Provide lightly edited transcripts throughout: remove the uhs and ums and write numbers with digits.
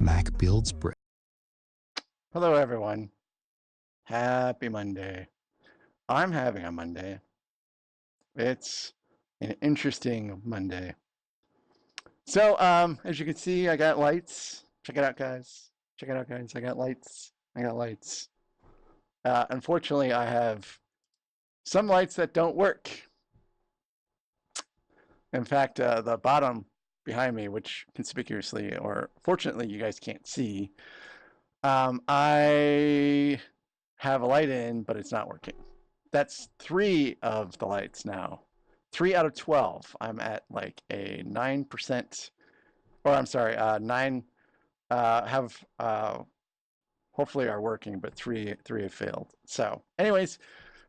Mac builds brick. Hello, everyone. Happy Monday. I'm having a Monday. It's an interesting Monday. So, as you can see, I got lights. Check it out, guys. Check it out, guys. I got lights. I got lights. Unfortunately, I have some lights that don't work. In fact, the bottom behind me, which conspicuously or fortunately you guys can't see, I have a light in, but it's not working. That's 3 of the lights now. 3 out of 12. I'm at like a 9%, or I'm sorry, 9 have hopefully are working, but three have failed. So, anyways,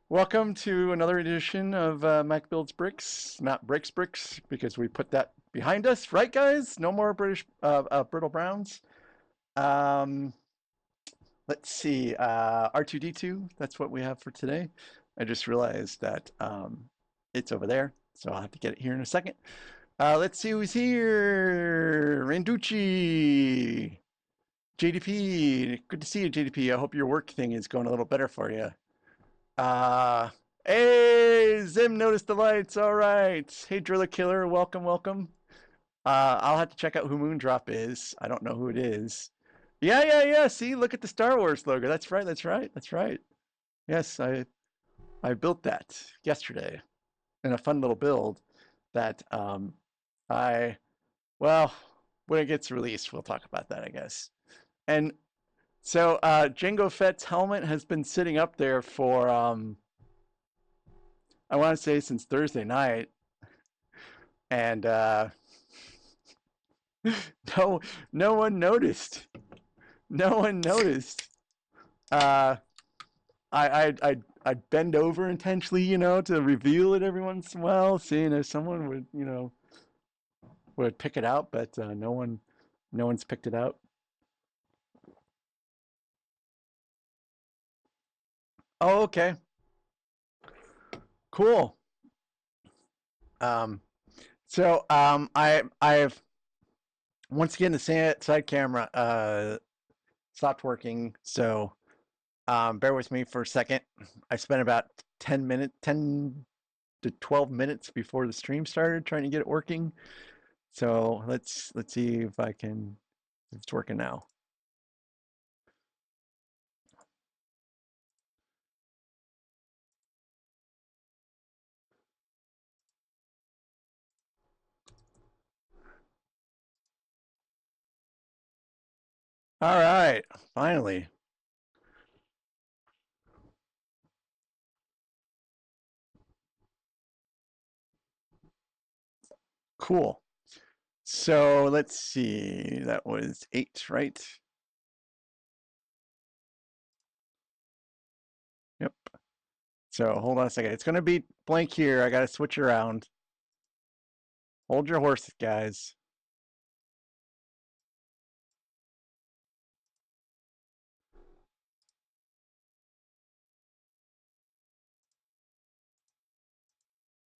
welcome to another edition of Mac Builds Bricks. Not Bricks, because we put that behind us, right, guys? No more British brittle browns. Let's see, R2-D2, that's what we have for today. I just realized that it's over there, so I'll have to get it here in a second. Let's see who's here. Randucci, JDP, good to see you, JDP. I hope your work thing is going a little better for you. Hey, Zim noticed the lights, all right. Hey, Driller Killer, welcome, welcome. I'll have to check out who Moondrop is. I don't know who it is. Yeah. See, look at the Star Wars logo. That's right. Yes, I built that yesterday in a fun little build that I well, when it gets released, we'll talk about that, I guess. And so Jango Fett's helmet has been sitting up there for I want to say since Thursday night, and no one noticed. No one noticed. Uh, I'd bend over intentionally, to reveal it every once in a while, seeing if someone would, would pick it out, but no one's picked it out. Oh, okay, cool. Um, I've once again the side camera stopped working, so bear with me for a second. I spent about 10 to 12 minutes before the stream started trying to get it working. So let's see if it's working now. All right, finally. Cool. So let's see, that was 8, right? Yep. So hold on a second. It's going to be blank here. I got to switch around. Hold your horses, guys.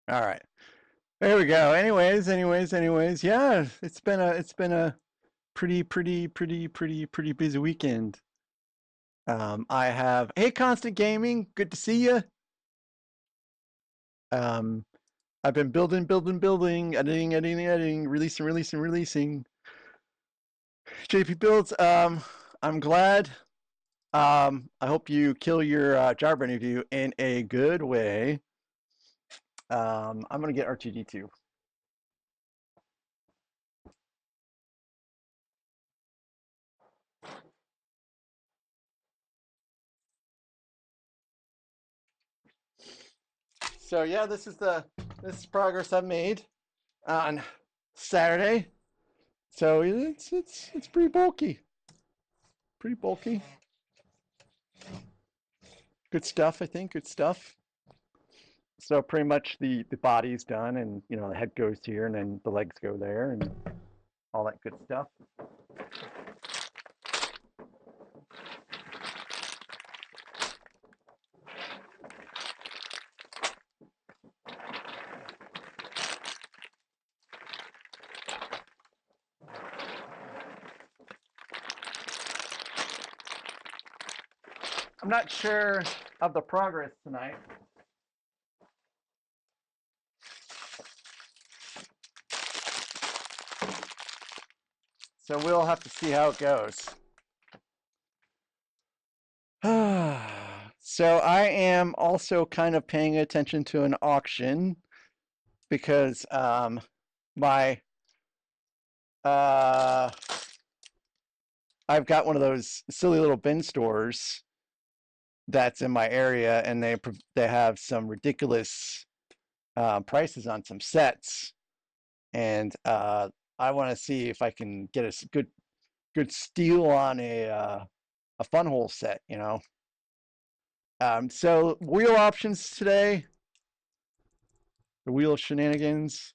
All right. There we go. Anyways. Yeah, it's been a pretty busy weekend. I have, hey, Constant Gaming, good to see you. I've been building, editing, releasing. JP Builds, I'm glad. I hope you kill your job interview in a good way. I'm gonna get R2-D2. So yeah, this is progress I've made on Saturday. So it's pretty bulky. Pretty bulky. Good stuff, I think. Good stuff. So pretty much the body's done, and the head goes here, and then the legs go there, and all that good stuff. I'm not sure of the progress tonight. So we'll have to see how it goes. So I am also kind of paying attention to an auction because my I've got one of those silly little bin stores that's in my area, and they have some ridiculous prices on some sets, and I want to see if I can get a good steal on a fun hole set, you know. So wheel options today, the wheel shenanigans.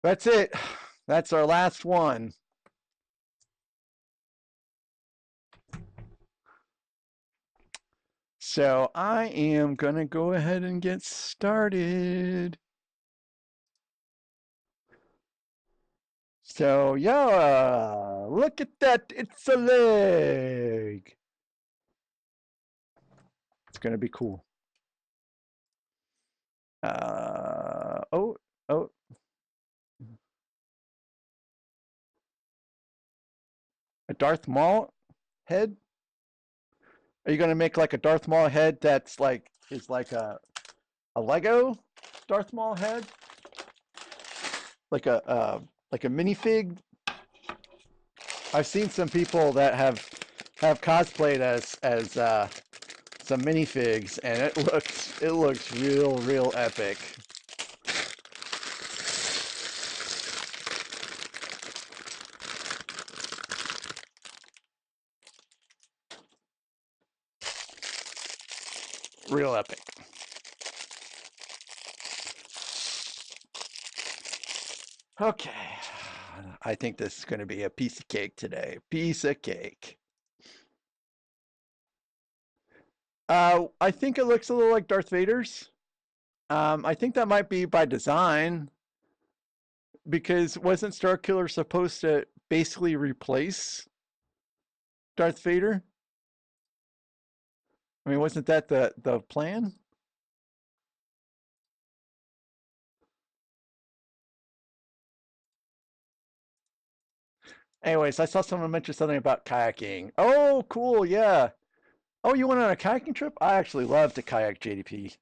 That's it. That's our last one. So I am gonna go ahead and get started. So yeah, look at that, it's a leg. It's gonna be cool. Oh, a Darth Maul head? Are you gonna make like a Darth Maul head that's like is like a Lego Darth Maul head? Like a minifig? I've seen some people that have cosplayed as some minifigs, and it looks real epic. Real epic. Okay. I think this is going to be a piece of cake today. Piece of cake. I think it looks a little like Darth Vader's. I think that might be by design, because wasn't Starkiller supposed to basically replace Darth Vader? I mean, wasn't that the plan? Anyways, I saw someone mention something about kayaking. Oh, cool, yeah. Oh, you went on a kayaking trip? I actually love to kayak, JDP.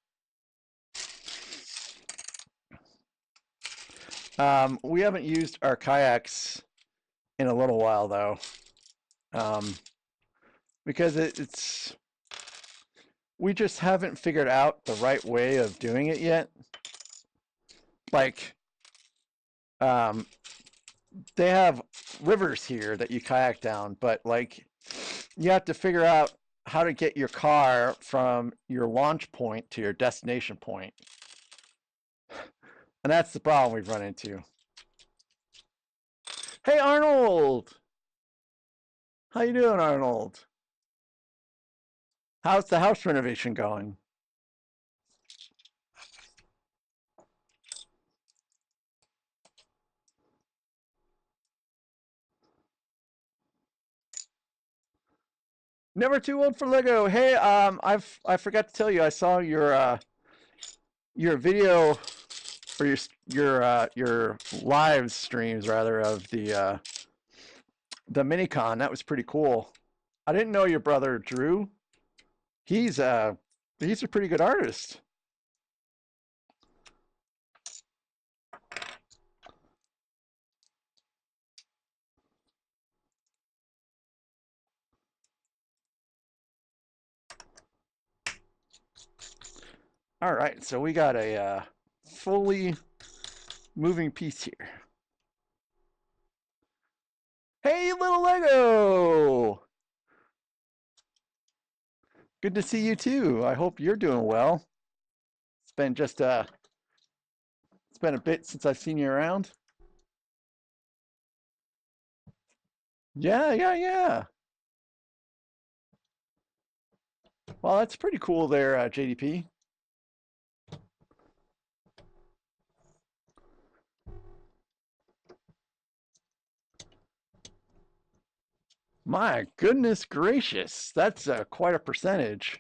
We haven't used our kayaks in a little while though, because it's we just haven't figured out the right way of doing it yet. Like, um, they have rivers here that you kayak down, but like you have to figure out how to get your car from your launch point to your destination point. And that's the problem we've run into. Hey Arnold! How you doing, Arnold? How's the house renovation going? Never too old for Lego. Hey, I forgot to tell you, I saw your video, or your live streams rather, of the minicon. That was pretty cool. I didn't know your brother Drew. He's a pretty good artist. All right, so we got a fully moving piece here. Hey, little Lego! Good to see you too. I hope you're doing well. It's been it's been a bit since I've seen you around. Yeah. Well, that's pretty cool there, JDP. My goodness gracious, that's quite a percentage.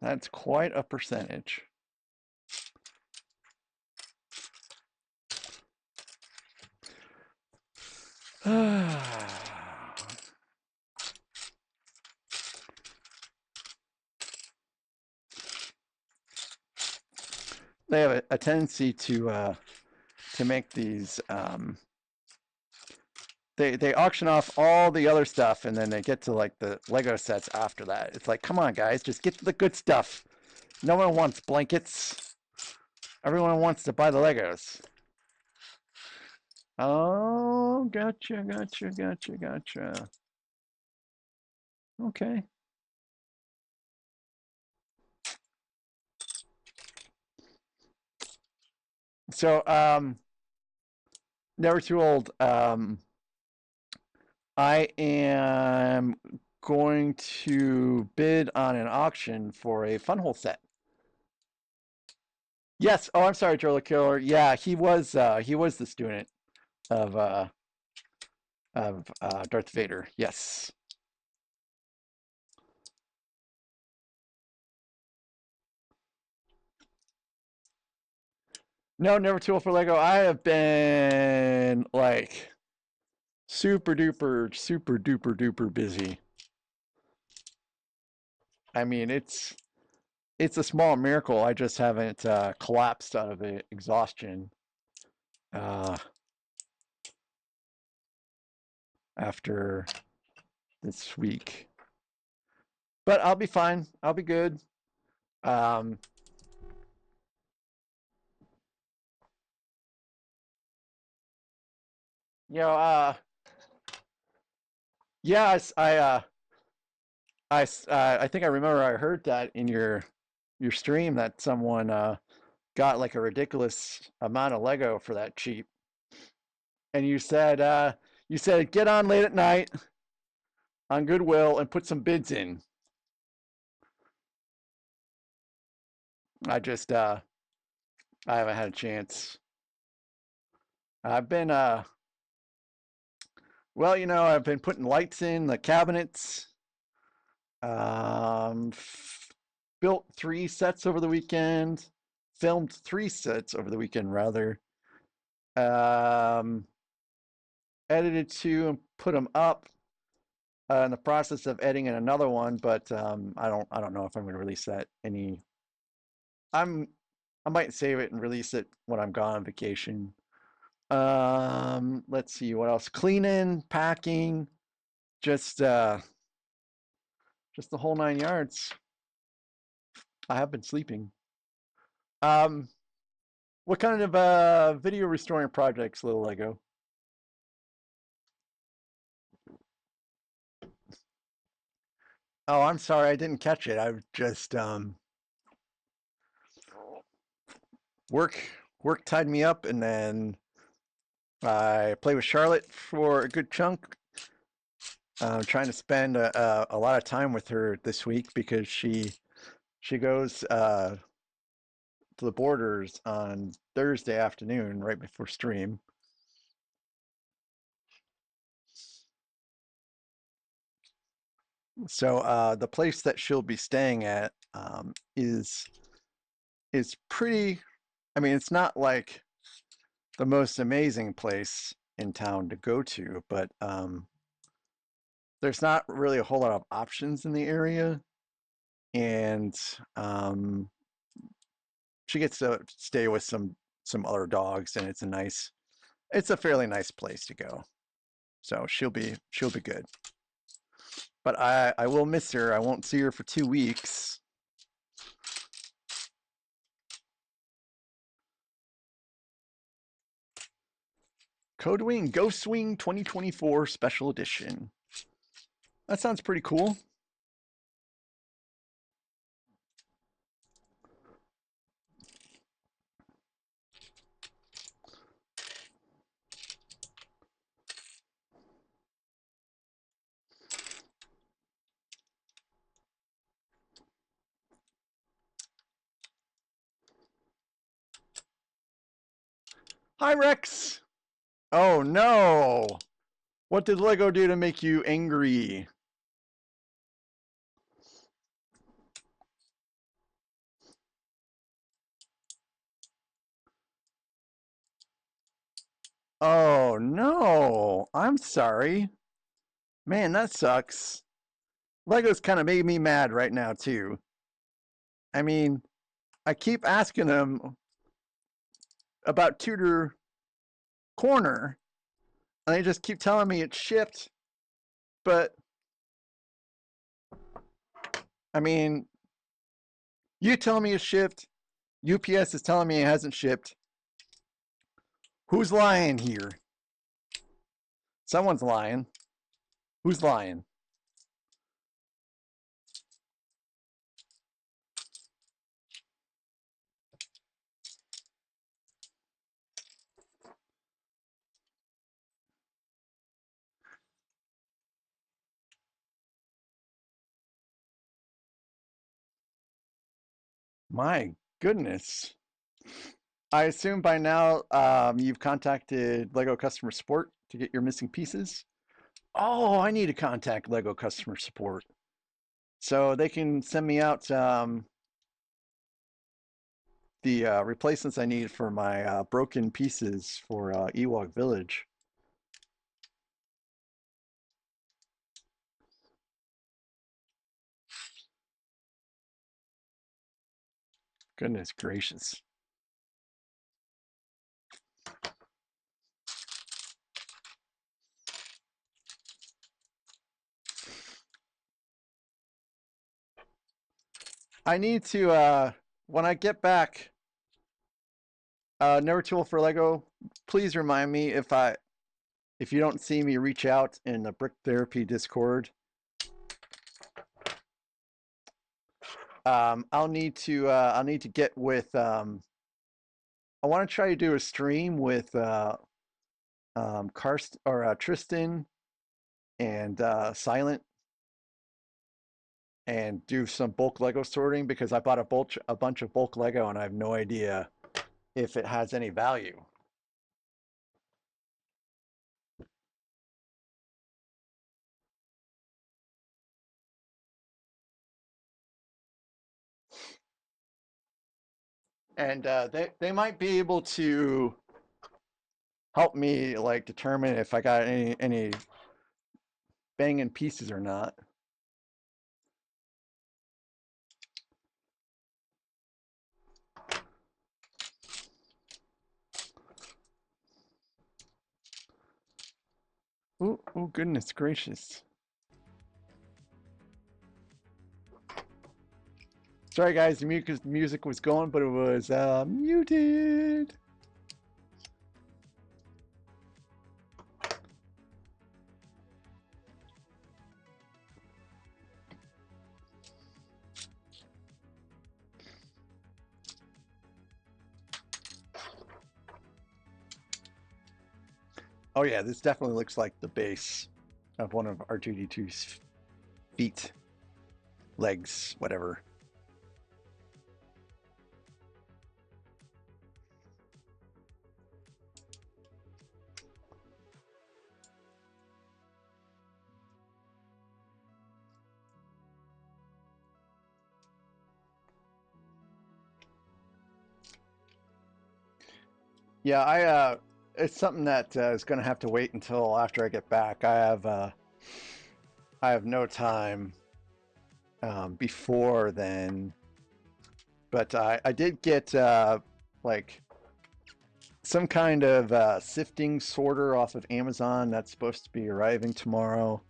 That's quite a percentage. They have a tendency to make these. They auction off all the other stuff, and then they get to like the Lego sets after that. It's like, come on, guys, just get to the good stuff. No one wants blankets. Everyone wants to buy the Legos. Oh, gotcha. Okay. So, never too old. I am going to bid on an auction for a Funhole set. Yes. Oh, I'm sorry, Joe Killer. Yeah, he was the student of Darth Vader. Yes. No, never too old for Lego. I have been like super duper busy. I mean, it's a small miracle I just haven't collapsed out of exhaustion uh, after this week. But I'll be fine. I'll be good. Um, you know, yeah, I think I remember I heard that in your stream that someone got like a ridiculous amount of Lego for that cheap, and you said get on late at night on Goodwill and put some bids in. I just I haven't had a chance. I've been well, I've been putting lights in the cabinets. Um, built 3 sets over the weekend. Filmed 3 sets over the weekend, rather. Um, edited 2 and put them up. In the process of editing another one, but I don't know if I'm going to release that any. I might save it and release it when I'm gone on vacation. Let's see what else. Cleaning, packing, just uh, just the whole 9 yards. I have been sleeping. Um, what kind of video restoring projects, little Lego? Oh, I'm sorry, I didn't catch it. I just work work tied me up, and then I played with Charlotte for a good chunk. I'm trying to spend a lot of time with her this week because she goes to the Borders on Thursday afternoon, right before stream. So the place that she'll be staying at is pretty. I mean, it's not like the most amazing place in town to go to, but there's not really a whole lot of options in the area, and she gets to stay with some other dogs, and it's a fairly nice place to go. So she'll be good. But I will miss her. I won't see her for 2 weeks. Code Wing Ghost Wing 2024 Special Edition. That sounds pretty cool. Hi, Rex. Oh, no. What did Lego do to make you angry? Oh, no. I'm sorry. Man, that sucks. Lego's kind of made me mad right now, too. I mean, I keep asking them about Tudor Corner, and they just keep telling me it's shipped. But, I mean, you tell me it's shipped. UPS is telling me it hasn't shipped. Who's lying here? Someone's lying. Who's lying? My goodness. I assume by now you've contacted Lego customer support to get your missing pieces. Oh, I need to contact Lego customer support so they can send me out the replacements I need for my broken pieces for Ewok Village. Goodness gracious. I need to, when I get back, Never Tool for Lego, please remind me if you don't see me, reach out in the Brick Therapy Discord. I'll need to get with I want to try to do a stream with Karst or Tristan and Silent and do some bulk Lego sorting because I bought a bunch of bulk Lego and I have no idea if it has any value. And they might be able to help me like determine if I got any banging pieces or not. Oh goodness gracious. Sorry guys, the music was going, but it was muted. Oh yeah, this definitely looks like the base of one of R2-D2's feet, legs, whatever. Yeah, it's something that is going to have to wait until after I get back. I have no time before then, but I did get like some kind of sifting sorter off of Amazon that's supposed to be arriving tomorrow,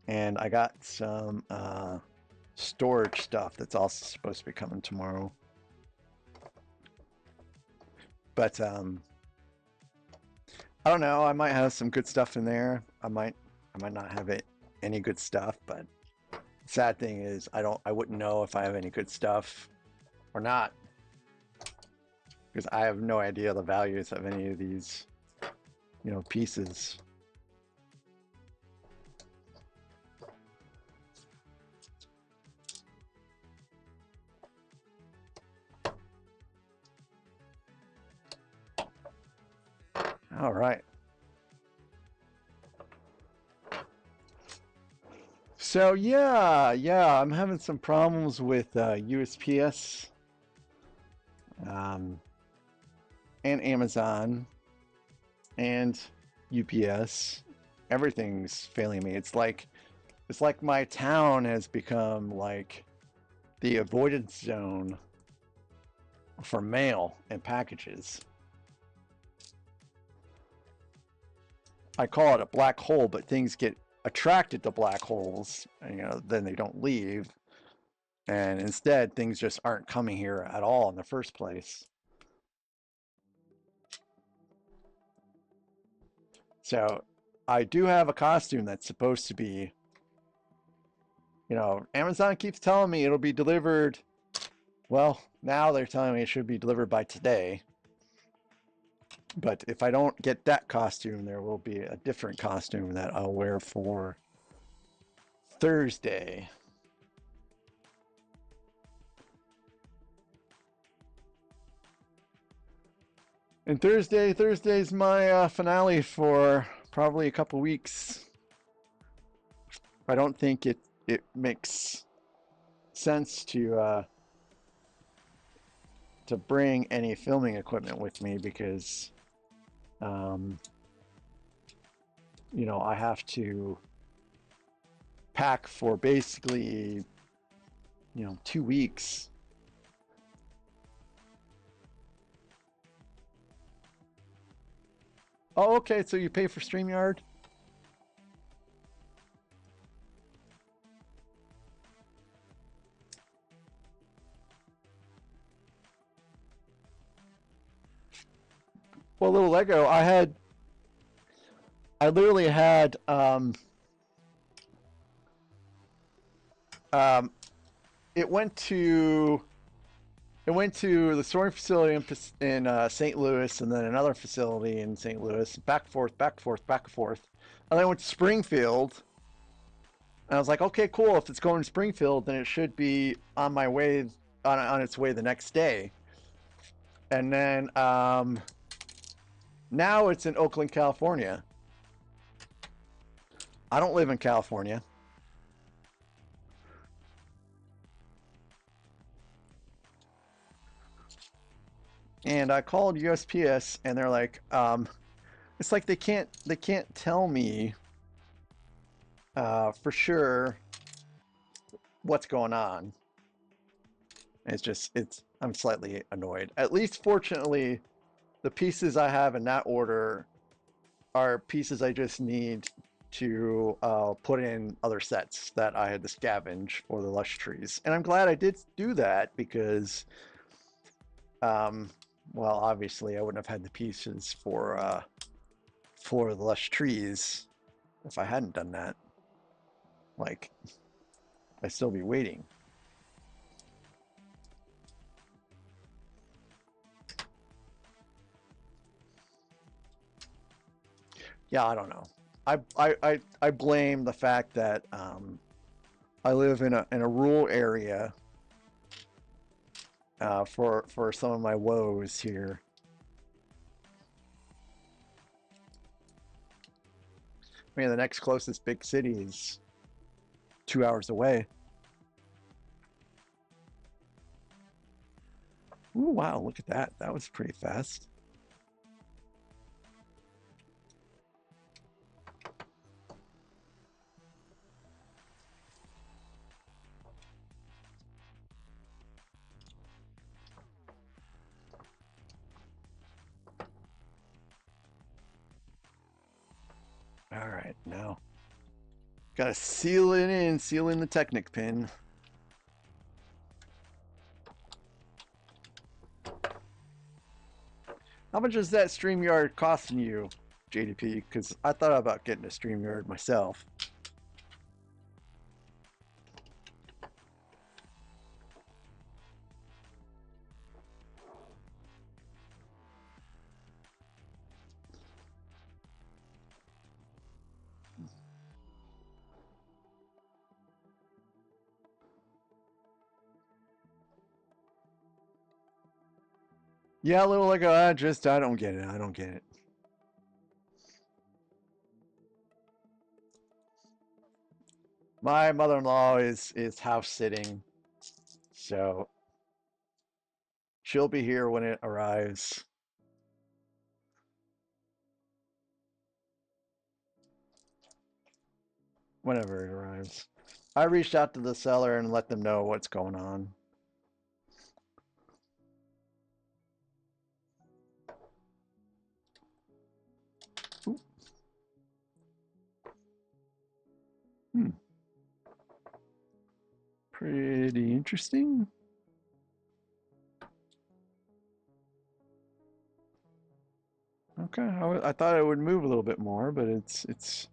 and I got some storage stuff that's also supposed to be coming tomorrow. But I don't know. I might have some good stuff in there. I might not have any good stuff. But the sad thing is, I wouldn't know if I have any good stuff or not because I have no idea the values of any of these, pieces. All right. So yeah, I'm having some problems with USPS and Amazon and UPS. Everything's failing me. It's like my town has become like the avoidance zone for mail and packages. I call it a black hole, but things get attracted to black holes, and, then they don't leave. And instead, things just aren't coming here at all in the first place. So I do have a costume that's supposed to be, Amazon keeps telling me it'll be delivered. Well, now they're telling me it should be delivered by today. But if I don't get that costume, there will be a different costume that I'll wear for Thursday. And Thursday's my finale for probably a couple weeks. I don't think it makes sense to bring any filming equipment with me because, I have to pack for basically, 2 weeks. Oh, okay. So you pay for StreamYard? Well, a little Lego. I literally had, it went to the storing facility in St. Louis, and then another facility in St. Louis, back and forth, back and forth, back and forth. And then I went to Springfield, and I was like, okay, cool. If it's going to Springfield, then it should be on my way, on its way the next day. And then now it's in Oakland, California. I don't live in California. And I called USPS, and they're like, it's like they can't tell me for sure what's going on. I'm slightly annoyed. At least, fortunately, the pieces I have in that order are pieces I just need to put in other sets that I had to scavenge for the lush trees. And I'm glad I did do that because, well, obviously I wouldn't have had the pieces for the lush trees if I hadn't done that. Like, I'd still be waiting. Yeah, I don't know. I blame the fact that I live in a rural area for some of my woes here. I mean, the next closest big city is 2 hours away. Ooh, wow, look at that. That was pretty fast. All right, now gotta seal it in, seal in the Technic pin. How much is that StreamYard costing you, JDP? Because I thought about getting a StreamYard myself. Yeah, a little like I don't get it. I don't get it. My mother-in-law is house sitting, so she'll be here when it arrives. Whenever it arrives. I reached out to the seller and let them know what's going on. Ooh. Hmm. Pretty interesting. Okay, I thought it would move a little bit more, but it's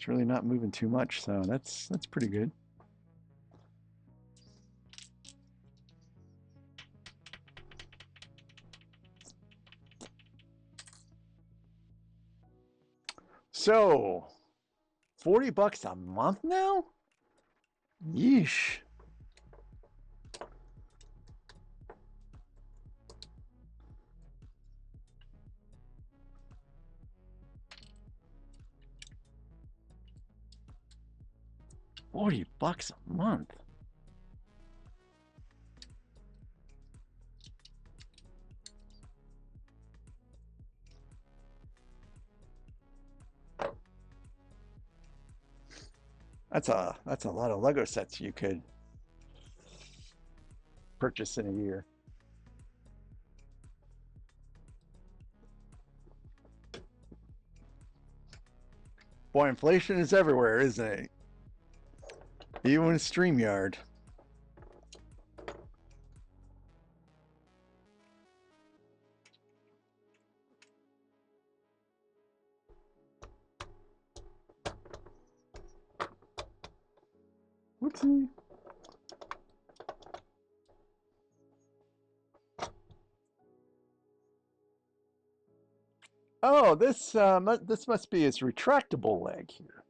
really not moving too much, so that's pretty good. So, $40 a month now? Yeesh. $40 a month. That's a lot of Lego sets you could purchase in a year. Boy, inflation is everywhere, isn't it? Even in StreamYard. Whoopsie. Oh, this must be its retractable leg here.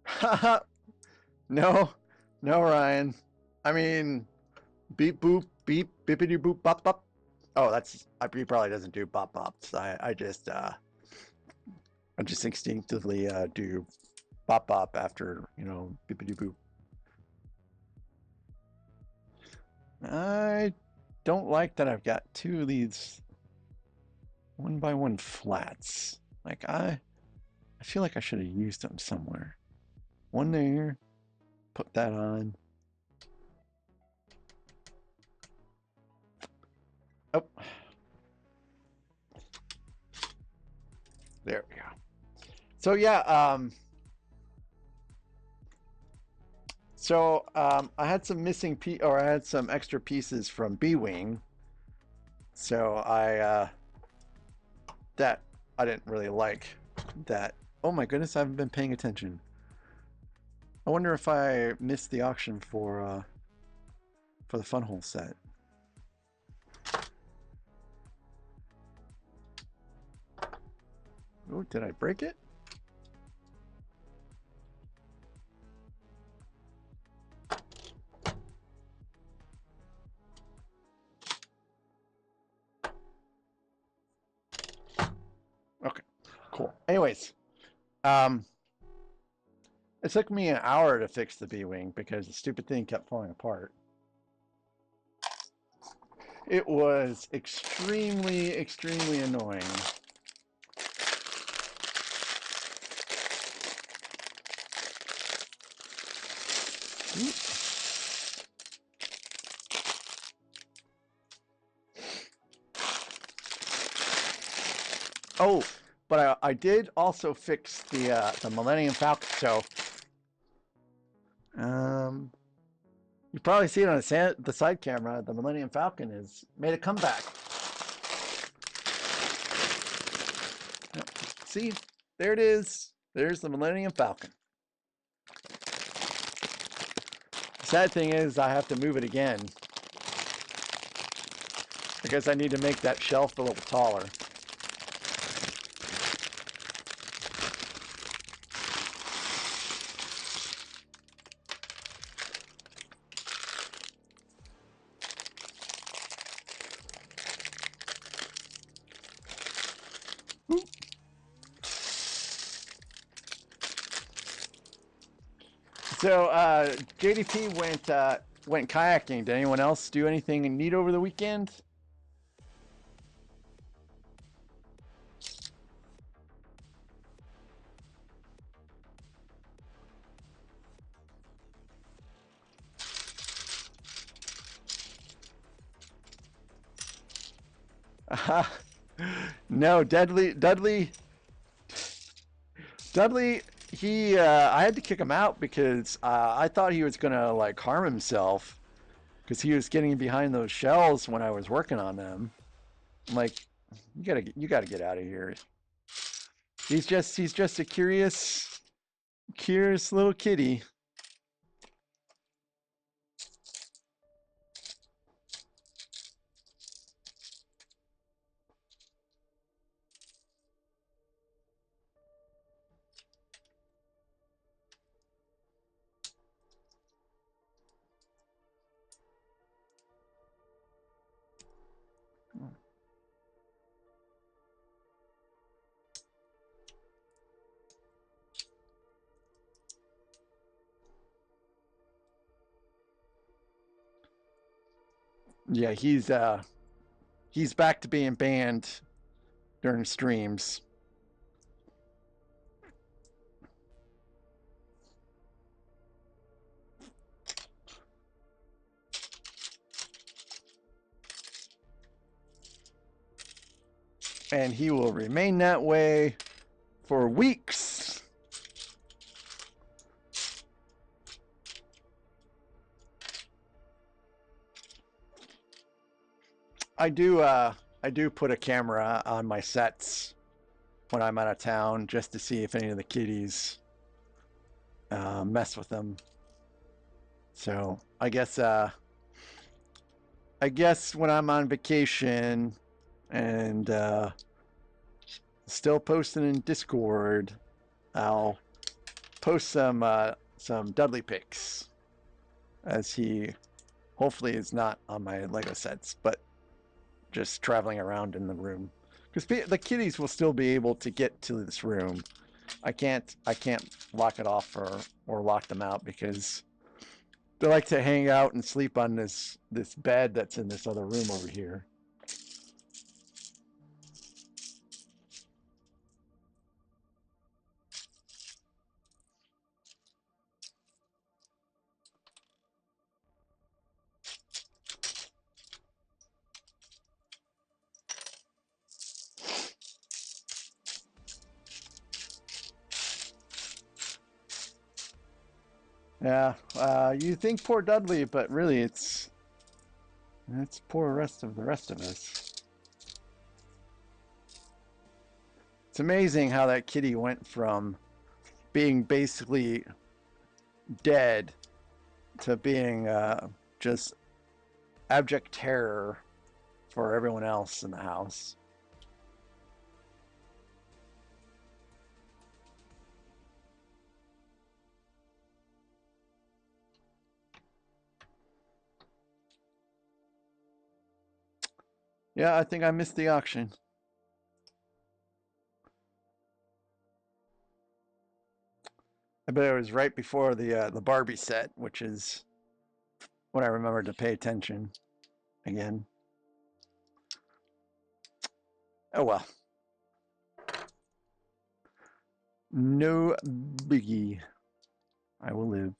Hello there. No, no, Ryan. I mean, beep boop beep bippity boop bop bop. Oh, he probably doesn't do bop bops. I just instinctively do bop bop after bippity boop. I don't like that I've got two of these 1x1 flats. Like I feel like I should have used them somewhere. One there, put that on. Oh, there we go. So yeah, I had some I had some extra pieces from B-Wing. So that I didn't really like that. Oh my goodness, I haven't been paying attention. I wonder if I missed the auction for the Funhole set. Oh, did I break it? Okay, cool. Anyways, it took me an hour to fix the B-Wing because the stupid thing kept falling apart. It was extremely, extremely annoying. Oh, but I did also fix the Millennium Falcon. So, you probably see it on the side camera. The Millennium Falcon has made a comeback. See, there it is. There's the Millennium Falcon. The sad thing is I have to move it again because I need to make that shelf a little taller. So JDP went kayaking. Did anyone else do anything neat over the weekend? No, Dudley, he, I had to kick him out because I thought he was gonna like harm himself because he was getting behind those shells when I was working on them. I'm like, you gotta get out of here. He's just a curious little kitty. Yeah, he's back to being banned during streams. And he will remain that way for weeks. I do put a camera on my sets when I'm out of town just to see if any of the kitties mess with them. So I guess when I'm on vacation and still posting in Discord, I'll post some Dudley pics, as he hopefully is not on my Lego sets, but just traveling around in the room, because the kitties will still be able to get to this room. I can't lock it off or lock them out because they like to hang out and sleep on this bed that's in this other room over here. Yeah, you think poor Dudley, but really it's poor rest of the rest of us. It's amazing how that kitty went from being basically dead to being just abject terror for everyone else in the house. Yeah, I think I missed the auction. I bet it was right before the Barbie set, which is when I remembered to pay attention again. Oh well. No biggie. I will live.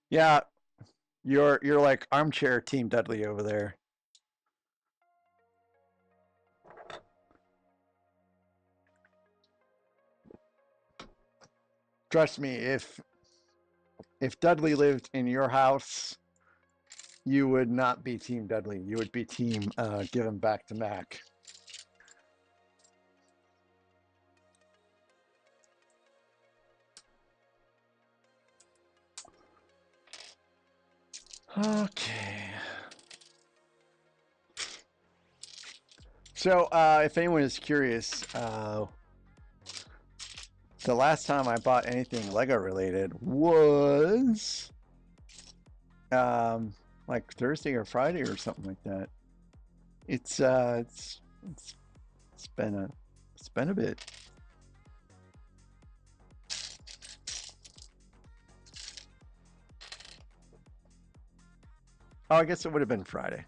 Yeah, you're like armchair Team Dudley over there. Trust me, if Dudley lived in your house, you would not be Team Dudley. You would be Team give him back to Mac. Okay. So, if anyone is curious, the last time I bought anything Lego related was like Thursday or Friday or something like that. It's been a bit. Oh, I guess it would have been Friday.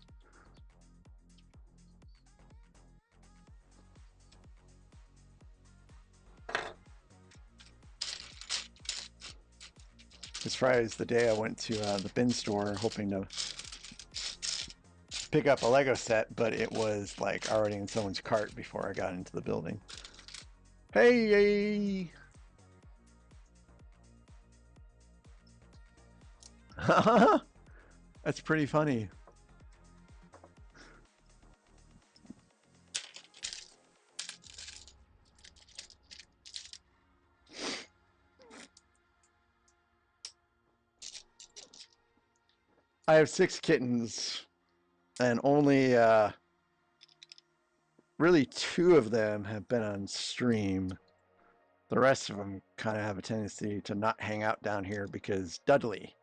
Because Friday's the day I went to the bin store hoping to pick up a Lego set, but it was like already in someone's cart before I got into the building. Hey! That's pretty funny. I have 6 kittens, and only really 2 of them have been on stream. The rest of them kind of have a tendency to not hang out down here because Dudley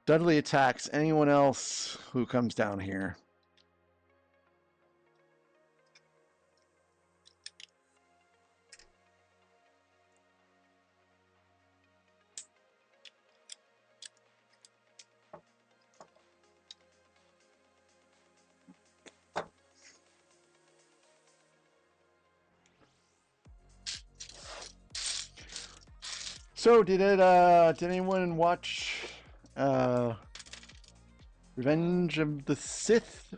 attacks anyone else who comes down here. So did anyone watch Revenge of the Sith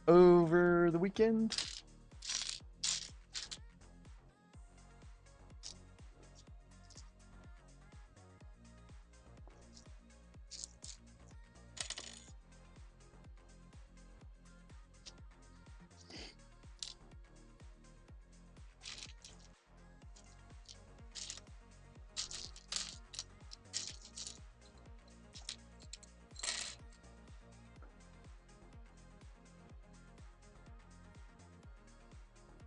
over the weekend?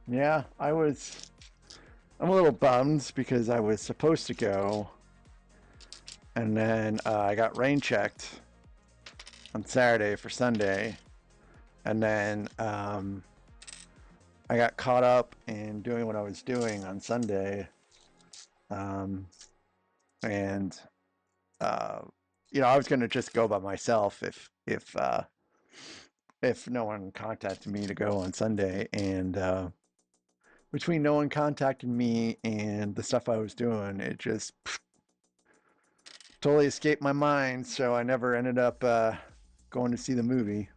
Yeah, I'm a little bummed because I was supposed to go, and then I got rain checked on Saturday for Sunday, and then I got caught up in doing what I was doing on Sunday, and I was gonna just go by myself if no one contacted me to go on Sunday, and between no one contacting me and the stuff I was doing, it just totally escaped my mind. So I never ended up going to see the movie,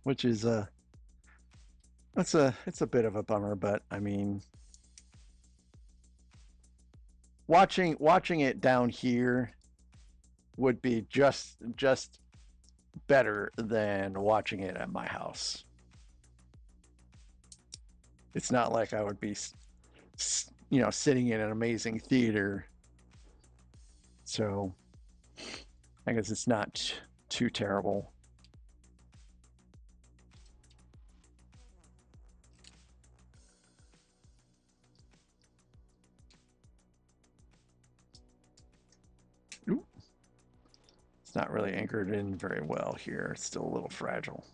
which is it's a bit of a bummer. But I mean, watching it down here would be just better than watching it at my house. It's not like I would be sitting in an amazing theater. So I guess it's not too terrible. Ooh. It's not really anchored in very well here. It's still a little fragile.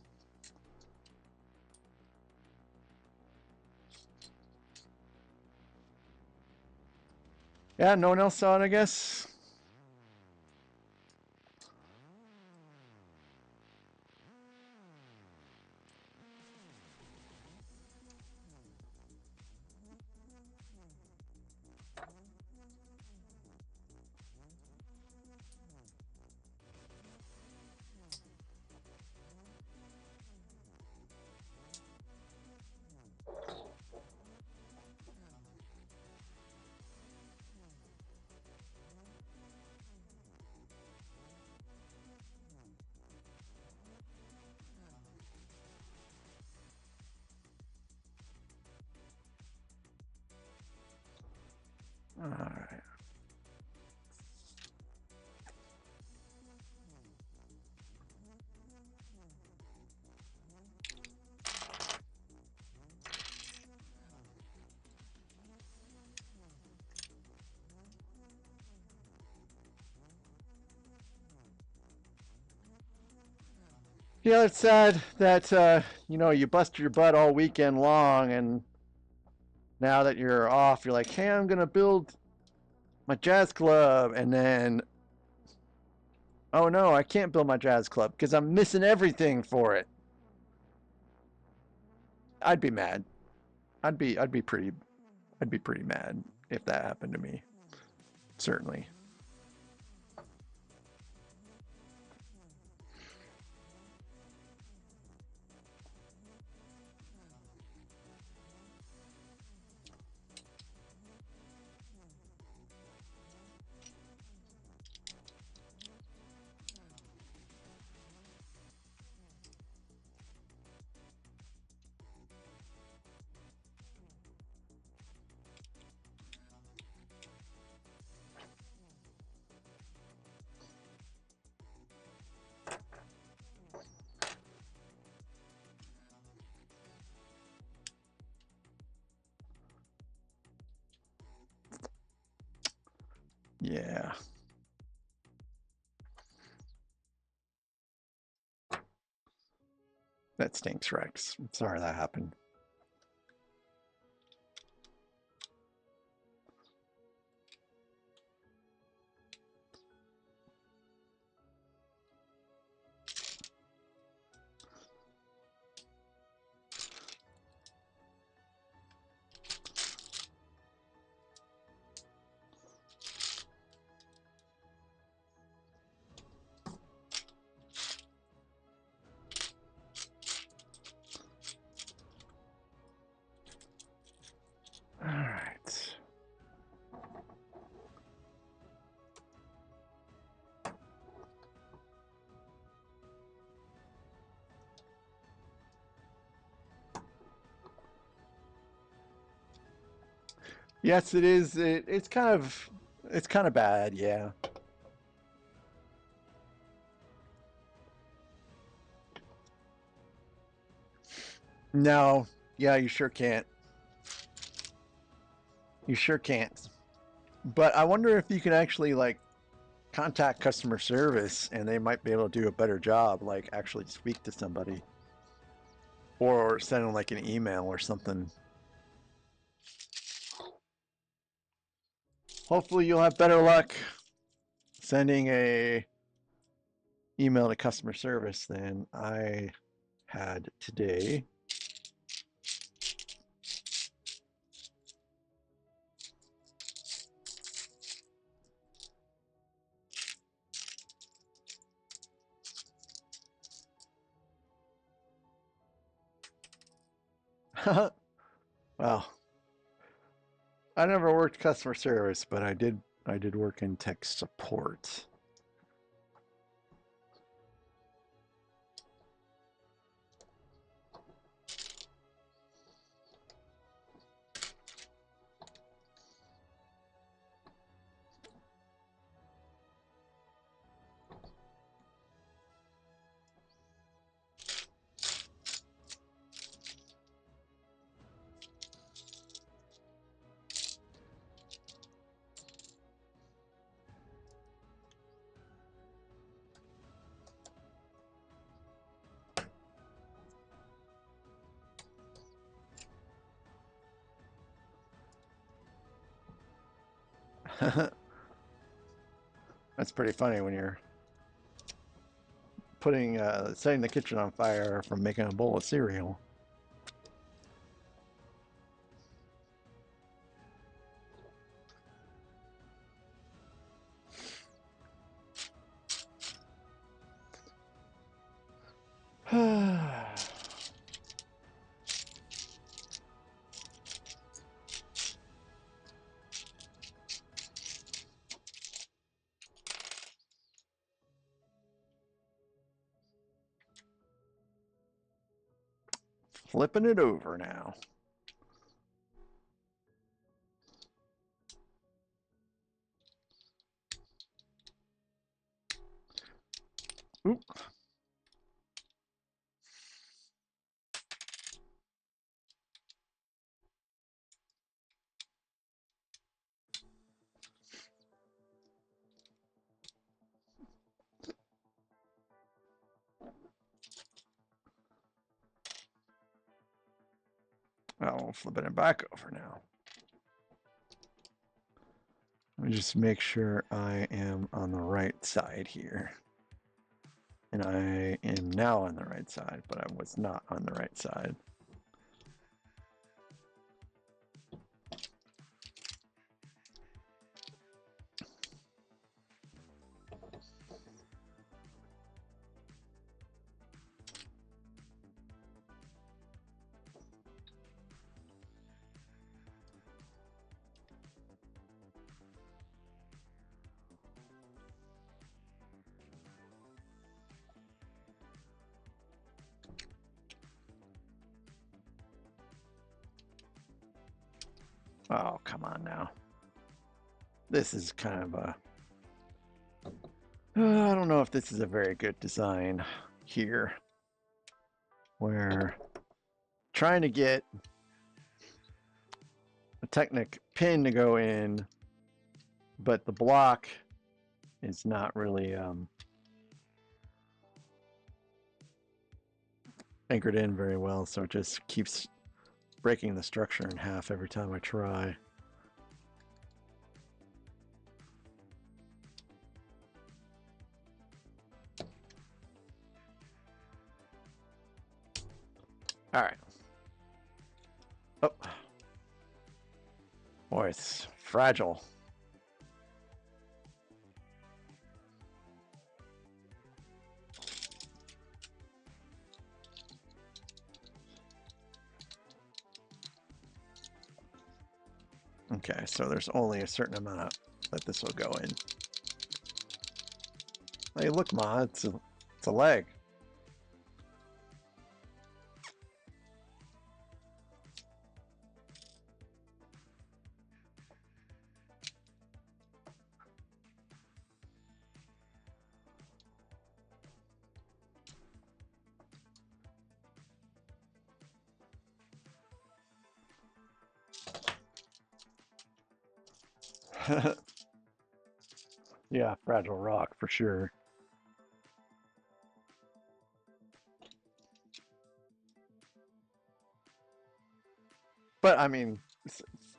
Yeah, no one else saw it, I guess. All right. You know, it's sad that you know, you busted your butt all weekend long, and now that you're off, you're like, hey, I'm gonna build my jazz club, and then, oh no, I can't build my jazz club because I'm missing everything for it. I'd be mad. I'd be pretty mad if that happened to me. Certainly. Yeah. That stinks, Rex. I'm sorry that happened. All right. Yes, it is. It's kind of bad. Yeah. No. Yeah, you sure can't. You sure can't. But I wonder if you can actually like contact customer service and they might be able to do a better job, like actually speak to somebody or send them like an email or something. Hopefully you'll have better luck sending a email to customer service than I had today. Well, I never worked customer service, but I did work in tech support. That's pretty funny when you're putting setting the kitchen on fire from making a bowl of cereal. Flipping it over now. Oop. We'll flip it back over now. Let me just make sure I am on the right side here. And I am now on the right side, but I was not on the right side. Oh, come on now. This is kind of a... I don't know if this is a very good design here. Where trying to get a Technic pin to go in, but the block is not really anchored in very well, so it just keeps breaking the structure in half every time I try. All right. Oh. Boy, it's fragile. Okay, so there's only a certain amount that this will go in. Hey, look, Ma, it's a leg. Yeah, fragile rock for sure. But I mean,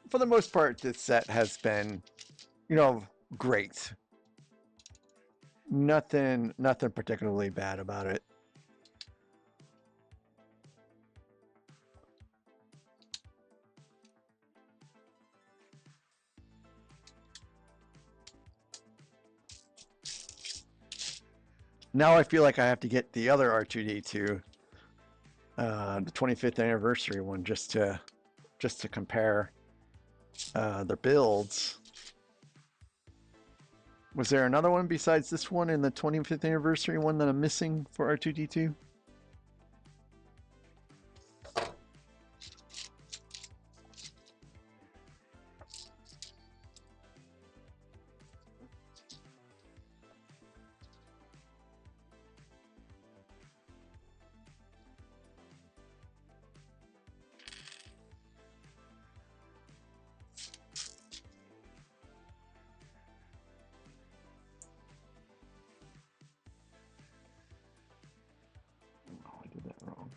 for the most part, this set has been, great. Nothing particularly bad about it. Now I feel like I have to get the other R2-D2, the 25th anniversary one, just to compare their builds. Was there another one besides this one in the 25th anniversary one that I'm missing for R2-D2? Oh, I did that wrong.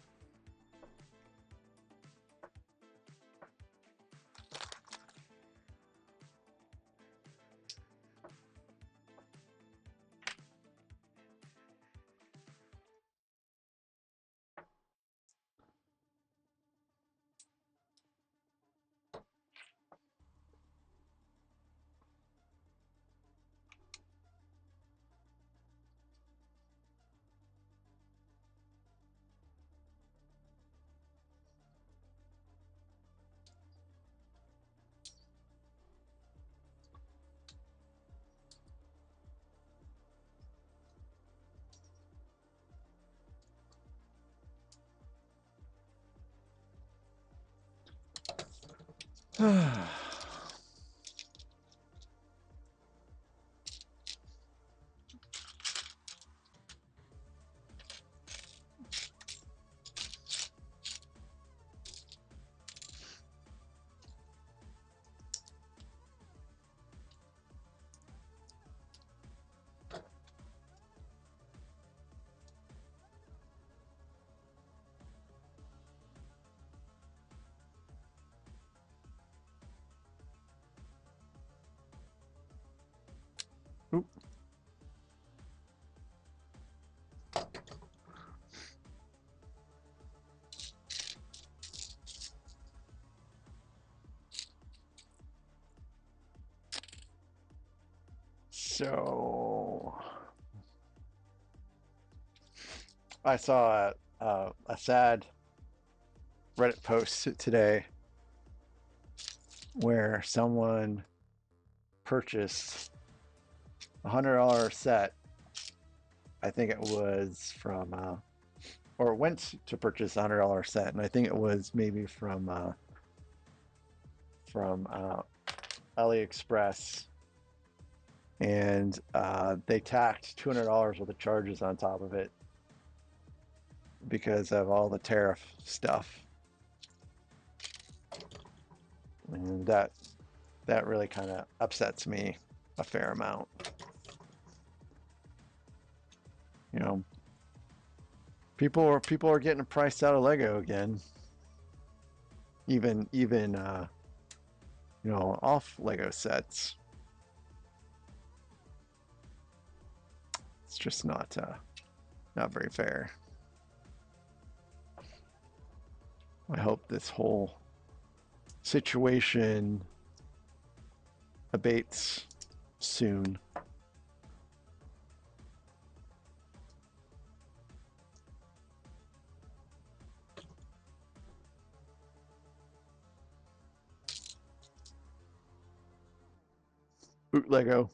So I saw a sad Reddit post today where someone purchased $100 set. I think it was from, or went to purchase a $100 set, and I think it was maybe from AliExpress, and they tacked $200 worth of charges on top of it because of all the tariff stuff, and that really kind of upsets me a fair amount. You know, people are getting priced out of Lego again, even you know, off Lego sets. It's just not very fair. I hope this whole situation abates soon. Boot Lego.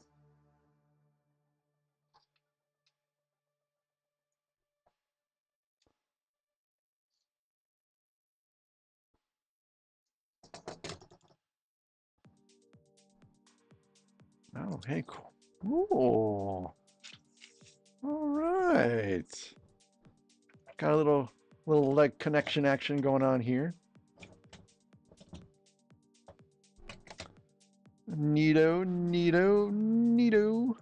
Oh, hey, cool. All right. Got a little leg connection action going on here. Neato, neato, neato.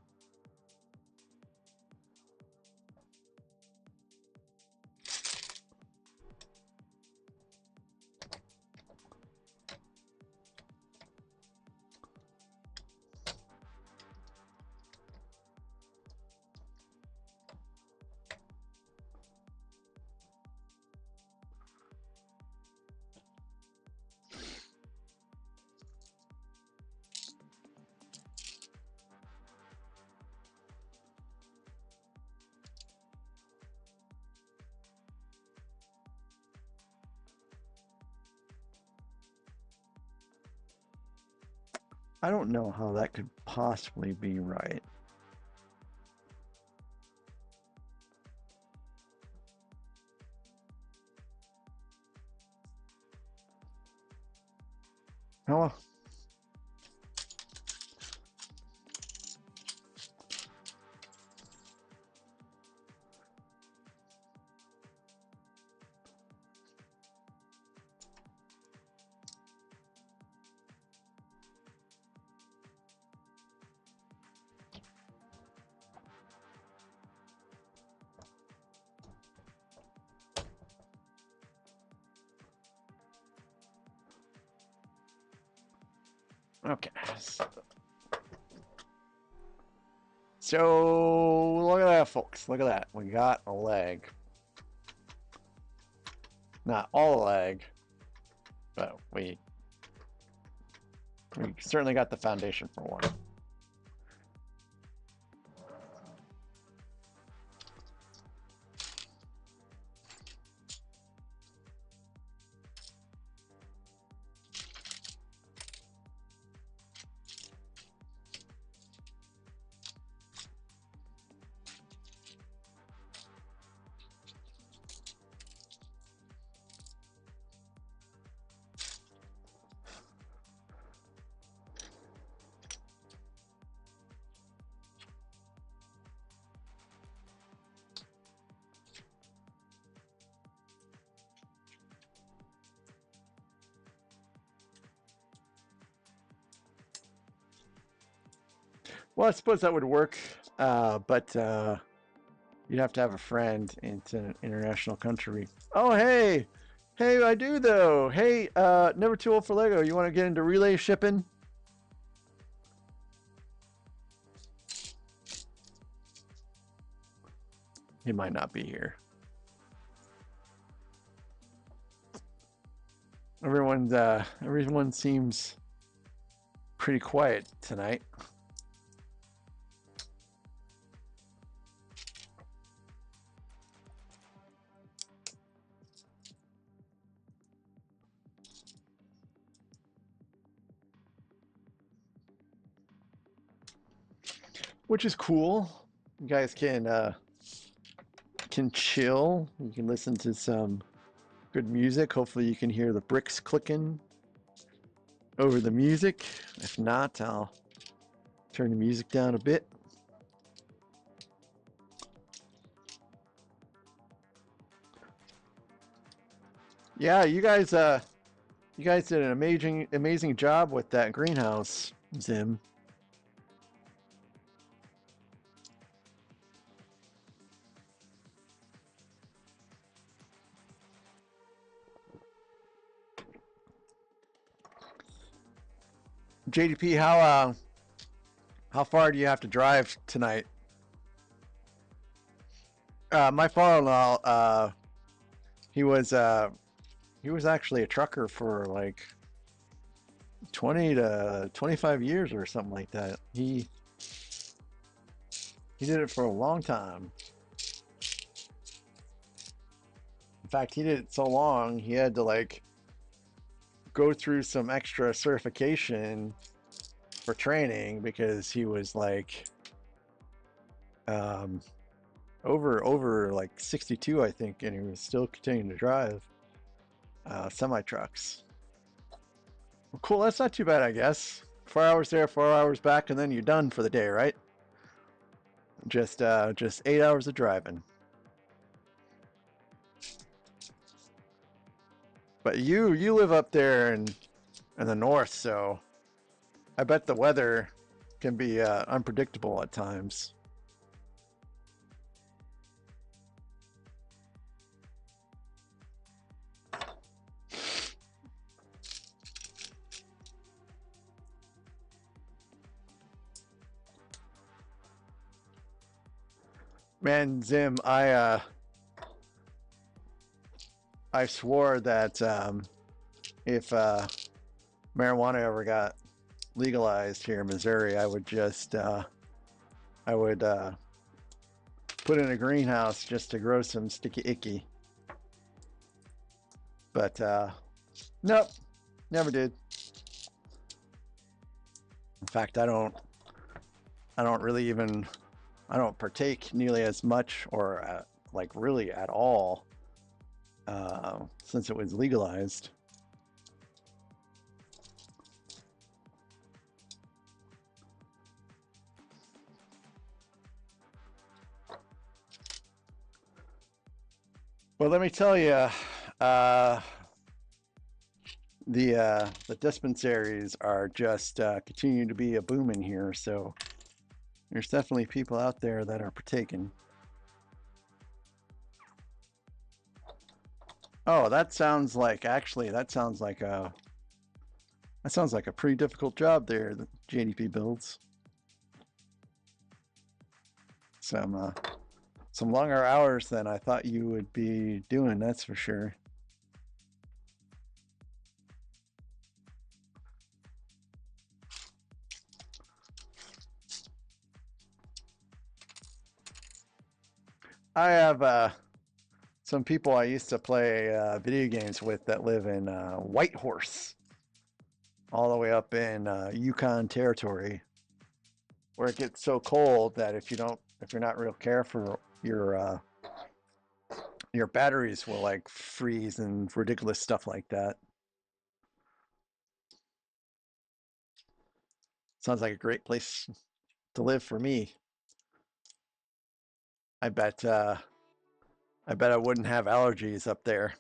I don't know how that could possibly be right. How? Okay. So look at that, folks. Look at that. We got a leg. Not all a leg, but we certainly got the foundation for one. Well, I suppose that would work, but you'd have to have a friend into an international country. Oh, hey! Hey, I do, though. Hey, never too old for Lego. You want to get into relay shipping? He might not be here. Everyone seems pretty quiet tonight. which is cool. You guys can chill. You can listen to some good music. Hopefully you can hear the bricks clicking over the music. If not, I'll turn the music down a bit. Yeah, you guys did an amazing job with that greenhouse, Zim. JDP, how far do you have to drive tonight? My father-in-law, he was actually a trucker for like 20 to 25 years or something like that. He did it for a long time. In fact, he did it so long he had to like go through some extra certification for training because he was like over like 62, I think, and he was still continuing to drive semi trucks. Well, cool. That's not too bad, I guess. 4 hours there, 4 hours back, and then you're done for the day, right? Just 8 hours of driving. But you live up there in the north, so I bet the weather can be unpredictable at times. Man, Zim, I swore that if marijuana ever got legalized here in Missouri, I would just put in a greenhouse just to grow some sticky icky. But nope, never did. In fact, I don't really even, I don't partake nearly as much or like really at all since it was legalized. Well, let me tell you, the dispensaries are just continuing to be a boom in here. So there's definitely people out there that are partaking. Oh, that sounds like a pretty difficult job there that JDP builds. Some longer hours than I thought you would be doing, that's for sure. I have some people I used to play video games with that live in Whitehorse, all the way up in Yukon territory, where it gets so cold that if you're not real careful, your batteries will like freeze and ridiculous stuff like that. Sounds like a great place to live for me. I bet I wouldn't have allergies up there.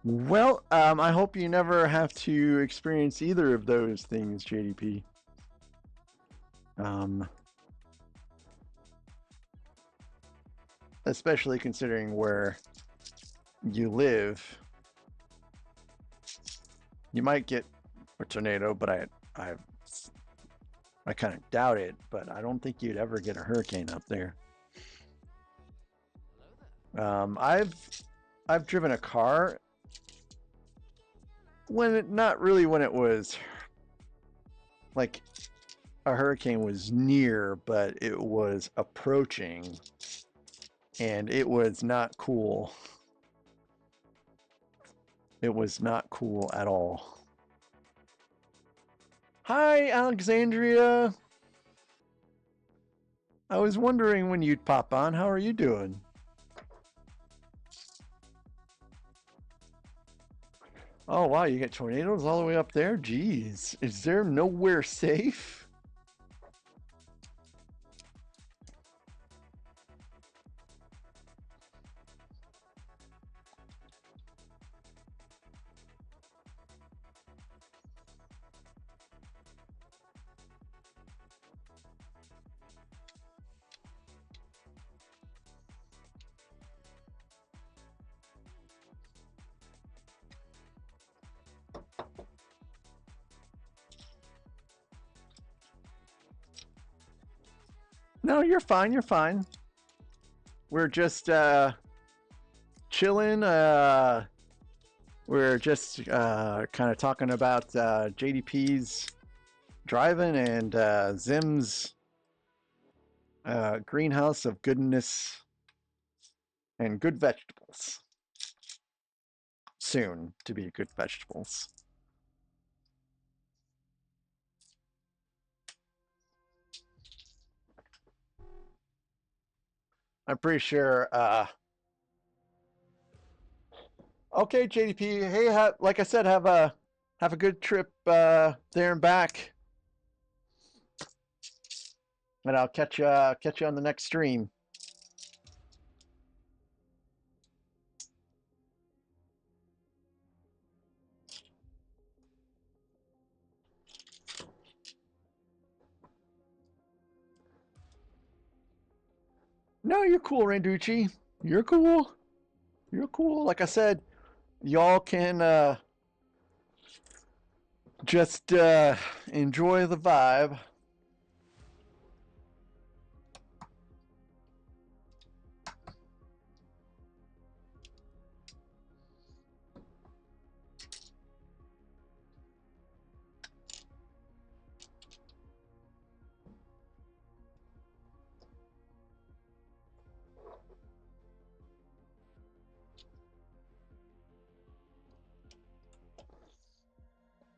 Well, I hope you never have to experience either of those things, JDP. Especially considering where you live. You might get a tornado, but I kind of doubt it, but I don't think you'd ever get a hurricane up there. I've driven a car not really when it was like a hurricane was near, but it was approaching, and it was not cool. It was not cool at all. Hi, Alexandria. I was wondering when you'd pop on. How are you doing? Oh, wow, you get tornadoes all the way up there? Jeez. Is there nowhere safe? No, you're fine. You're fine. We're just chilling. We're just kind of talking about JDP's driving and Zim's greenhouse of goodness and good vegetables. Soon to be good vegetables. I'm pretty sure. Okay, JDP. Hey, like I said, have a good trip there and back, and I'll catch you on the next stream. No, you're cool, Randucci. You're cool. You're cool. Like I said, y'all can just enjoy the vibe.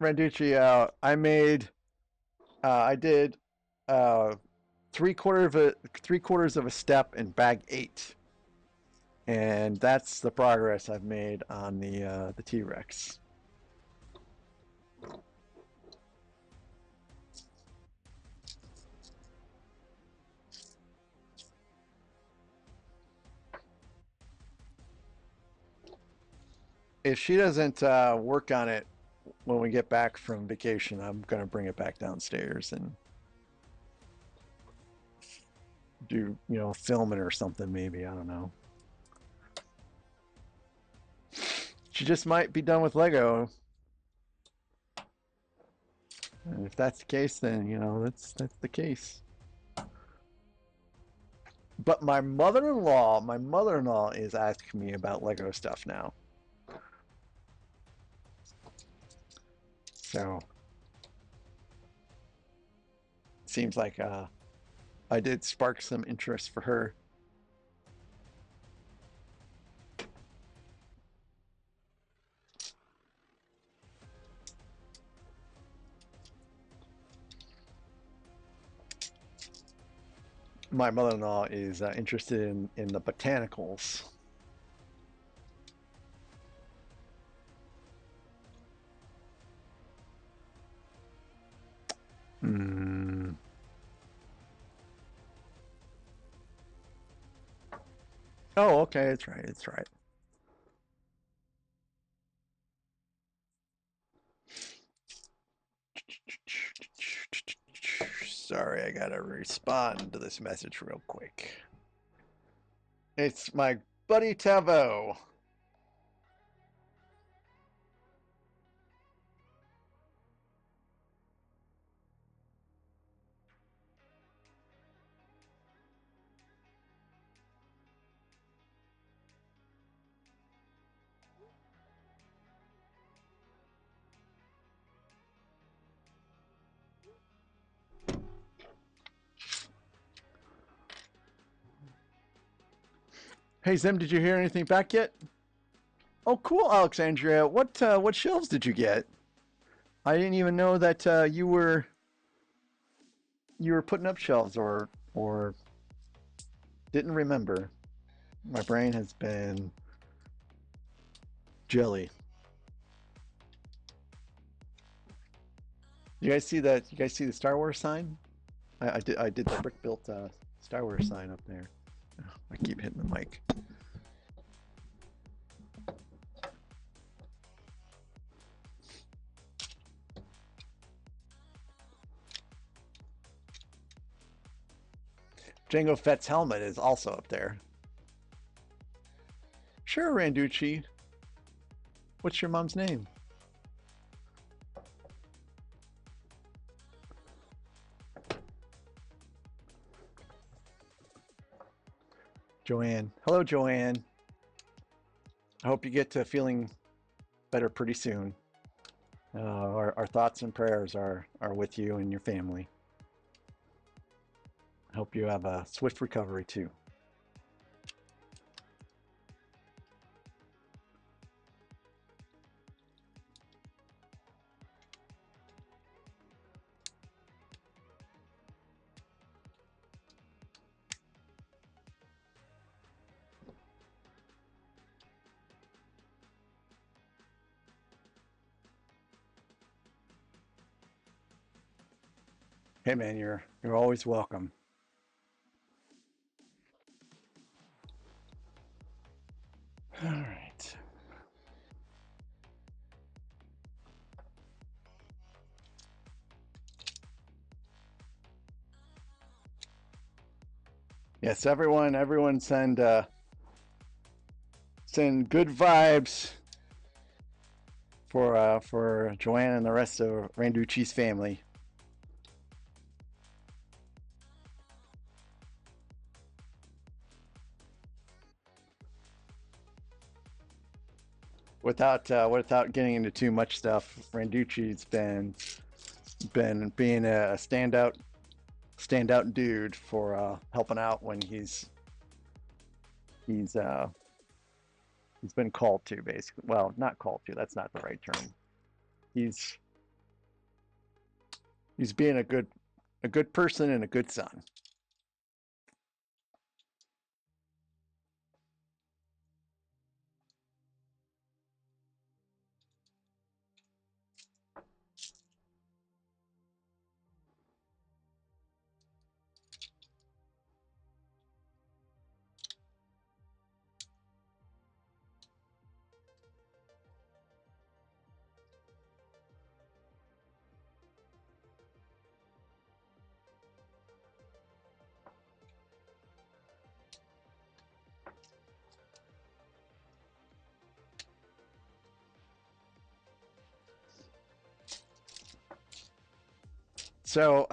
Randucci, I did three-quarters of a step in bag 8, and that's the progress I've made on the T-Rex. If she doesn't work on it when we get back from vacation, I'm gonna bring it back downstairs and do, film it or something. Maybe, I don't know. She just might be done with Lego. And if that's the case, then that's the case. But my mother-in-law is asking me about Lego stuff now. So seems like I did spark some interest for her. My mother-in-law is interested in the botanicals. Oh, okay, it's right. It's right. Sorry, I gotta respond to this message real quick. It's my buddy Tavo. Hey Zim, did you hear anything back yet? Oh, cool, Alexandria. What shelves did you get? I didn't even know that you were putting up shelves or didn't remember. My brain has been jelly. You guys see that? You guys see the Star Wars sign? I did the brick built Star Wars sign up there. Oh, I keep hitting the mic. Jango Fett's helmet is also up there. Sure, Randucci. What's your mom's name? Joanne. Hello, Joanne. I hope you get to feeling better pretty soon. Our thoughts and prayers are with you and your family. I hope you have a swift recovery too. Hey man, you're always welcome. All right. Yes, everyone send good vibes for Joanne and the rest of Randucci's family. Without getting into too much stuff, Randucci's been being a standout dude for helping out when he's been called to, basically. Well, not called to. That's not the right term. He's being a good person and a good son. So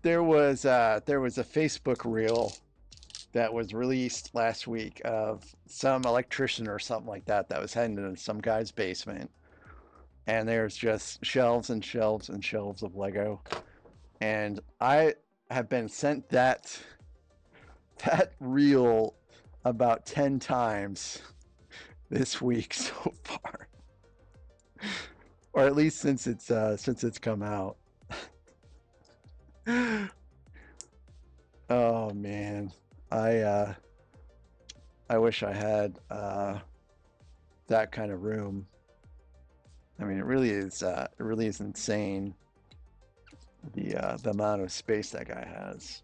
there was a Facebook reel that was released last week of some electrician or something like that was heading into some guy's basement, and there's just shelves and shelves and shelves of Lego, and I have been sent that reel about 10 times this week so far, or at least since it's come out. Oh man, I I wish I had that kind of room. I mean, it really is insane the amount of space that guy has.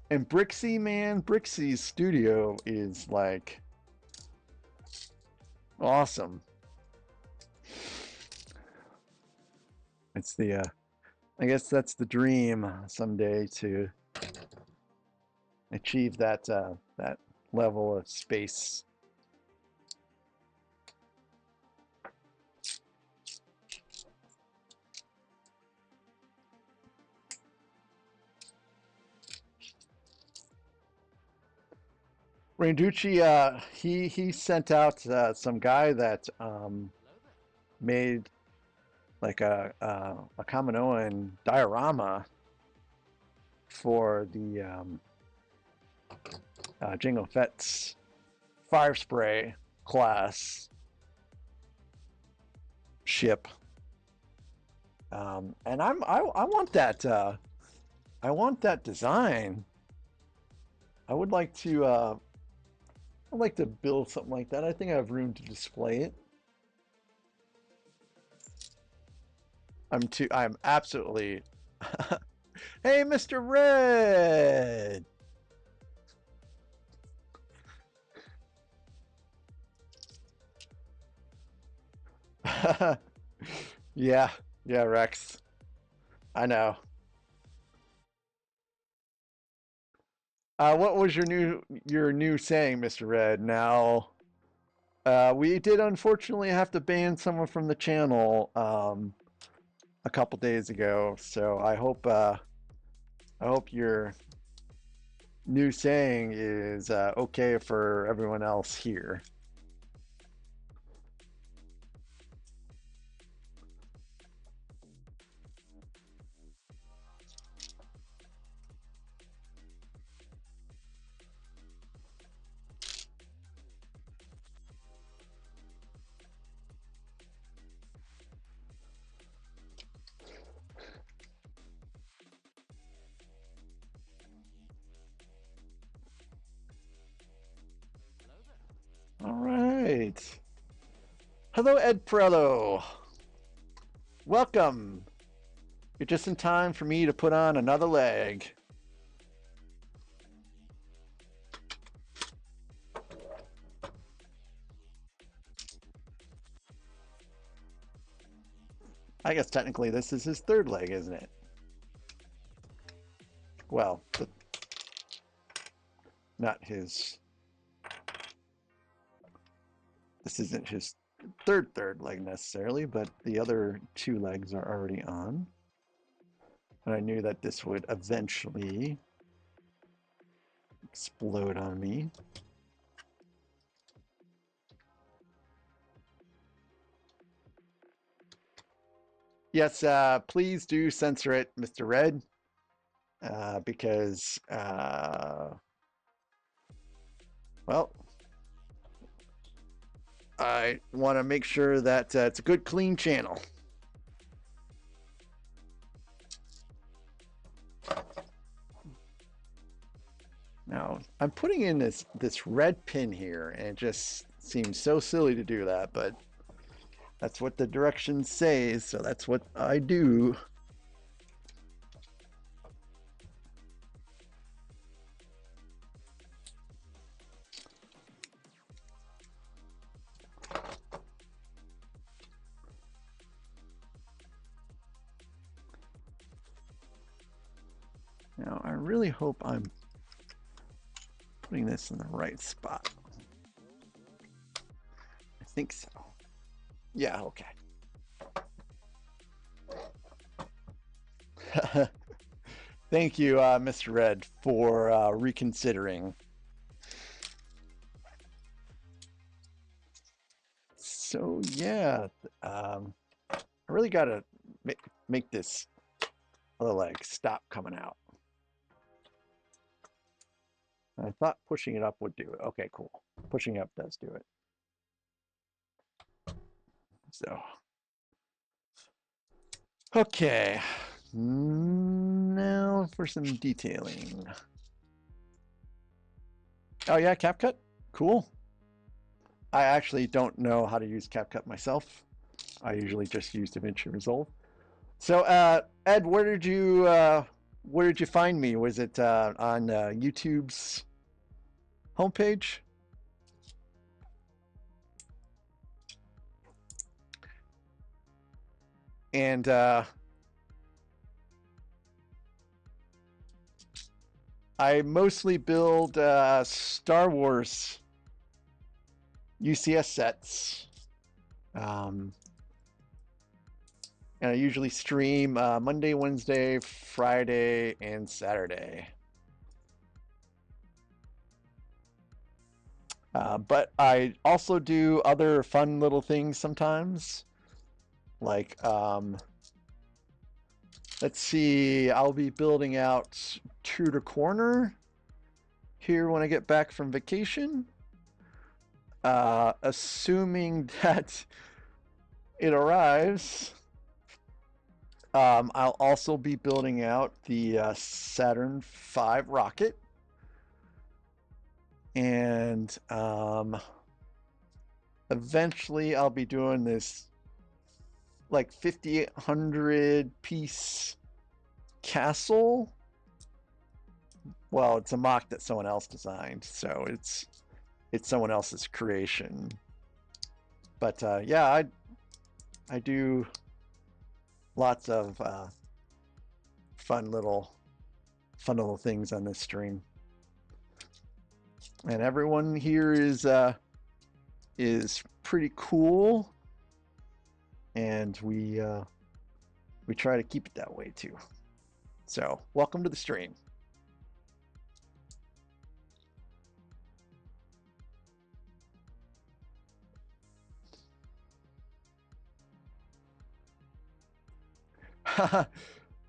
And Brixie, man, Brixie's studio is like awesome. It's I guess that's the dream someday to achieve that level of space. Randucci, he sent out some guy that made like a Kaminoan diorama for the Jango Fett's fire spray class ship. And I want that I want that design. I would like to I'd like to build something like that. I think I have room to display it. I'm absolutely Hey, Mr. Red. Yeah, yeah, Rex. I know. What was your new saying, Mr. Red? Now, we did unfortunately have to ban someone from the channel a couple days ago, so I hope your new saying is okay for everyone else here. All right. Hello, Ed Perello. Welcome. You're just in time for me to put on another leg. I guess technically this is his third leg, isn't it? Well, not his. This isn't his third leg necessarily, but the other two legs are already on. And I knew that this would eventually explode on me. Yes, please do censor it, Mr. Red, because, well, I want to make sure that it's a good, clean channel. Now, I'm putting in this red pin here, and it just seems so silly to do that, but that's what the directions say, so that's what I do. Now, I really hope I'm putting this in the right spot. I think so. Yeah, okay. Thank you, Mr. Red, for reconsidering. So, yeah, I really got to make this other leg stop coming out. I thought pushing it up would do it. Okay, cool. Pushing up does do it. So, okay. Now for some detailing. Oh yeah, CapCut? Cool. I actually don't know how to use CapCut myself. I usually just use DaVinci Resolve. So, Ed, where did you find me? Was it on YouTube's homepage? And I mostly build Star Wars UCS sets. And I usually stream Monday, Wednesday, Friday, and Saturday. But I also do other fun little things sometimes. Like, let's see, I'll be building out Tudor Corner here when I get back from vacation. assuming that it arrives, I'll also be building out the Saturn V rocket. And eventually I'll be doing this like 5,800 piece castle. Well, it's a mock that someone else designed, so it's someone else's creation. But yeah, I do lots of fun little things on this stream, and everyone here is pretty cool, and we try to keep it that way too. So welcome to the stream.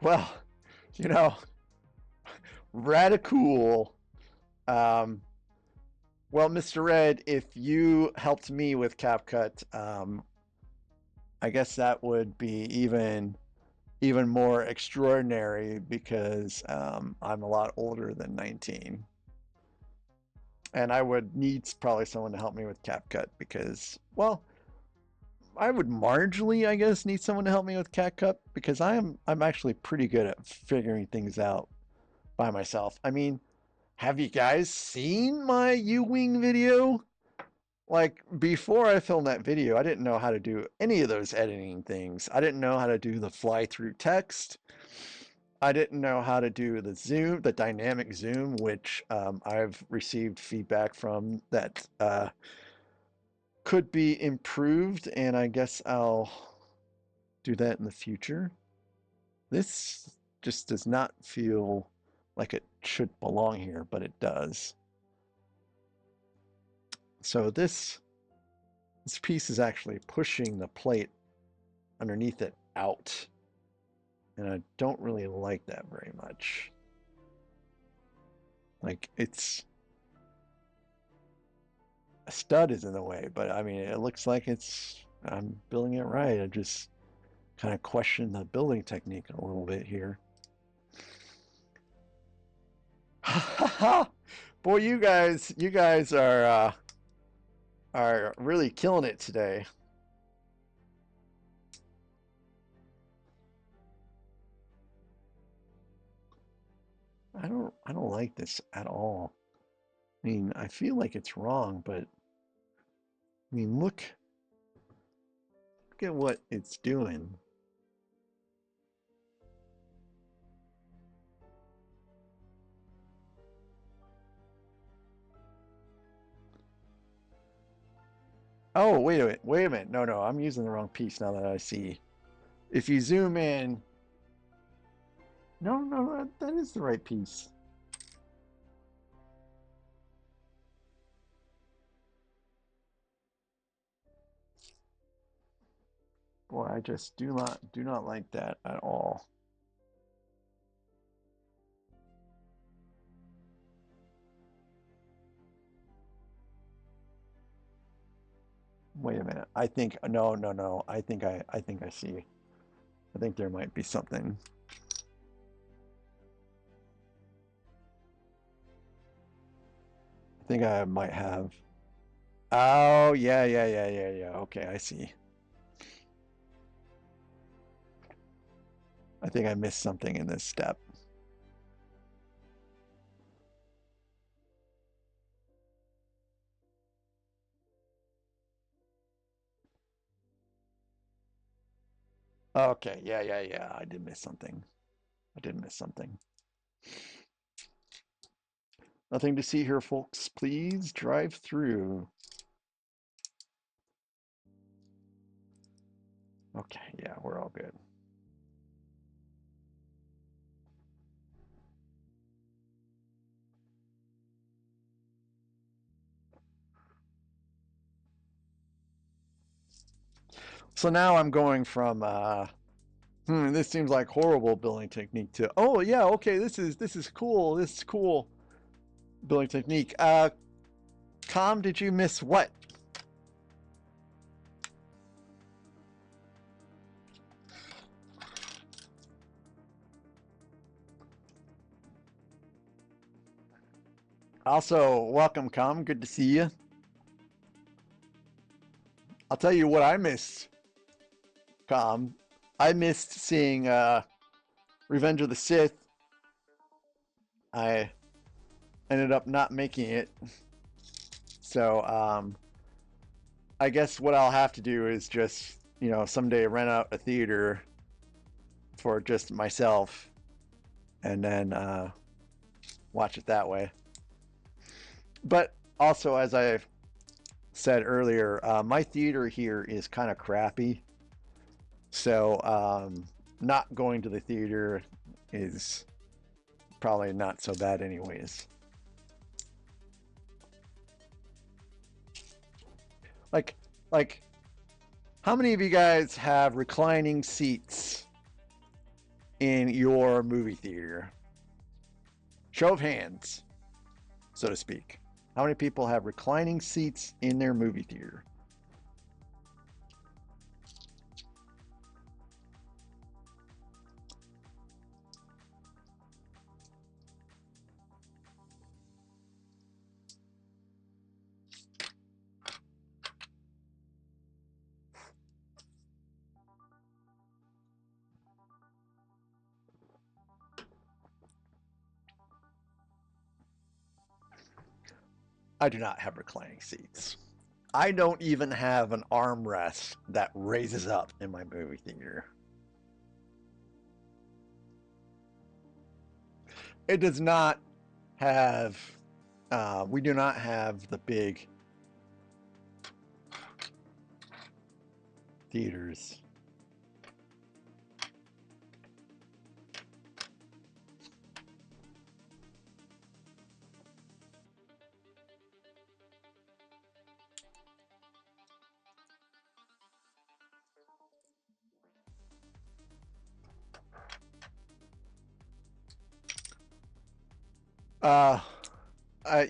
Well, you know, radical. Well, Mr. Red, if you helped me with CapCut, I guess that would be even more extraordinary because I'm a lot older than 19. And I would need probably someone to help me with CapCut because, well, I would marginally, I guess, need someone to help me with CapCut because I'm actually pretty good at figuring things out by myself. I mean, have you guys seen my U-Wing video? Like, before I filmed that video, I didn't know how to do any of those editing things. I didn't know how to do the fly-through text. I didn't know how to do the zoom, the dynamic zoom, which I've received feedback from that could be improved, and I guess I'll do that in the future. This just does not feel like it should belong here, but it does. So this piece is actually pushing the plate underneath it out, and I don't really like that very much. Like, it's a stud is in the way, but I mean, it looks like I'm building it right. I just kind of question the building technique a little bit here. Boy, you guys are really killing it today. I don't like this at all. I mean, I feel like it's wrong, but I mean, look at what it's doing. Oh, wait a minute. No, I'm using the wrong piece now that I see. If you zoom in, no, that is the right piece. Boy, I just do not like that at all. Wait a minute. I think no. I think I see. I think there might be something. I think I might have. Oh, yeah. Okay, I see. I think I missed something in this step. Okay, yeah. I did miss something. Nothing to see here, folks. Please drive through. Okay, yeah, we're all good. So now I'm going from this seems like horrible building technique to, oh yeah, okay, this is cool. This is cool building technique. Com, did you miss what? Also, welcome, Com. Good to see you. I'll tell you what I missed, Com. I missed seeing Revenge of the Sith. I ended up not making it. So, I guess what I'll have to do is just, someday rent out a theater for just myself and then watch it that way. But also, as I said earlier, my theater here is kind of crappy. So, not going to the theater is probably not so bad anyways. Like, how many of you guys have reclining seats in your movie theater? Show of hands, so to speak. How many people have reclining seats in their movie theater? I do not have reclining seats. I don't even have an armrest that raises up in my movie theater. It does not have, we do not have the big theaters.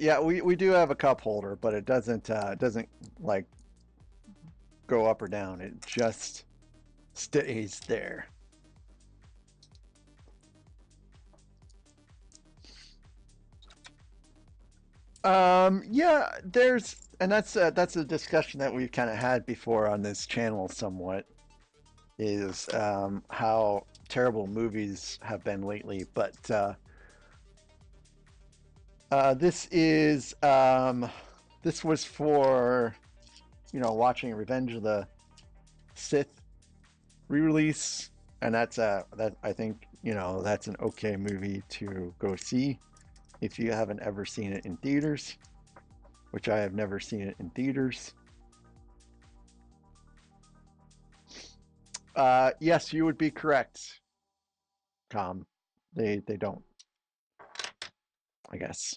Yeah, we do have a cup holder, but it doesn't like go up or down. It just stays there. Yeah, and that's a discussion that we've kind of had before on this channel somewhat, is how terrible movies have been lately. But this was for watching Revenge of the Sith re-release, and that I think that's an okay movie to go see if you haven't ever seen it in theaters, which I have never seen it in theaters. Yes, you would be correct, Com. They don't. I guess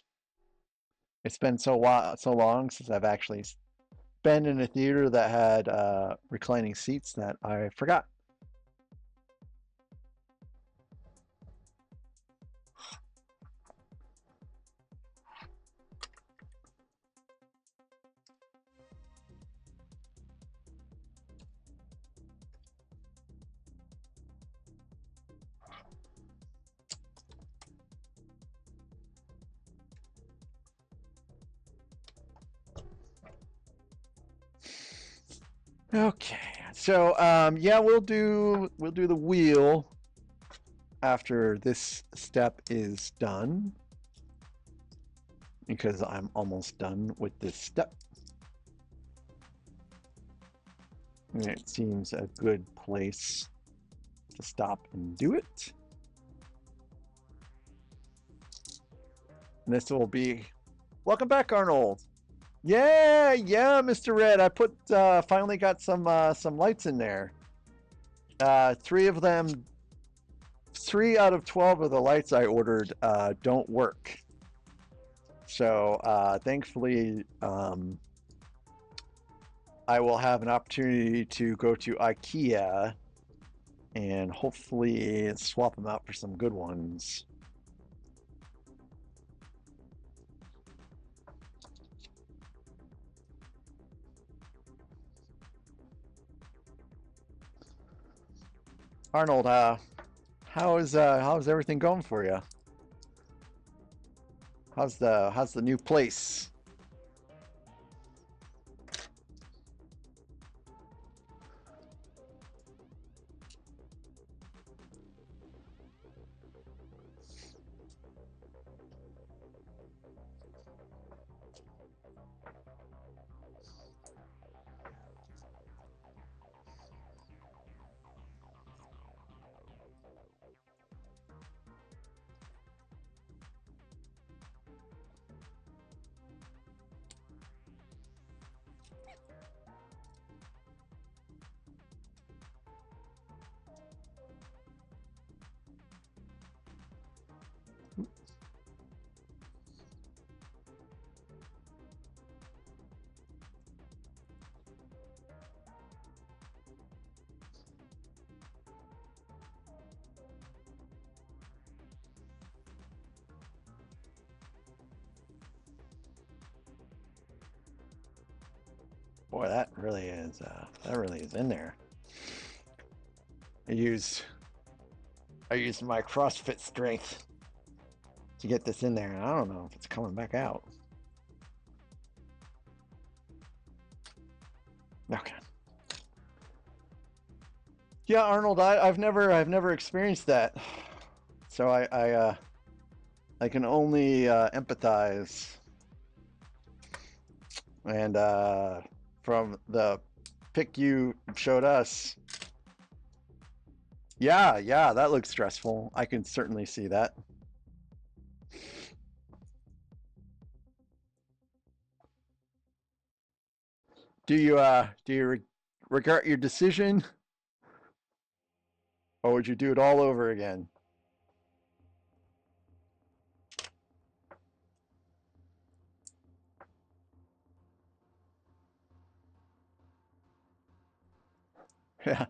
it's been so long since I've actually been in a theater that had reclining seats that I forgot. Okay, so yeah, we'll do the wheel after this step is done, because I'm almost done with this step. And it seems a good place to stop and do it. And this will be, welcome back, Arnold. Yeah, Mr. Red. I put finally got some lights in there. 3 of them, 3 out of 12 of the lights I ordered don't work. So thankfully, I will have an opportunity to go to IKEA and hopefully swap them out for some good ones. Arnold, how's everything going for you? How's the new place? Boy, that really is in there. I used my CrossFit strength to get this in there, and I don't know if it's coming back out. Okay. Yeah, Arnold, I've never experienced that, so I can only empathize. And from the pic you showed us, yeah, that looks stressful. I can certainly see that. Do you regret your decision, or would you do it all over again? Yeah.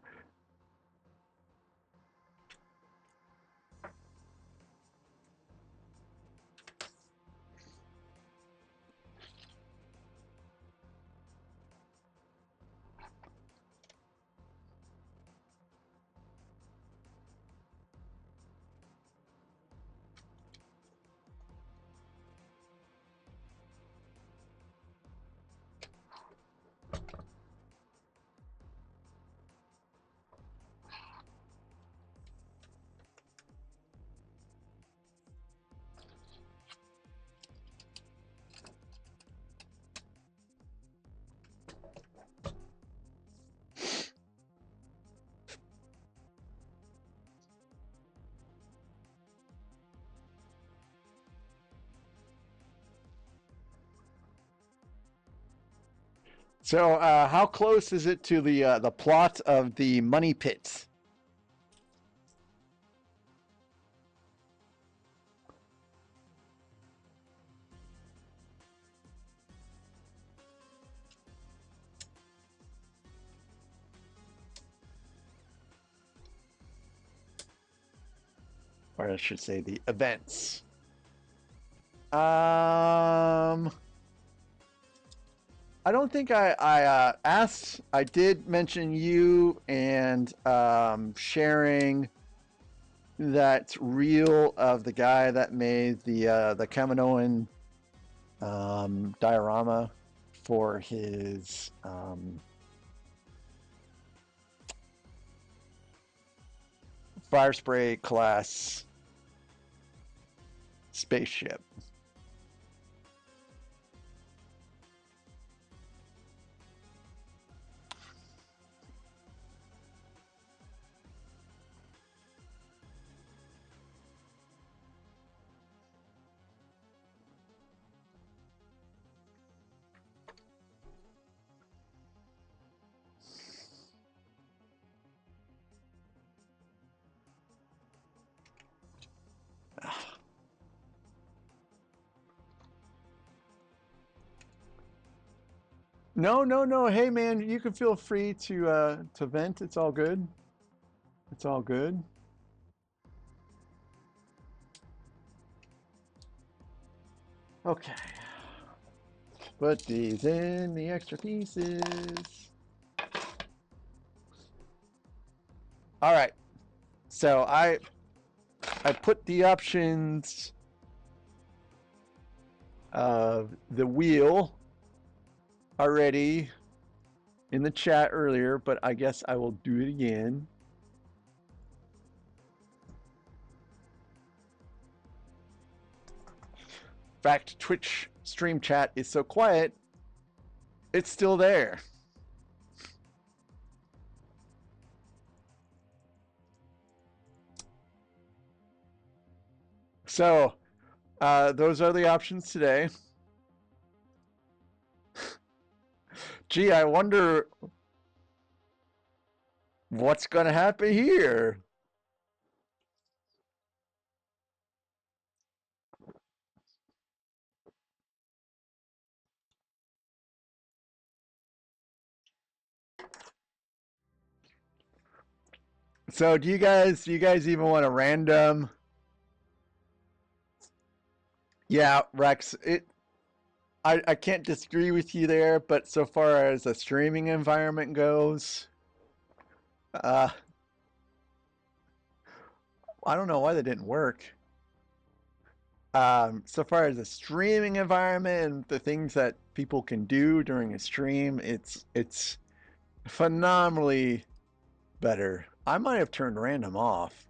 So, how close is it to the plot of the Money Pit? Or I should say the events. I don't think I asked. I did mention you and sharing that reel of the guy that made the Kaminoan diorama for his fire spray class spaceship. No, no, no. Hey, man, you can feel free to vent. It's all good. It's all good. Okay. Put these in the extra pieces. All right. So I put the options The wheel already in the chat earlier, but I guess I will do it again. In fact, Twitch stream chat is so quiet, it's still there. So, those are the options today. Gee, I wonder what's going to happen here. So, do you guys even want a random? Yeah, Rex, I can't disagree with you there, but so far as a streaming environment goes, uh, I don't know why that didn't work. So far as a streaming environment and the things that people can do during a stream, it's phenomenally better. I might have turned random off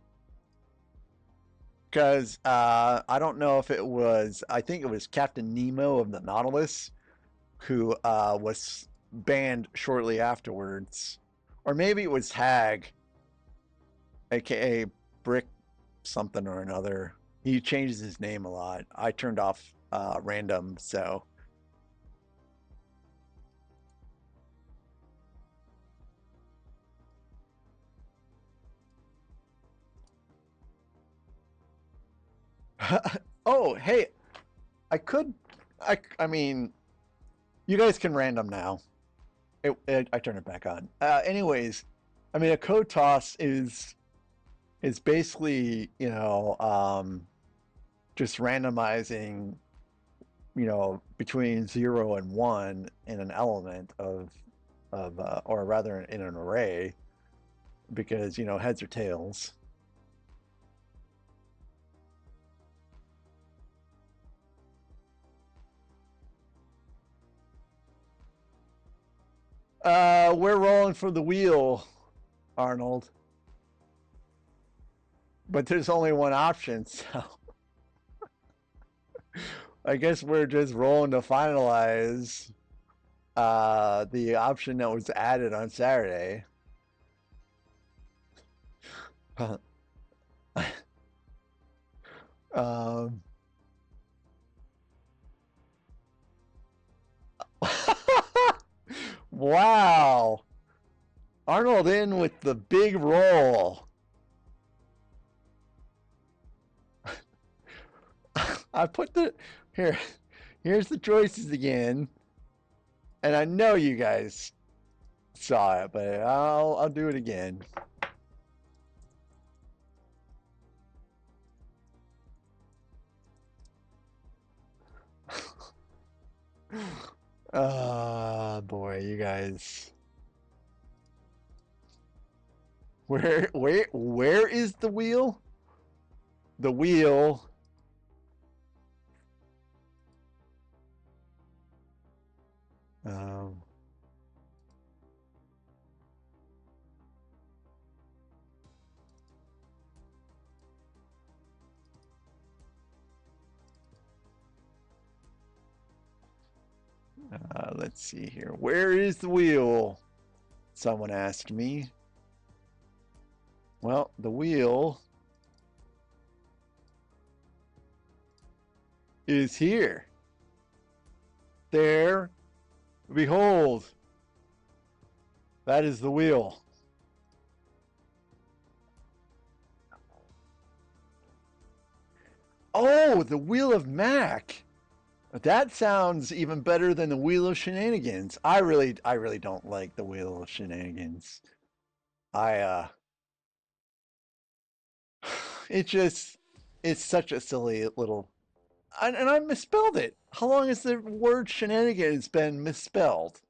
because I don't know if it was. I think it was Captain Nemo of the Nautilus who was banned shortly afterwards, or maybe it was Hag, aka Brick something or another. He changes his name a lot. I turned off random, so. Oh, hey, I could, I mean, you guys can random now. I turn it back on. Anyways, I mean, a code toss is basically, just randomizing, between 0 and 1 in an element or rather in an array, because, heads or tails. We're rolling for the wheel, Arnold. But there's only one option, so I guess we're just rolling to finalize the option that was added on Saturday. um, wow. Arnold in with the big roll. I put the here. Here's the choices again, and I know you guys saw it, but I'll do it again. Boy, you guys. Where is the wheel? The wheel. Um, let's see here. Where is the wheel? Someone asked me. Well, the wheel is here. There, behold. That is the wheel. Oh, the Wheel of Mac. That sounds even better than the Wheel of Shenanigans. I really don't like the Wheel of Shenanigans. I it's such a silly little, and I misspelled it. How long has the word shenanigans been misspelled?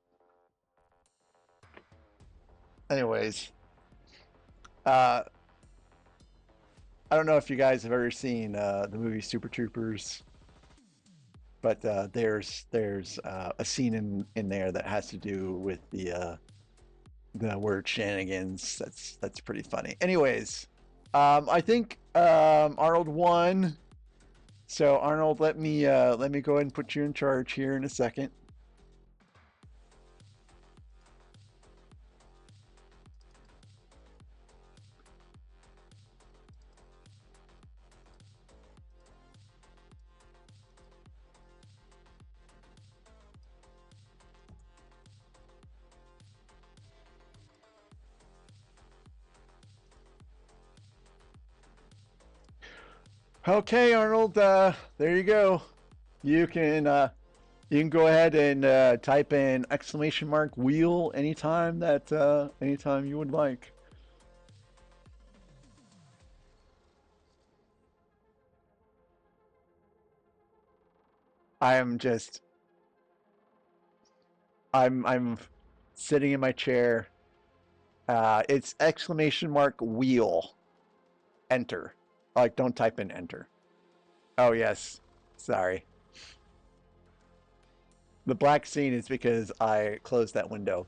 Anyways, uh, I don't know if you guys have ever seen the movie Super Troopers, but there's a scene in there that has to do with the word shenanigans. That's pretty funny. Anyways, I think Arnold won. So Arnold, let me go ahead and put you in charge here in a second. Okay, Arnold, there you go. You can you can go ahead and type in exclamation mark wheel anytime you would like. I'm just I'm sitting in my chair. It's exclamation mark wheel enter. Like don't type in enter. Oh yes. Sorry. The black scene is because I closed that window.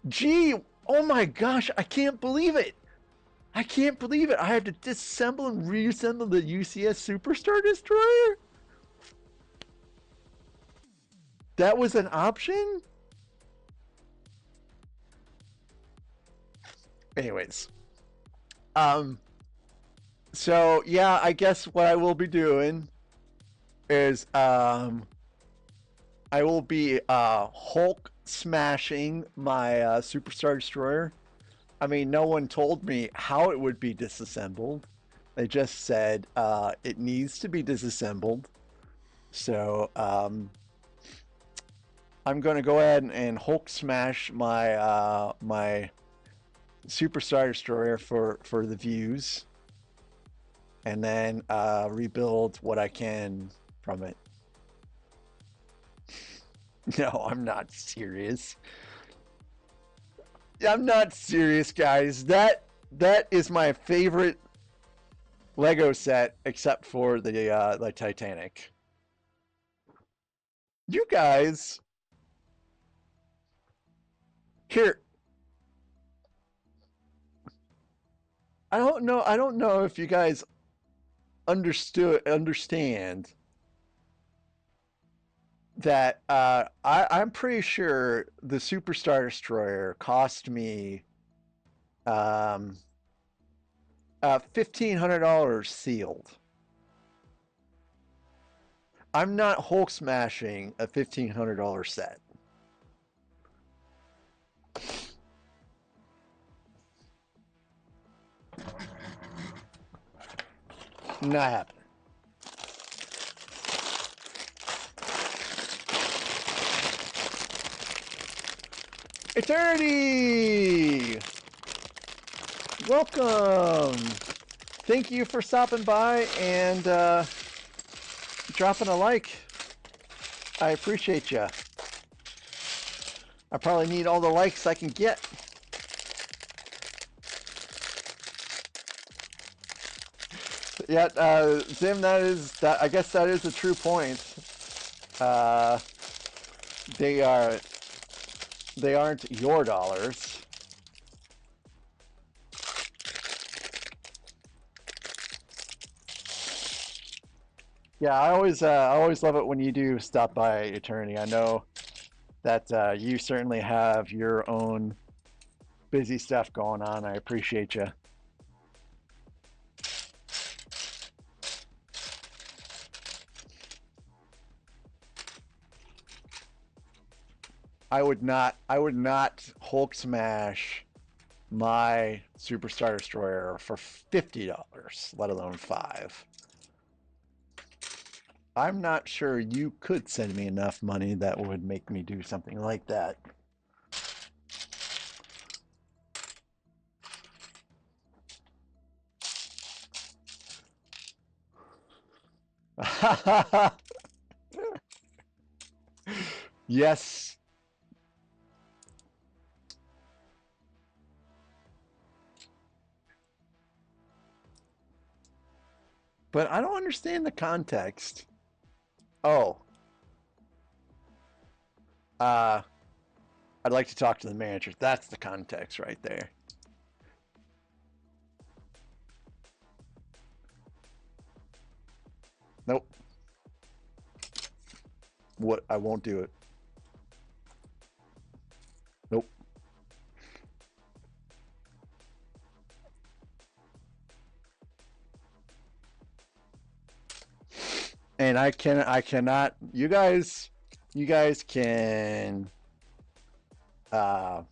Gee, oh my gosh, I can't believe it. I can't believe it. I have to disassemble and reassemble the UCS Superstar Destroyer? That was an option? Anyways. Um so yeah, I guess what I will be doing is I will be Hulk smashing my Superstar Destroyer. I mean, no one told me how it would be disassembled. They just said it needs to be disassembled. So I'm going to go ahead and Hulk smash my my Superstar Destroyer for the views, and then rebuild what I can from it. No, I'm not serious. I'm not serious, guys. That is my favorite Lego set, except for the Titanic. You guys, here, I don't know if you guys understand that I'm pretty sure the Superstar Destroyer cost me um $1,500 sealed. I'm not Hulk smashing a $1,500 set. Not happening. Eternity! Welcome! Thank you for stopping by and dropping a like. I appreciate you. I probably need all the likes I can get. Yeah, Zim, I guess that is a true point. Uh, they aren't your dollars. Yeah, I always love it when you do stop by Eternity. I know that you certainly have your own busy stuff going on. I appreciate you. I would not Hulk smash my Superstar Destroyer for $50, let alone $5. I'm not sure you could send me enough money that would make me do something like that. Yes. But I don't understand the context. Oh. I'd like to talk to the manager. That's the context right there. Nope. What? I won't do it. Nope. And I cannot. You guys can uh,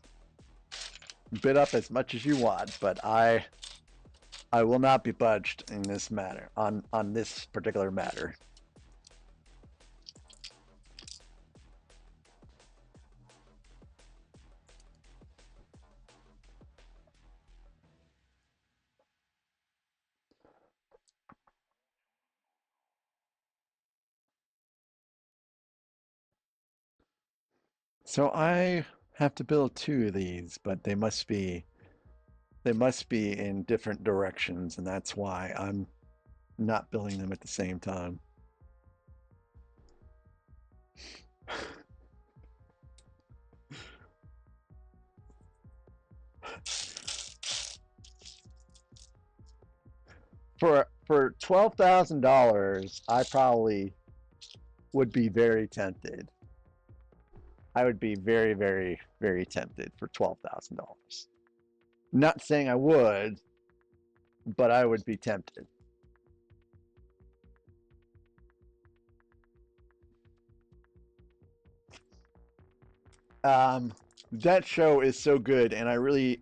bid up as much as you want, but I will not be budged in this matter on this particular matter. So I have to build two of these, but they must be in different directions, and that's why I'm not building them at the same time. For $12,000, I probably would be very tempted. I would be very, very, very tempted for $12,000. Not saying I would, but I would be tempted. That show is so good, and I really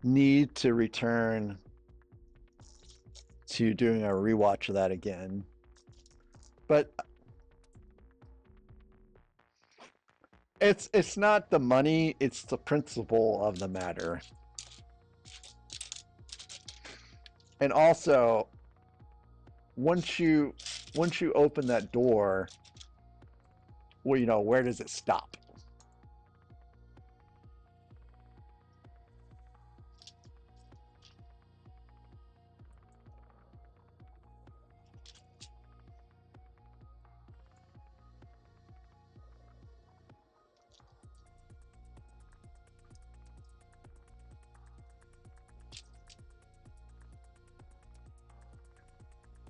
need to return to doing a rewatch of that again. But it's not the money, it's the principle of the matter. And also, once you open that door, well, you know, where does it stop?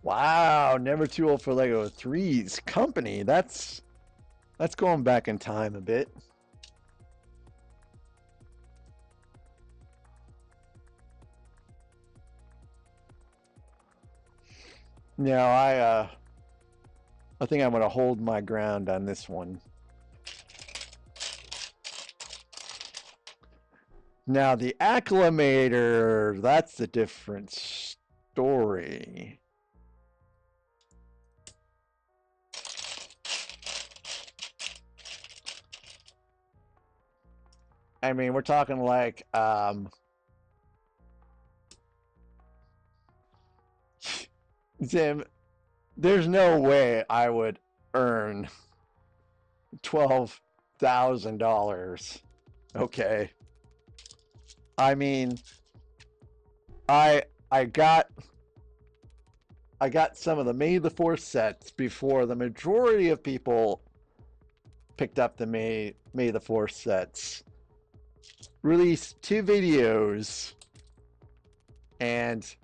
Wow, never too old for Lego. Three's Company. That's going back in time a bit. Now I think I'm gonna hold my ground on this one. Now the Acclimator, that's a different story. I mean, we're talking like Zim, there's no way I would earn $12,000. Okay. I mean, I I got some of the May the 4th sets before the majority of people picked up the May the 4th sets. Released 2 videos and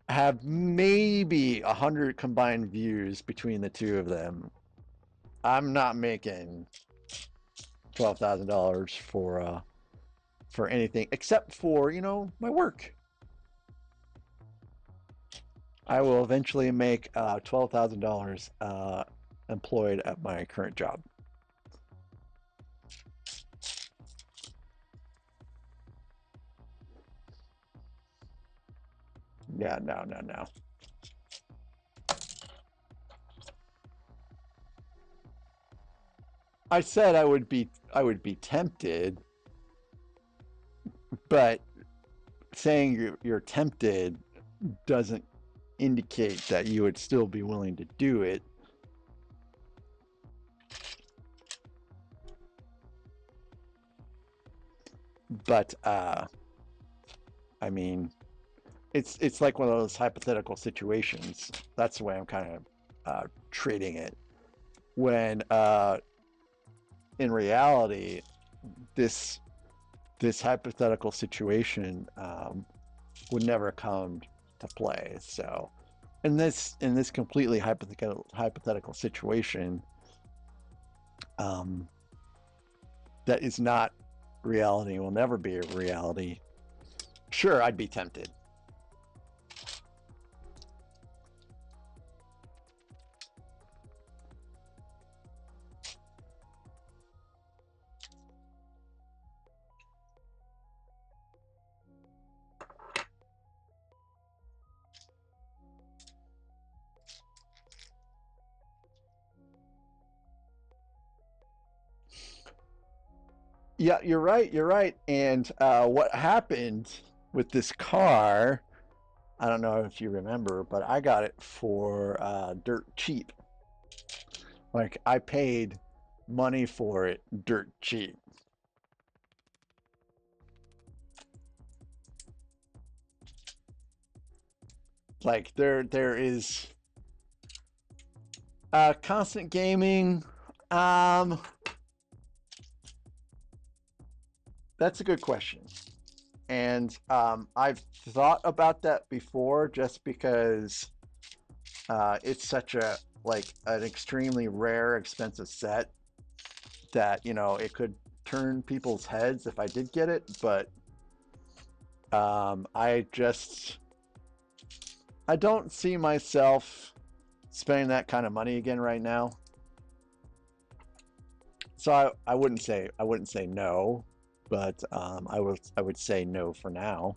have maybe 100 combined views between the two of them. I'm not making $12,000 for anything except for, you know, my work. I will eventually make $12,000 employed at my current job. Yeah, no. I said I would be tempted, but saying you're tempted doesn't indicate that you would still be willing to do it. But I mean, it's like one of those hypothetical situations. That's the way I'm kind of treating it. when in reality, this this hypothetical situation would never come to play. So, in this completely hypothetical situation, um, that is not reality, will never be a reality. Sure, I'd be tempted. Yeah, you're right. You're right. And what happened with this car? I don't know if you remember, but I got it for dirt cheap. Like I paid money for it dirt cheap. Like there is constant gaming. Um, that's a good question. And I've thought about that before just because it's such a like an extremely rare, expensive set that it could turn people's heads if I did get it. But I don't see myself spending that kind of money again right now. So I wouldn't say no, but I would say no for now.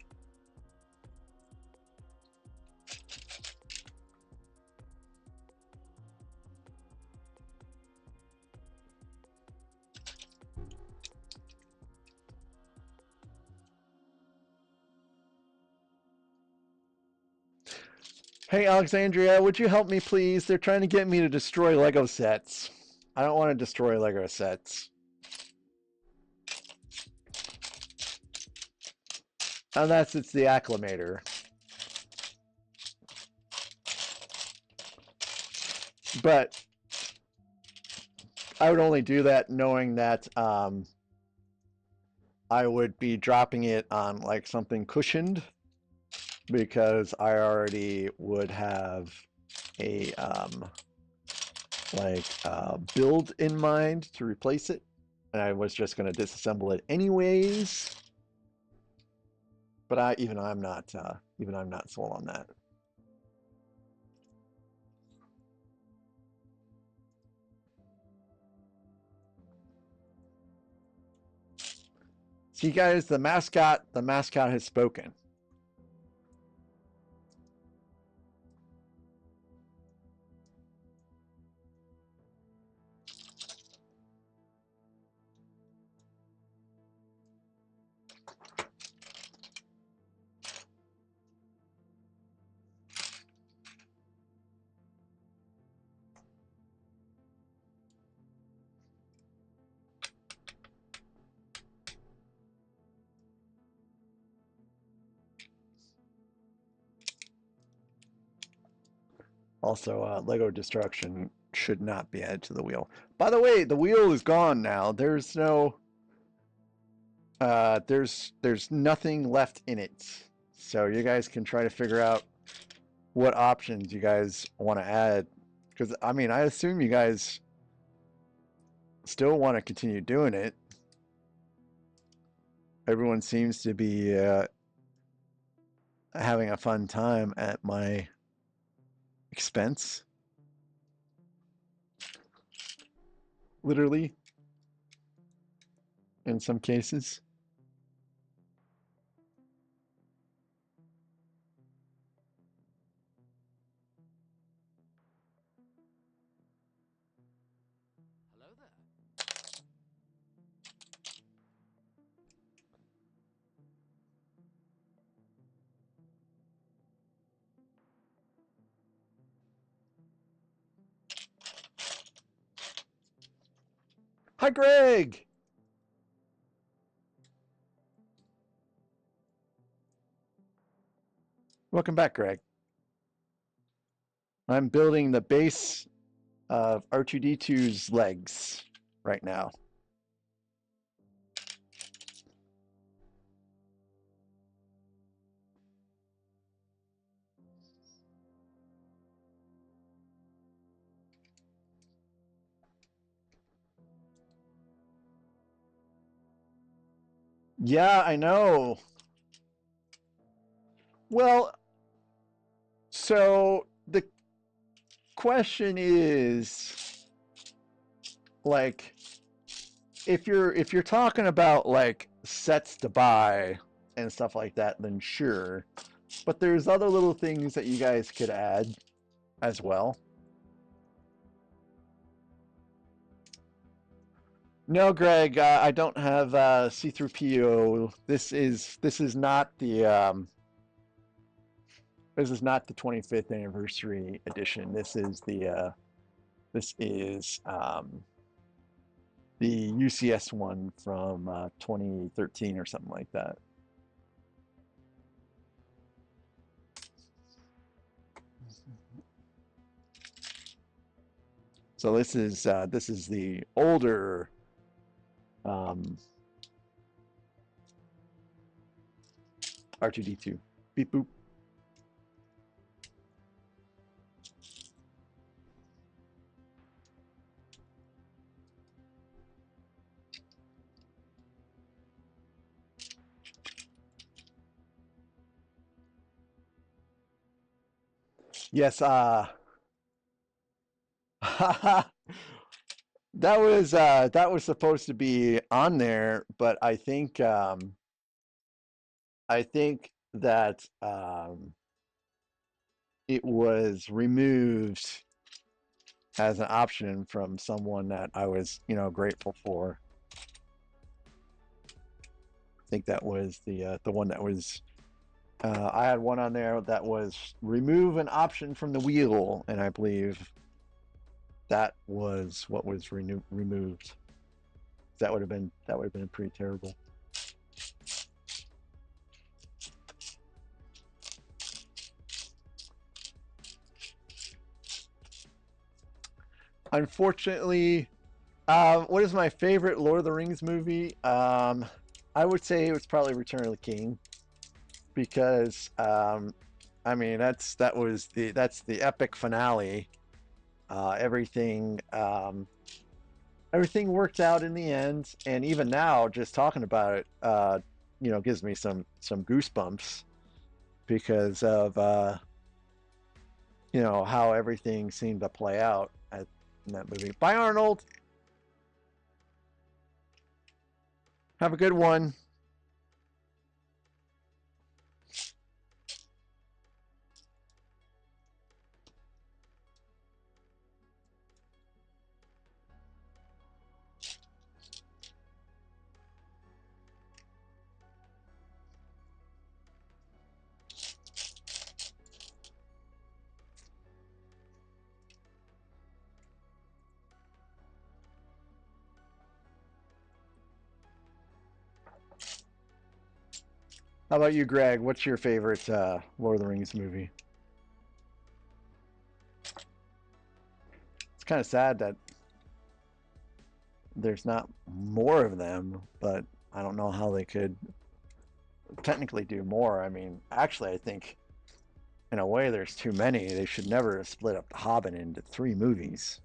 Hey Alexandria, would you help me please? They're trying to get me to destroy Lego sets. I don't want to destroy Lego sets. Unless it's the acclimator. But I would only do that knowing that I would be dropping it on like something cushioned because I already would have a build in mind to replace it, and I was just going to disassemble it anyways. But I'm not sold on that. See, guys, the mascot has spoken. Also, Lego destruction should not be added to the wheel. By the way, the wheel is gone now. There's no there's nothing left in it. So you guys can try to figure out what options you guys want to add. Because I mean, I assume you guys still want to continue doing it. Everyone seems to be having a fun time at my expense. Literally, in some cases. Hello there. Hi, Greg. Welcome back, Greg. I'm building the base of R2-D2's legs right now. Yeah, I know. Well, so the question is like if you're talking about like sets to buy and stuff like that, then sure. But there's other little things that you guys could add as well. No, Greg, I don't have see-through PO. This is not the 25th anniversary edition. This is the UCS one from 2013 or something like that. So this is the older R2-D2. Beep boop. Yes, that was supposed to be on there, but I think that it was removed as an option from someone that I was, grateful for. I think that was the one that was. I had one on there that was remove an option from the wheel, and I believe that was what was removed. That would have been pretty terrible. Unfortunately, what is my favorite Lord of the Rings movie? I would say it was probably Return of the King because I mean that's the epic finale. Everything everything worked out in the end, and even now, just talking about it, gives me some goosebumps because of how everything seemed to play out in that movie. Bye, Arnold. Have a good one. How about you, Greg? What's your favorite Lord of the Rings movie? It's kind of sad that there's not more of them, but I don't know how they could technically do more. I mean, actually, I think in a way there's too many. They should never have split up The Hobbit into 3 movies.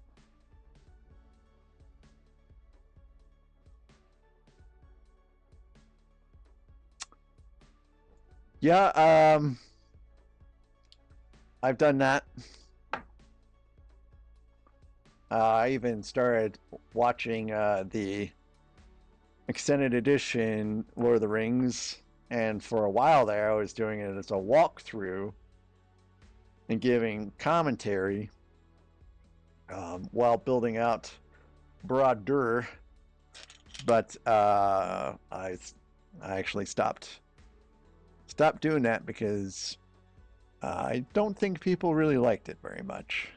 Yeah, I've done that. I even started watching the extended edition Lord of the Rings, and for a while there, I was doing it as a walkthrough and giving commentary while building out Broadur, but I actually stopped doing that because I don't think people really liked it very much.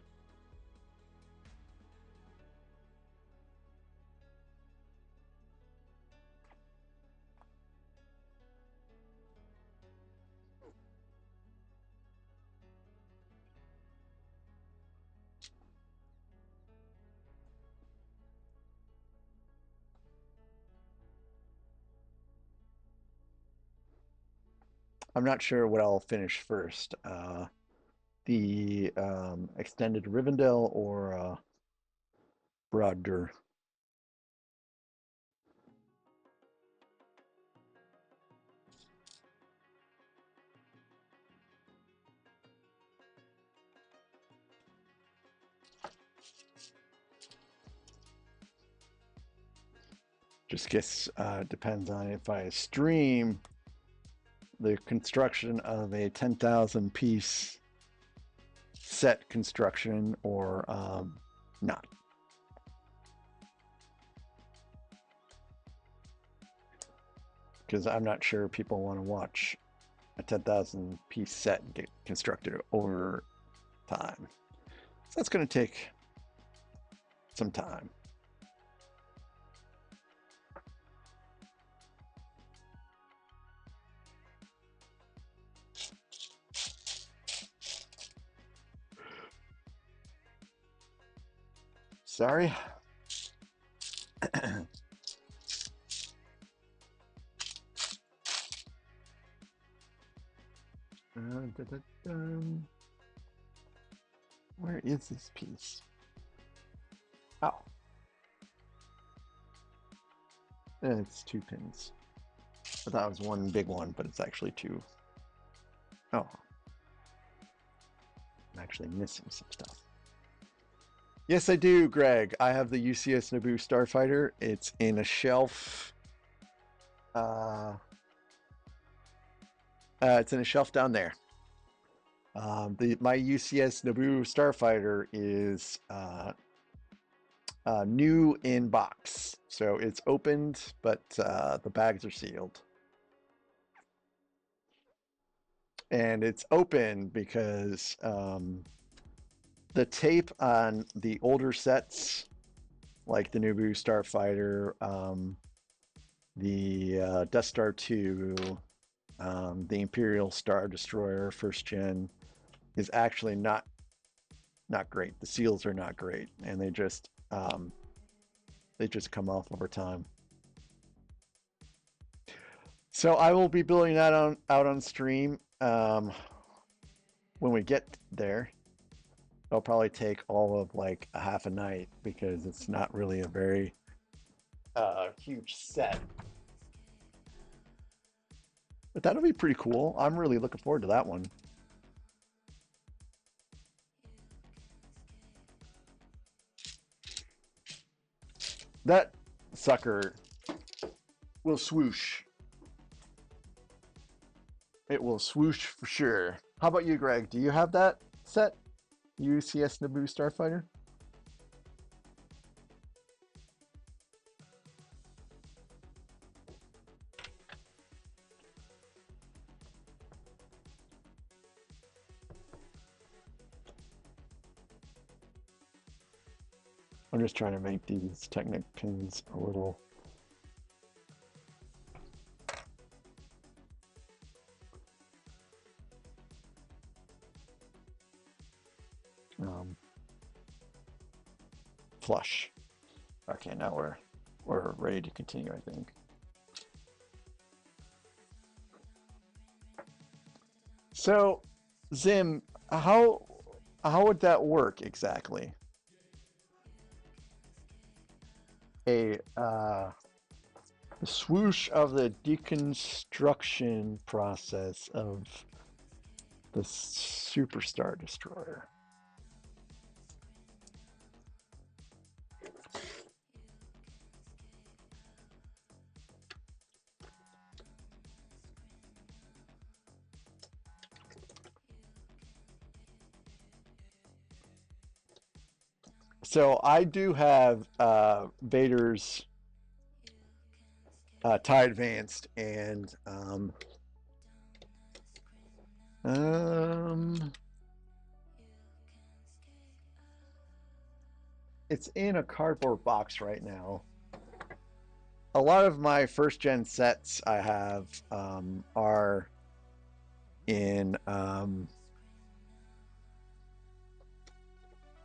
I'm not sure what I'll finish first. The extended Rivendell or Broader. Just guess depends on if I stream the construction of a 10,000 piece set construction or not. Because I'm not sure people want to watch a 10,000 piece set get constructed over time. So that's going to take some time. Sorry. Where is this piece? Oh. It's 2 pins. I thought it was one big one, but it's actually 2. Oh. I'm actually missing some stuff. Yes, I do, Greg. I have the UCS Naboo Starfighter. It's in a shelf. It's in a shelf down there. My UCS Naboo Starfighter is new in box, so it's opened, but the bags are sealed. And it's open because the tape on the older sets, like the Naboo Starfighter, the Death Star 2, the Imperial Star Destroyer first gen, is actually not great. The seals are not great, and they just come off over time. So I will be building that out on stream when we get there. It'll probably take all of like a half a night because it's not really a very huge set. But that'll be pretty cool. I'm really looking forward to that one. That sucker will swoosh. It will swoosh for sure. How about you, Greg? Do you have that set? UCS Naboo Starfighter? I'm just trying to make these Technic pins a little flush. Okay, now we're ready to continue, I think. So, Zim, how would that work exactly? The swoosh of the deconstruction process of the Superstar Destroyer. So I do have Vader's TIE Advanced and it's in a cardboard box right now. A lot of my first gen sets I have are in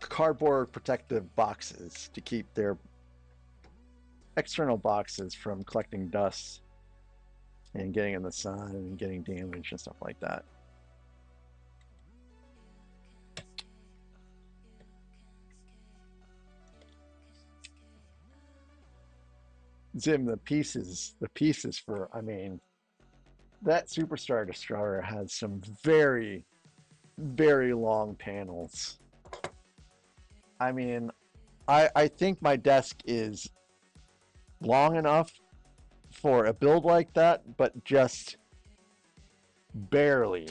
cardboard protective boxes to keep their external boxes from collecting dust. and getting in the sun and getting damaged and stuff like that. Zim, the pieces for, I mean, that Superstar Destroyer has some very, very long panels. I mean, I think my desk is long enough for a build like that, but just barely.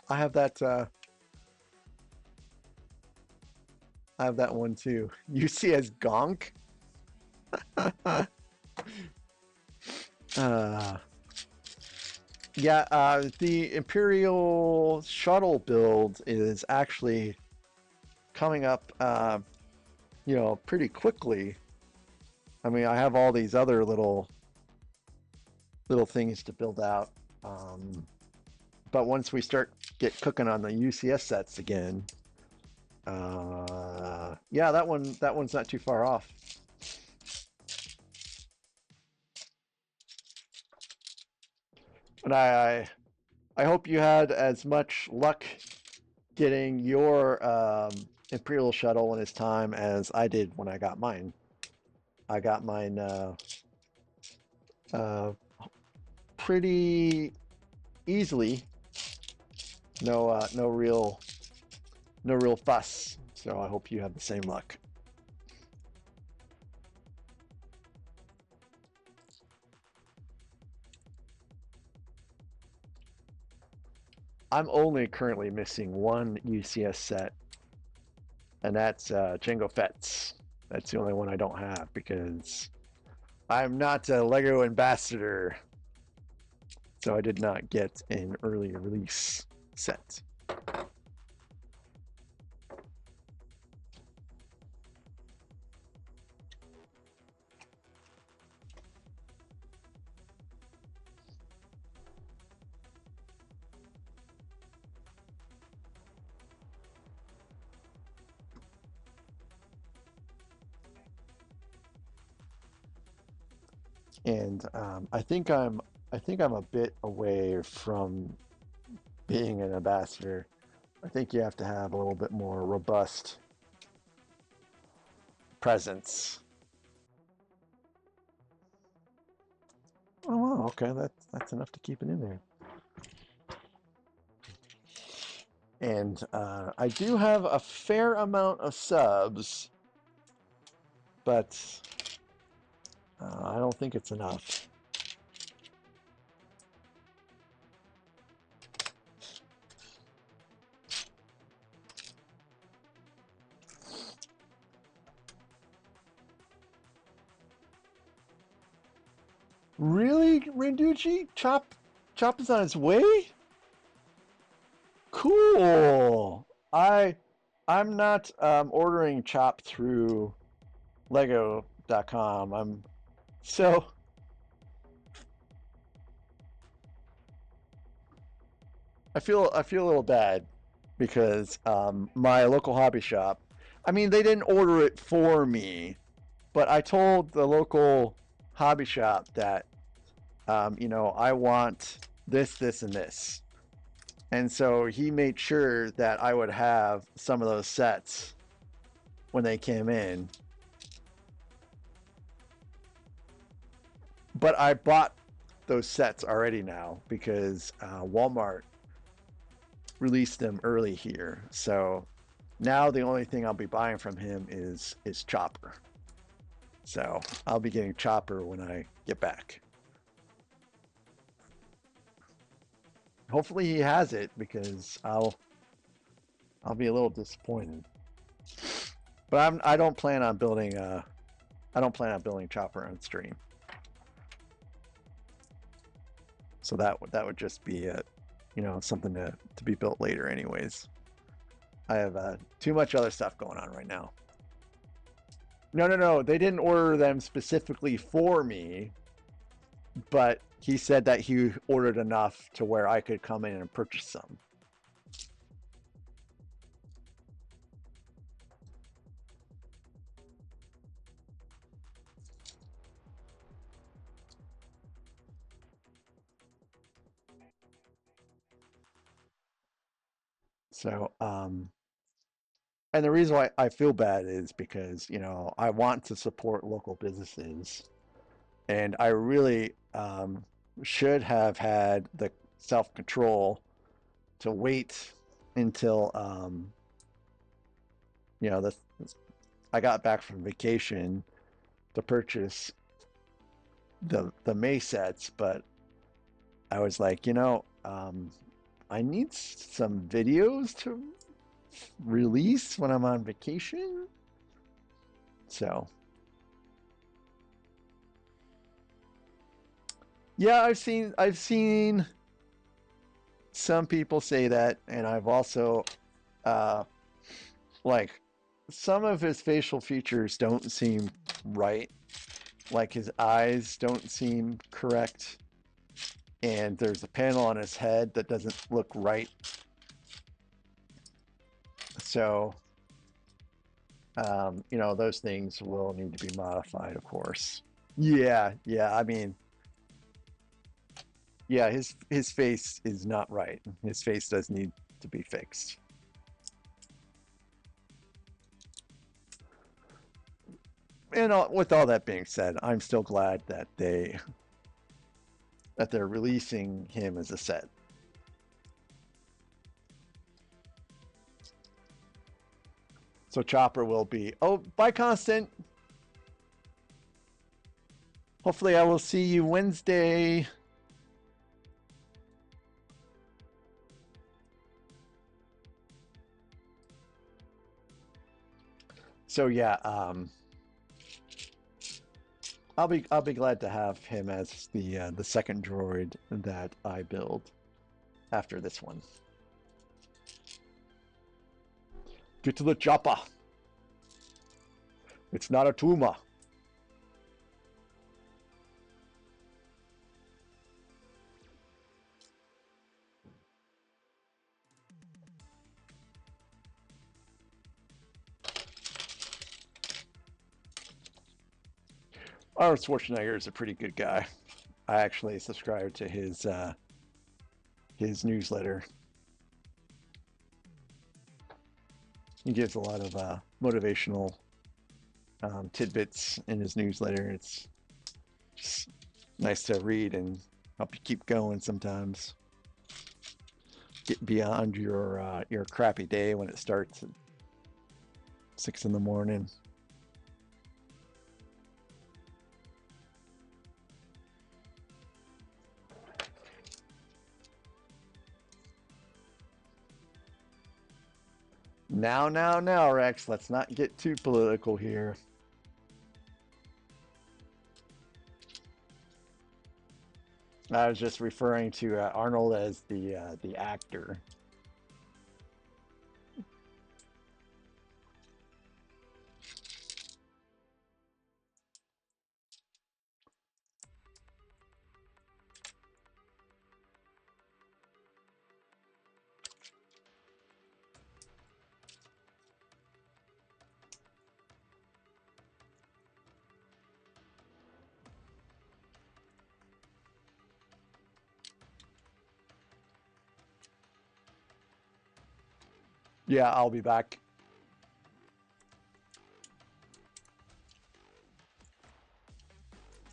I have that one too. UCS Gonk. Yeah, the Imperial shuttle build is actually coming up, pretty quickly. I mean, I have all these other little things to build out, but once we get cooking on the UCS sets again, yeah, that one's not too far off. And I hope you had as much luck getting your Imperial shuttle in its time as I did when I got mine. I got mine pretty easily. No real fuss. So I hope you have the same luck. I'm only currently missing one UCS set, and that's Jango Fett's. That's the only one I don't have because I'm not a Lego ambassador, so I did not get an early release set. And I think I'm a bit away from being an ambassador. I think you have to have a little bit more robust presence. Oh wow, okay, that's enough to keep it in there. And I do have a fair amount of subs, but I don't think it's enough. Really, Randucci? Chop is on its way? Cool. I'm not ordering Chop through Lego.com. So I feel a little bad because my local hobby shop. I mean, they didn't order it for me, but I told the local hobby shop that I want this, and this. And so he made sure that I would have some of those sets when they came in. But I bought those sets already now because Walmart released them early here. So now the only thing I'll be buying from him is Chopper. So I'll be getting Chopper when I get back. Hopefully he has it because I'll be a little disappointed. But I don't plan on building Chopper on stream. So that would just be something to be built later anyways. I have too much other stuff going on right now. No, they didn't order them specifically for me, but he said that he ordered enough to where I could come in and purchase some. So, and the reason why I feel bad is because, you know, I want to support local businesses, and I really should have had the self-control to wait until, you know, I got back from vacation to purchase the May sets, but I was like, you know, I need some videos to release when I'm on vacation. So, yeah, I've seen some people say that, and I've also uh like some of his facial features don't seem right. Like his eyes don't seem correct, and there's a panel on his head that doesn't look right. So, you know, those things will need to be modified, of course. Yeah, yeah. I mean, yeah, his face is not right. His face does need to be fixed. And with all that being said, I'm still glad that they're releasing him as a set. So Chopper will be. Oh, bye, Constant. Hopefully, I will see you Wednesday. So yeah, I'll be glad to have him as the second droid that I build after this one. Get to the chopper. It's not a tumor. Arnold Schwarzenegger is a pretty good guy. I actually subscribe to his newsletter. He gives a lot of motivational tidbits in his newsletter. It's just nice to read and help you keep going sometimes. Get beyond your crappy day when it starts at 6 in the morning. Now, Rex, let's not get too political here. I was just referring to Arnold as the actor. Yeah, I'll be back.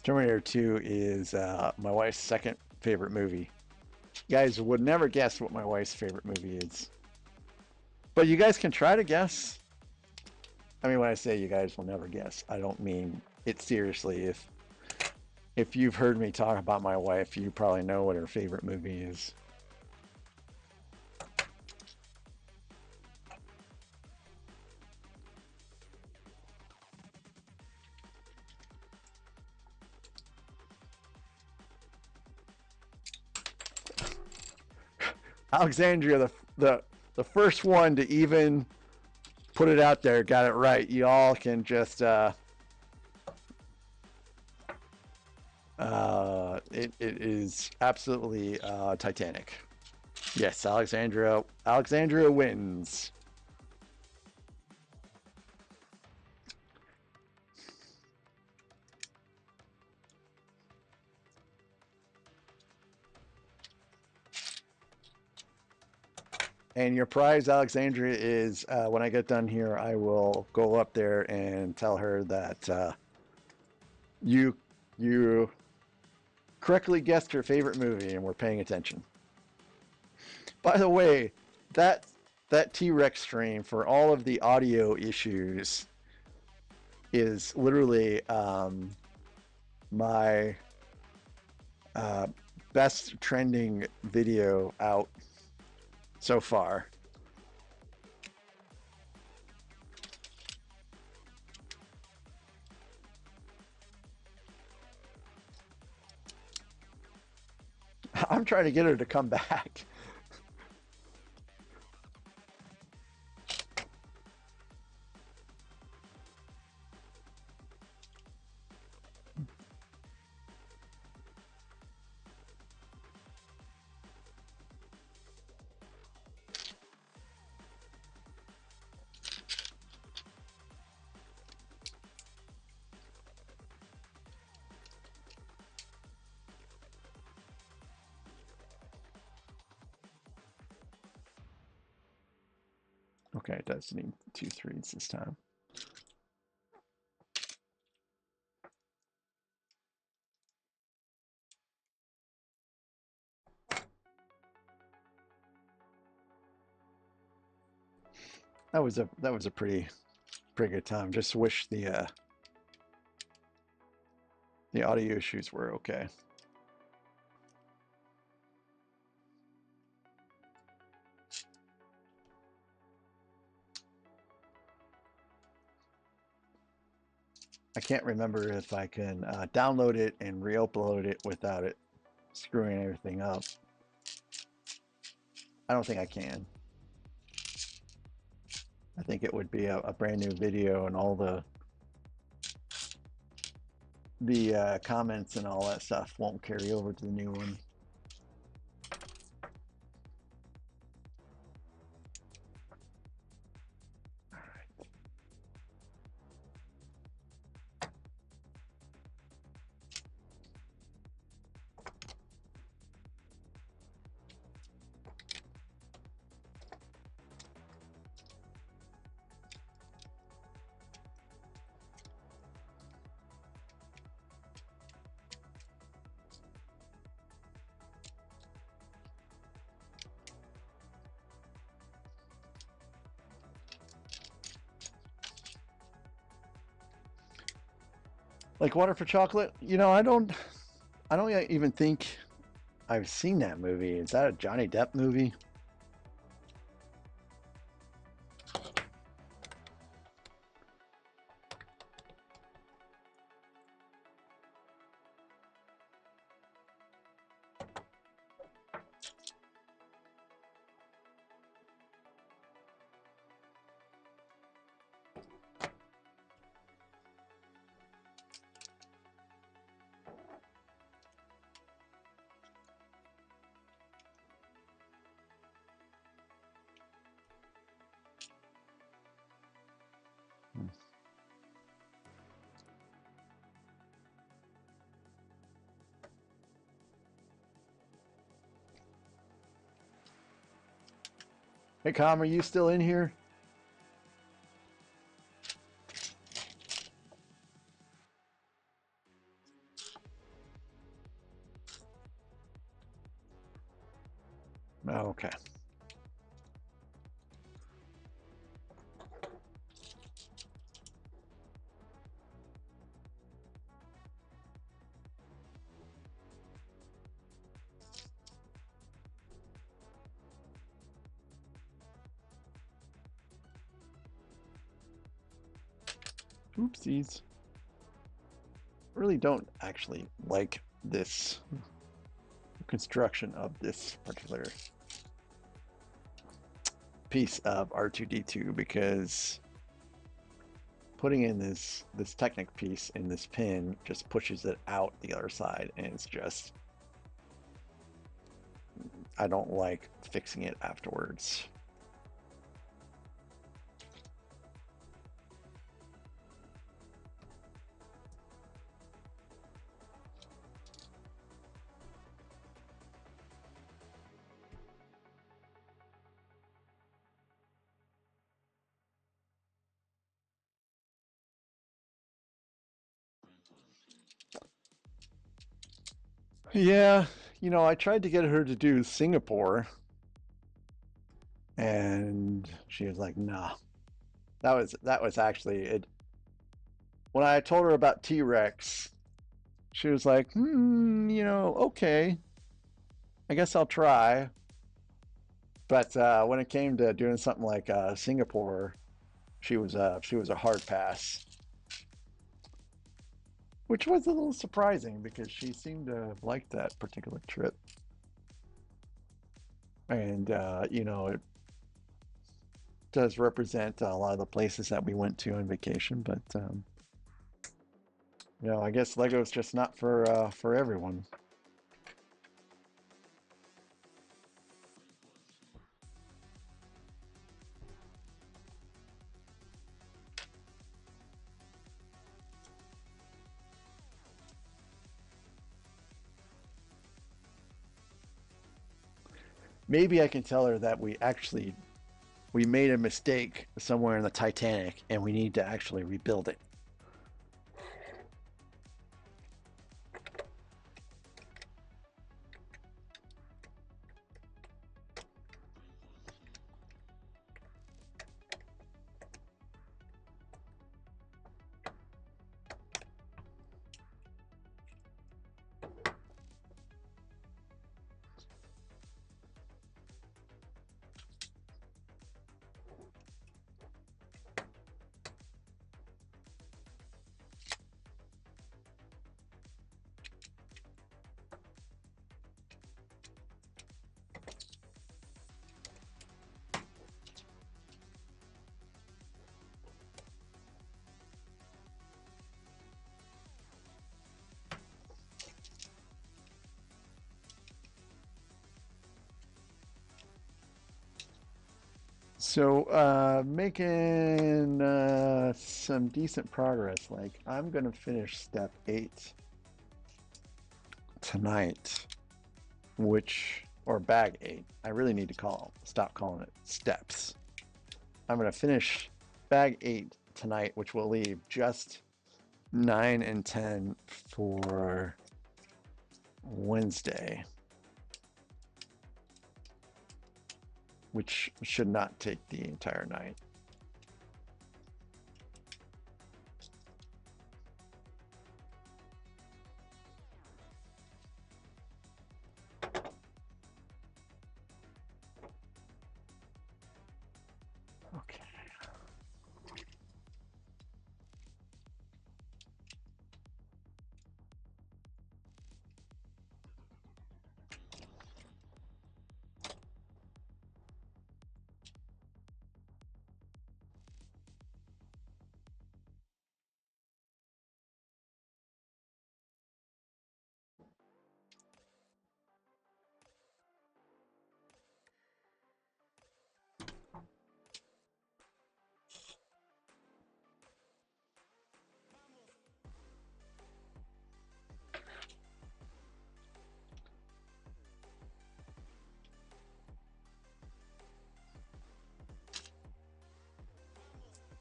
Terminator 2 is my wife's second favorite movie. You guys would never guess what my wife's favorite movie is. But you guys can try to guess. I mean, when I say you guys will never guess, I don't mean it seriously. If you've heard me talk about my wife, you probably know what her favorite movie is. Alexandria, the first one to even put it out there, got it right. You all can just it is absolutely Titanic. Yes, Alexandria wins. And your prize, Alexandria, is when I get done here, I will go up there and tell her that you you correctly guessed her favorite movie and we're paying attention. By the way, that that T-Rex stream for all of the audio issues is literally my uh, best trending video out so far. I'm trying to get her to come back. Okay, it does need 2 threes this time. That was a pretty good time. Just wish the audio issues were okay. I can't remember if I can download it and re-upload it without it screwing everything up. I don't think I can. I think it would be a brand new video and all the comments and all that stuff won't carry over to the new one. Like Water for Chocolate, you know, I don't even think I've seen that movie. Is that a Johnny Depp movie? Hey, Com, are you still in here? Oh, okay. Oopsies. Really don't actually like this construction of this particular piece of R2-D2 because putting in this Technic piece in this pin just pushes it out the other side, and it's just I don't like fixing it afterwards. Yeah, you know, I tried to get her to do Singapore, and she was like, "Nah." That was actually it. When I told her about T-Rex, she was like, you know, okay, I guess I'll try. But when it came to doing something like Singapore, she was a hard pass, which was a little surprising because she seemed to like that particular trip. And you know, it does represent a lot of the places that we went to on vacation. But you know, I guess Lego's just not for everyone. Maybe I can tell her that we made a mistake somewhere in the Titanic and we need to actually rebuild it. So, making some decent progress. Like, I'm going to finish step 8 tonight, or bag 8. I really need to stop calling it steps. I'm going to finish bag 8 tonight, which will leave just 9 and 10 for Wednesday, which should not take the entire night. Okay.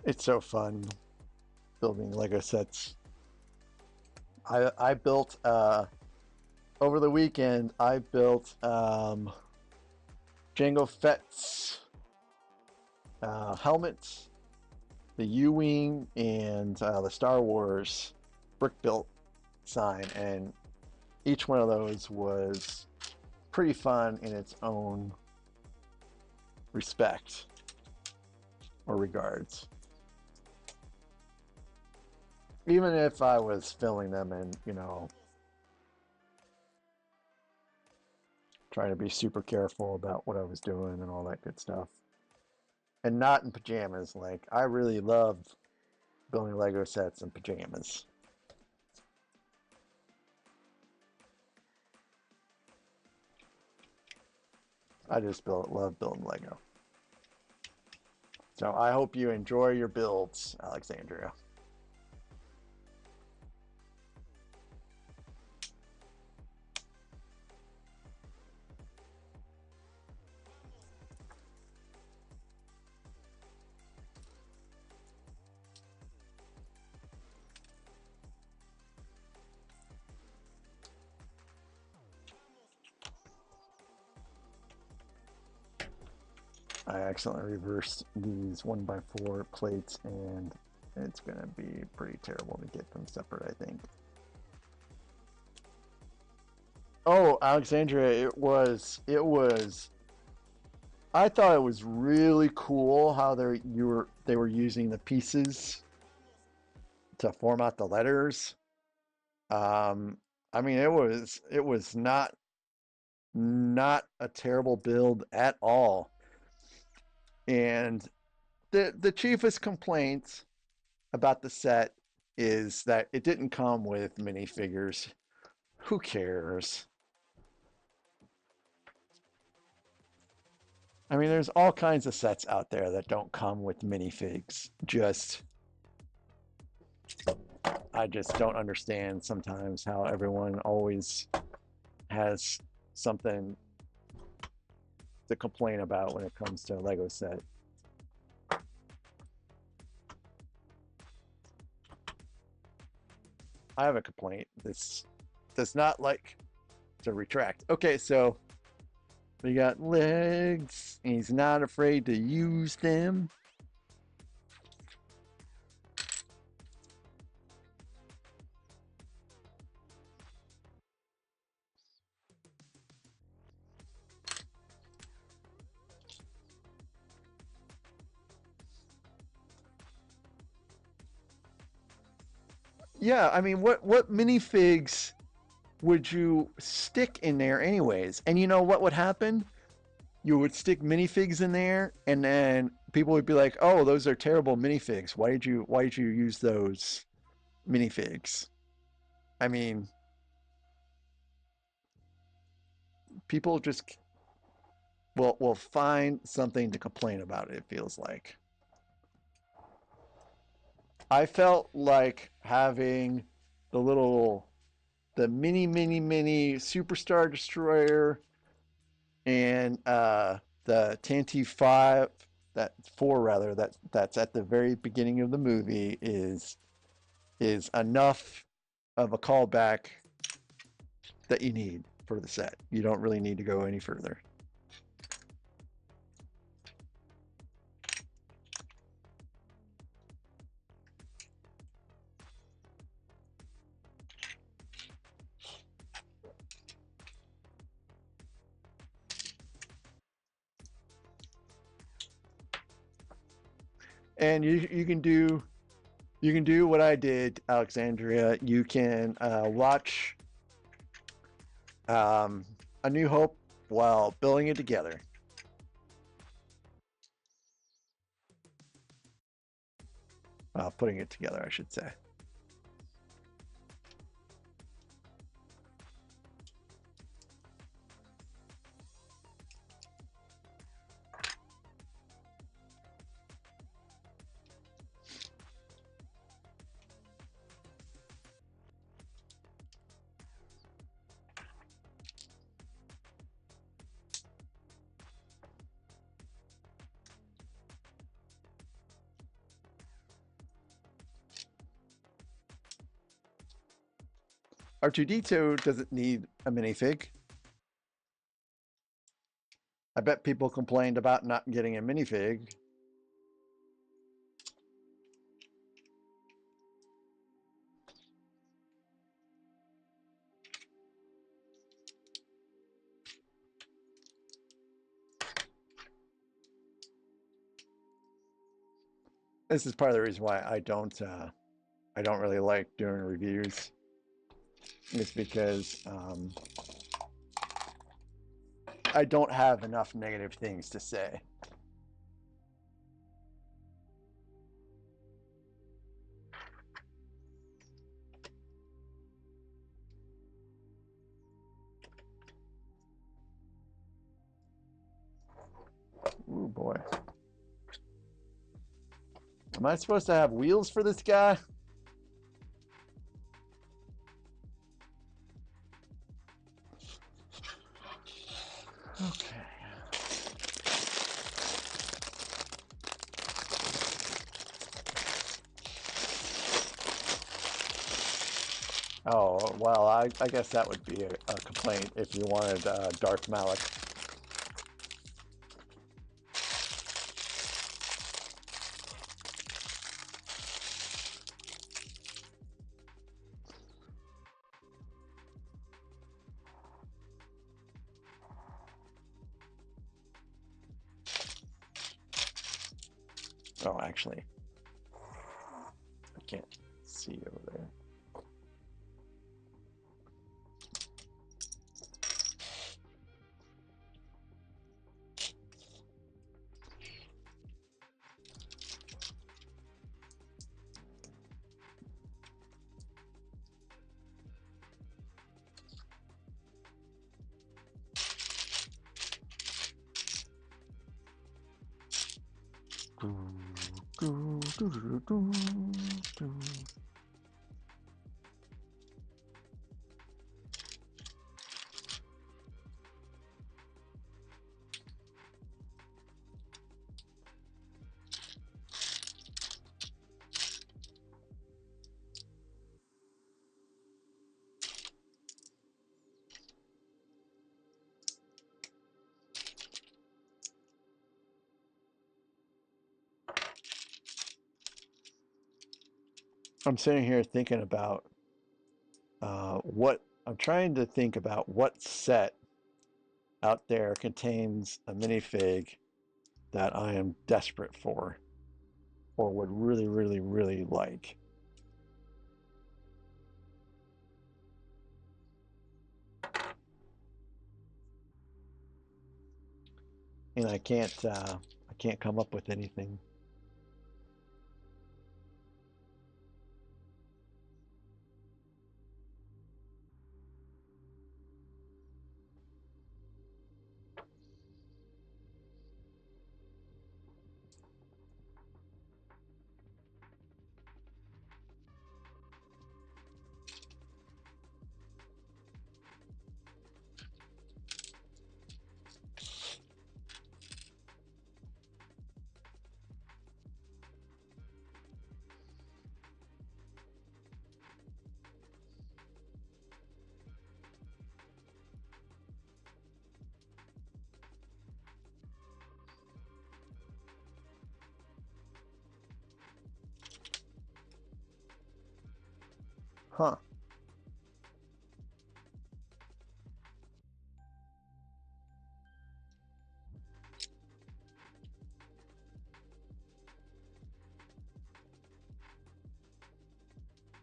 It's so fun building Lego sets. I built over the weekend. I built Jango Fett's helmet, the U-wing, and the Star Wars brick built sign, and each one of those was pretty fun in its own respect or regards. Even if I was filming them and, you know, trying to be super careful about what I was doing and all that good stuff. And not in pajamas. Like, I really love building Lego sets in pajamas. I just love building Lego. So I hope you enjoy your builds, Alexandria. I accidentally reversed these 1x4 plates, and it's going to be pretty terrible to get them separate, I think. Oh, Alexandria, I thought it was really cool how they were using the pieces to form out the letters. I mean, it was not a terrible build at all. And the chiefest complaint about the set is that it didn't come with minifigures. Who cares? I mean, there's all kinds of sets out there that don't come with minifigs. I just don't understand sometimes how everyone always has something to complain about when it comes to a Lego set. I have a complaint. This does not like to retract. Okay, so we got legs. He's not afraid to use them. Yeah, I mean, what minifigs would you stick in there anyways? And you know what would happen? You would stick minifigs in there, and then people would be like, "Oh, those are terrible minifigs. Why did you use those minifigs?" I mean, people just will find something to complain about. It feels like I felt like having the mini superstar destroyer and the Tanty 5, that 4 rather, that's at the very beginning of the movie is enough of a callback that you need for the set. You don't really need to go any further. And you can do what I did, Alexandria. You can watch A New Hope while building it together. Putting it together, I should say. R2-D2 doesn't need a minifig. I bet people complained about not getting a minifig. This is part of the reason why I don't really like doing reviews. It's because I don't have enough negative things to say. boy. Am I supposed to have wheels for this guy? Okay. Oh, well, I guess that would be a complaint if you wanted Darth Malik. Oh, actually, I can't see over there. I'm sitting here thinking about what I'm trying to think about what set out there contains a minifig that I am desperate for or would really, really, really like. And I can't come up with anything. Huh.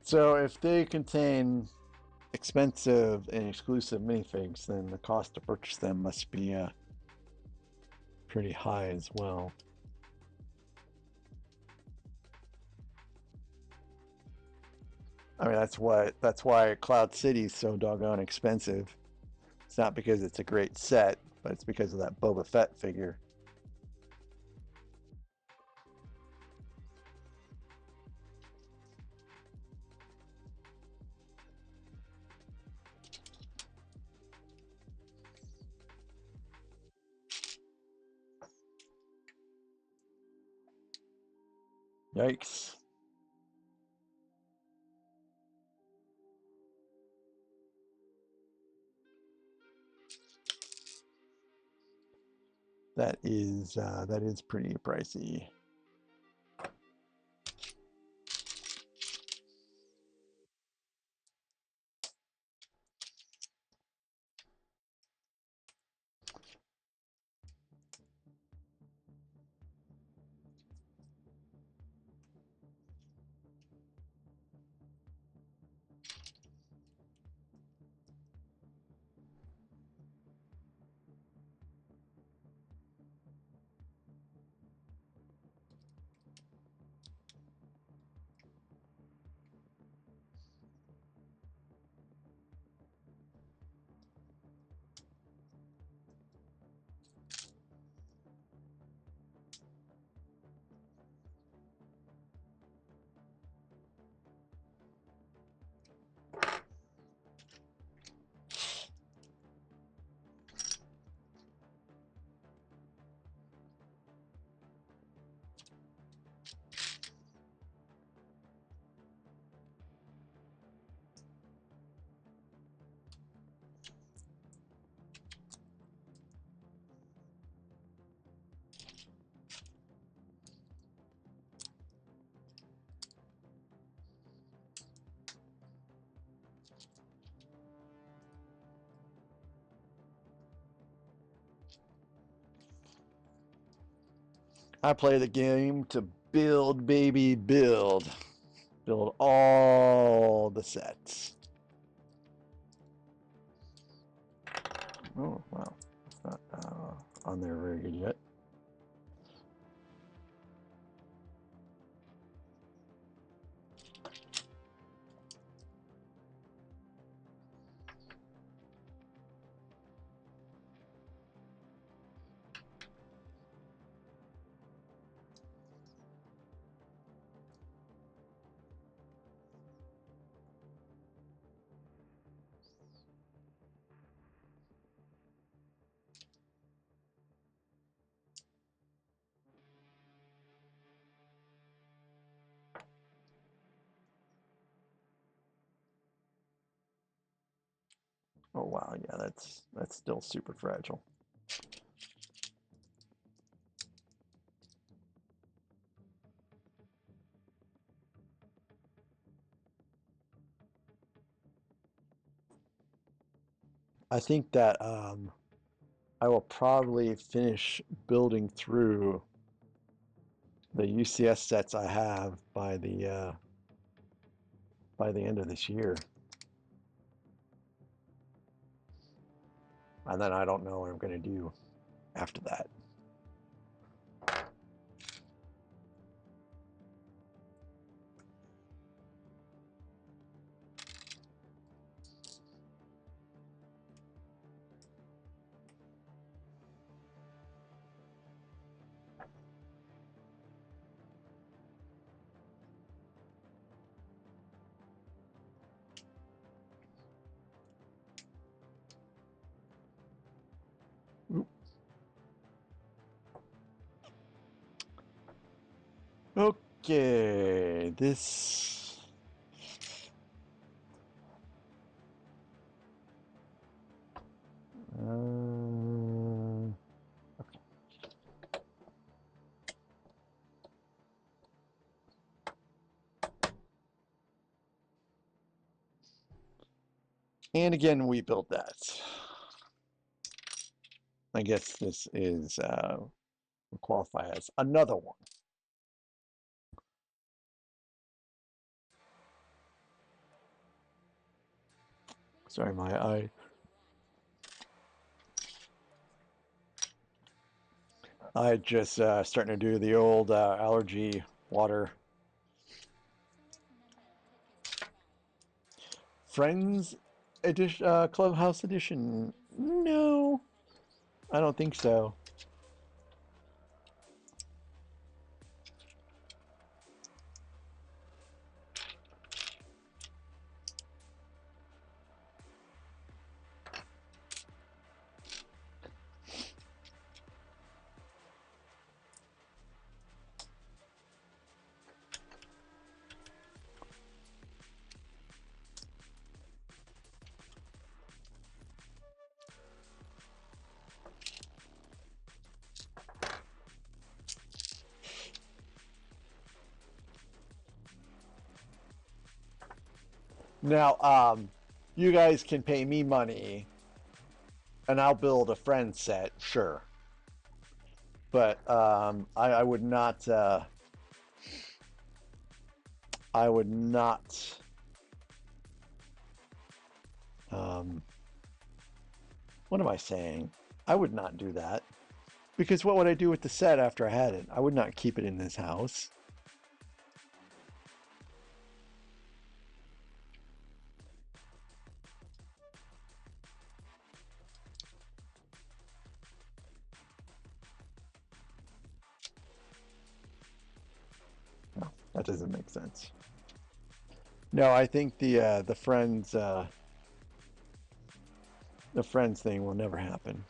So if they contain expensive and exclusive minifigs, then the cost to purchase them must be pretty high as well. I mean, that's why Cloud City is so doggone expensive. It's not because it's a great set, but it's because of that Boba Fett figure. Yikes. That is pretty pricey. I play the game to build, baby, build. Build all the sets. Oh, wow. It's not on there very good yet. Oh wow, yeah, that's still super fragile. I think that I will probably finish building through the UCS sets I have by the end of this year, and then I don't know what I'm going to do after that. Okay, this. And again, we built that. I guess this is will qualify as another one. Sorry, I just starting to do the old allergy water. Friends edition, Clubhouse edition. No, I don't think so. Now, you guys can pay me money, and I'll build a friend set, sure. But I would not. I would not. What am I saying? I would not do that. Because what would I do with the set after I had it? I would not keep it in this house. No, that doesn't make sense. No, I think the friends thing will never happen.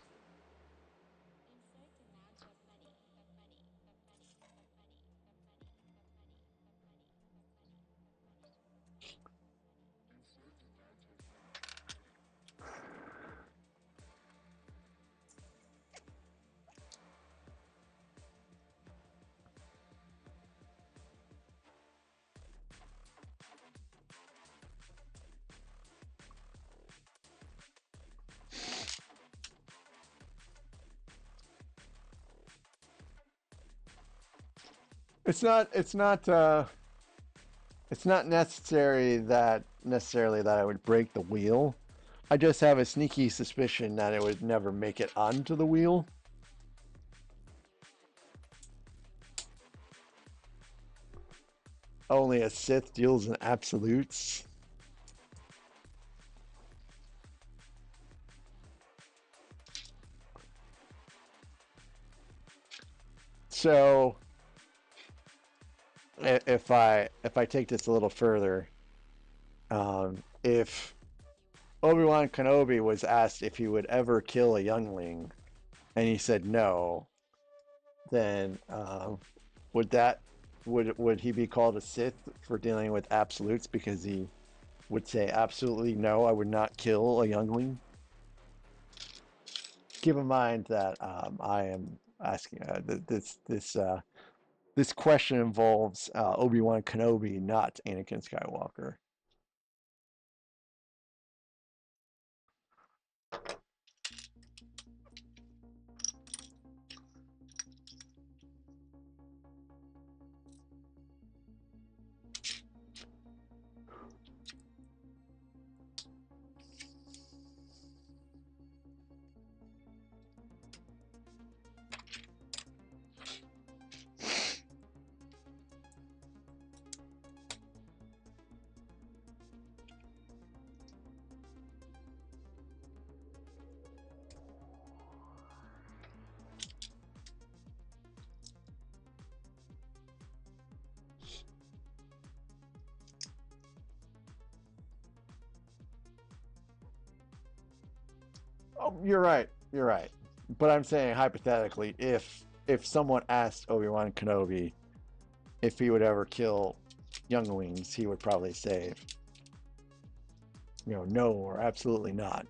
It's not. It's not. It's not necessarily that I would break the wheel. I just have a sneaky suspicion that it would never make it onto the wheel. Only a Sith deals in absolutes. So if I take this a little further, if Obi-Wan Kenobi was asked if he would ever kill a youngling, and he said no, then would he be called a Sith for dealing with absolutes because he would say absolutely no, I would not kill a youngling? Keep in mind that I am asking this question involves Obi-Wan Kenobi, not Anakin Skywalker. Oh, you're right. You're right. But I'm saying hypothetically, if someone asked Obi-Wan Kenobi if he would ever kill younglings, he would probably say, no or absolutely not.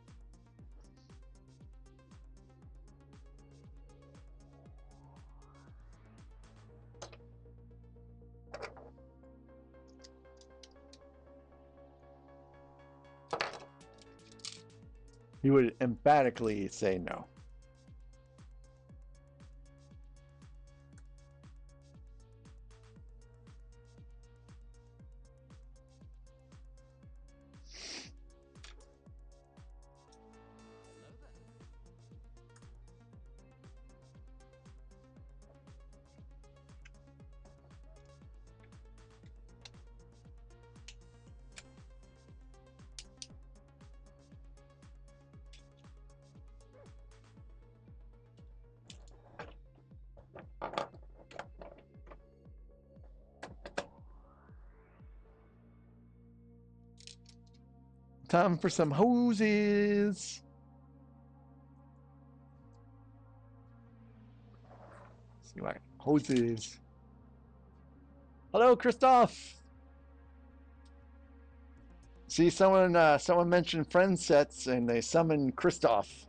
He would emphatically say no. Hello there. Time for some hoses. See what hoses. Hello, Christoph. See, someone mentioned friend sets, and they summoned Christoph.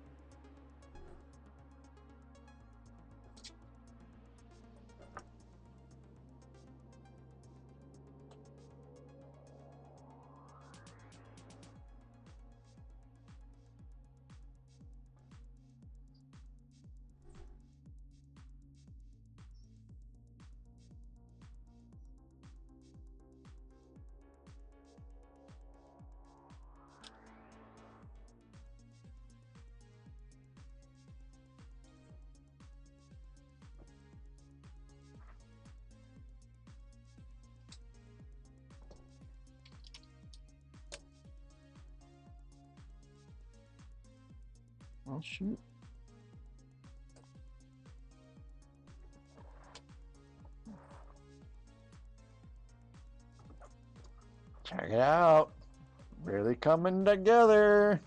Oh shoot. Check it out. Really coming together.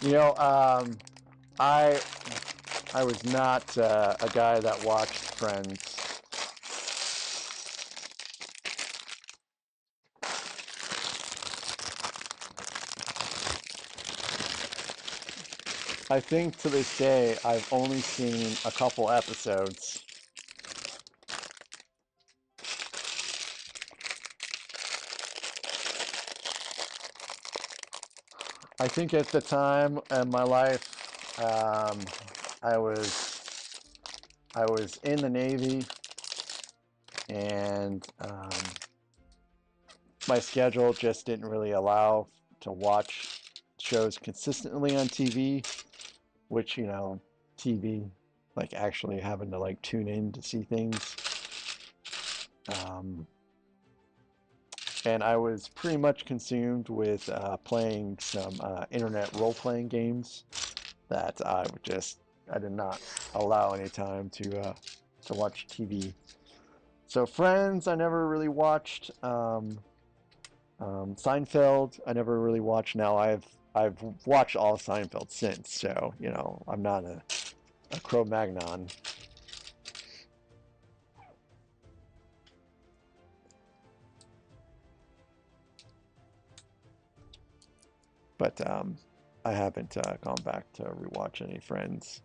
You know, I I was not a guy that watched Friends. I think to this day I've only seen a couple episodes. I think at the time in my life, I was in the Navy, and my schedule just didn't really allow to watch shows consistently on TV, which, TV, like actually having to like tune in to see things. Um, and I was pretty much consumed with playing some internet role-playing games that I did not allow any time to watch TV. So Friends, I never really watched. Seinfeld, I never really watched. Now I've watched all of Seinfeld since, so I'm not a Cro-Magnon. But I haven't gone back to rewatch any Friends.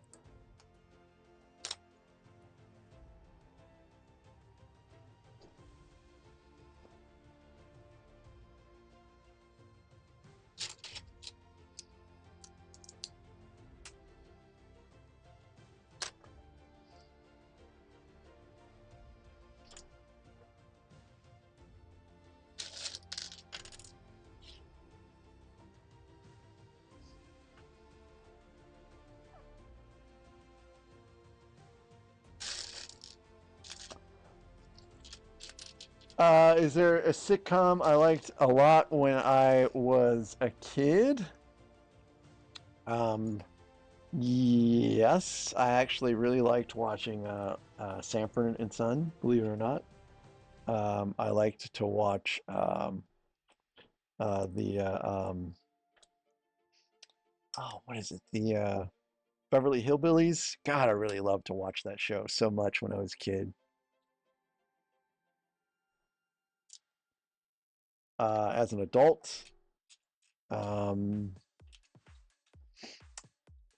Is there a sitcom I liked a lot when I was a kid? Um, yes, I actually really liked watching Sanford and Son, believe it or not. I liked to watch the oh, what is it? The Beverly Hillbillies. God, I really loved to watch that show so much when I was a kid. As an adult, um,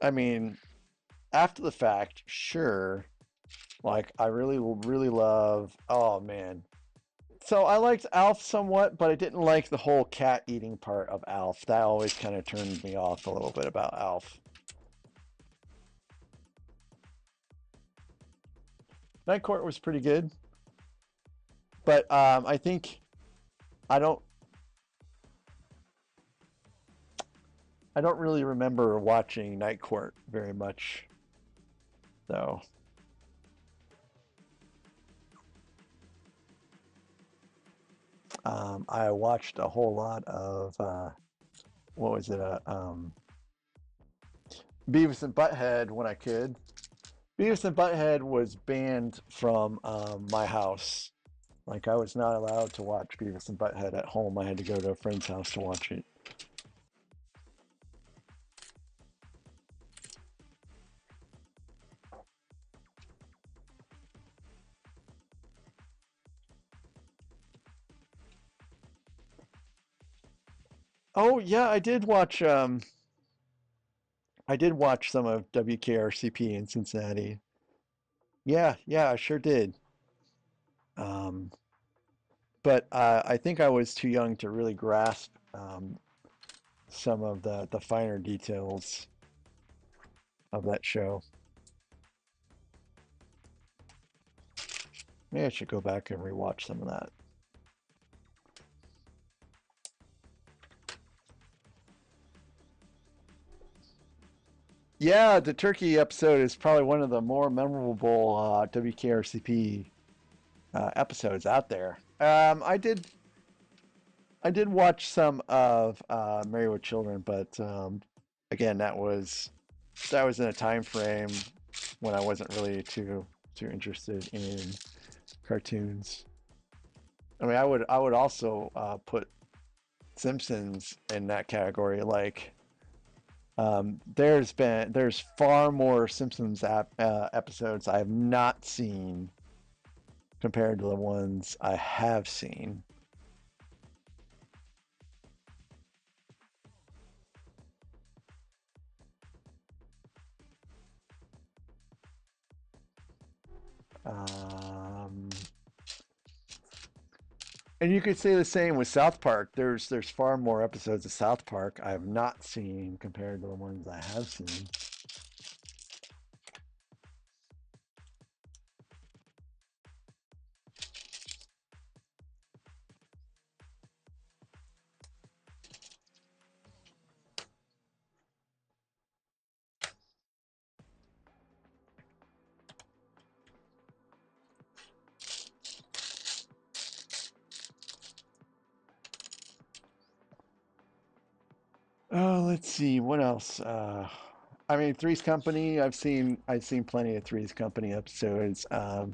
I mean, after the fact, sure. Like, I really love. Oh man. So I liked Alf somewhat, but I didn't like the whole cat eating part of Alf. That always kind of turned me off a little bit about Alf. Night Court was pretty good, but I think I don't I don't really remember watching Night Court very much, though. I watched a whole lot of what was it? Beavis and Butthead when I could. Beavis and Butthead was banned from my house. Like, I was not allowed to watch Beavis and Butthead at home. I had to go to a friend's house to watch it. Oh yeah, I did watch some of WKRCP in Cincinnati. Yeah, yeah, I sure did. Um, but I think I was too young to really grasp some of the finer details of that show. Maybe I should go back and rewatch some of that. Yeah, the turkey episode is probably one of the more memorable WKRCP episodes out there. I did watch some of Married with Children, but again, that was in a time frame when I wasn't really too interested in cartoons. I mean, I would also put Simpsons in that category. Like, there's far more Simpsons episodes I have not seen compared to the ones I have seen. And you could say the same with South Park. There's far more episodes of South Park I have not seen compared to the ones I have seen. Oh, let's see what else. I mean, Three's Company. I've seen plenty of Three's Company episodes. I've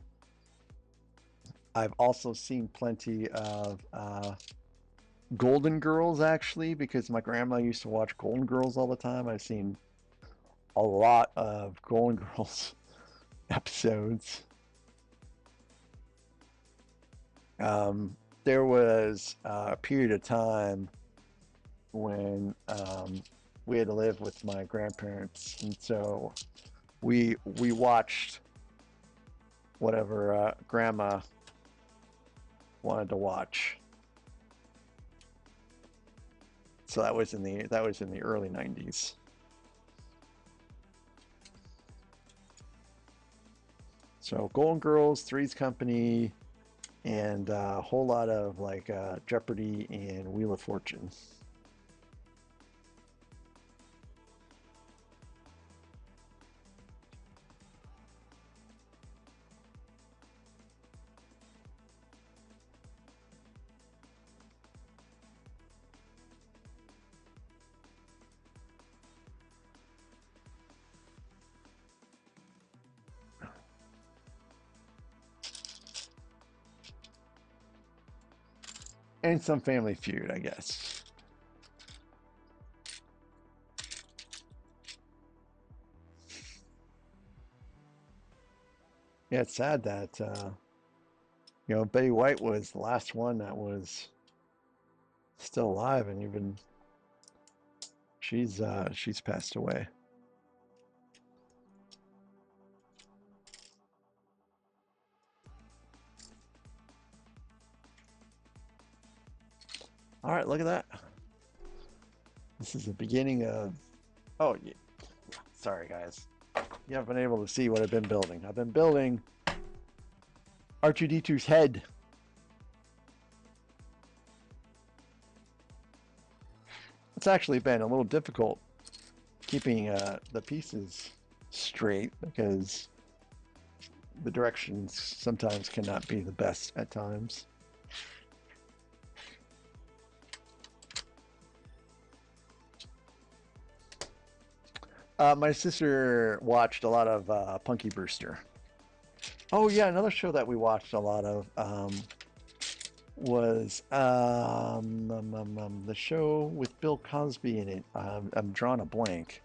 also seen plenty of Golden Girls actually, because my grandma used to watch Golden Girls all the time. I've seen a lot of Golden Girls episodes. There was a period of time when we had to live with my grandparents, and so we watched whatever grandma wanted to watch. So that was in the early 90s. So Golden Girls, Three's Company, and a whole lot of like Jeopardy and Wheel of Fortune. And some Family Feud, I guess. Yeah, it's sad that Betty White was the last one that was still alive, and even she's passed away. All right, look at that. This is the beginning of. Oh, yeah. Sorry, guys. You haven't been able to see what I've been building. I've been building R2-D2's head. It's actually been a little difficult keeping the pieces straight because the directions sometimes cannot be the best at times. My sister watched a lot of Punky Brewster. Oh yeah, another show that we watched a lot of was the show with Bill Cosby in it. I'm drawing a blank.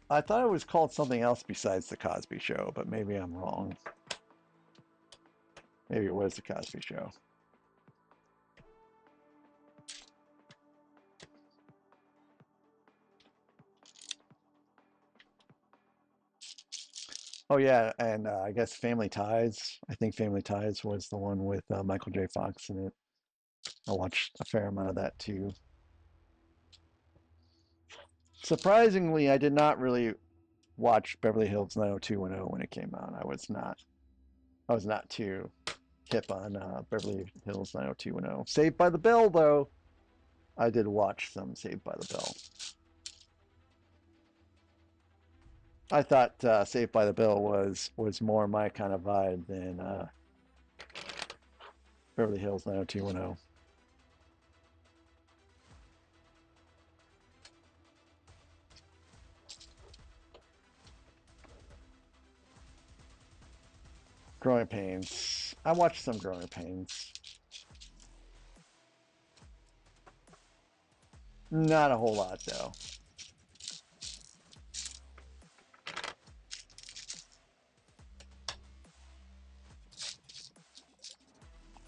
I thought it was called something else besides The Cosby Show, but maybe I'm wrong. Maybe it was The Cosby Show. Oh yeah, and I guess Family Ties. I think Family Ties was the one with Michael J. Fox in it. I watched a fair amount of that too. Surprisingly, I did not really watch Beverly Hills 90210 when it came out. I was not too hip on Beverly Hills 90210. Saved by the Bell though, I did watch some Saved by the Bell. I thought Saved by the Bell was more my kind of vibe than Beverly Hills 90210. Growing Pains. I watched some Growing Pains. Not a whole lot though.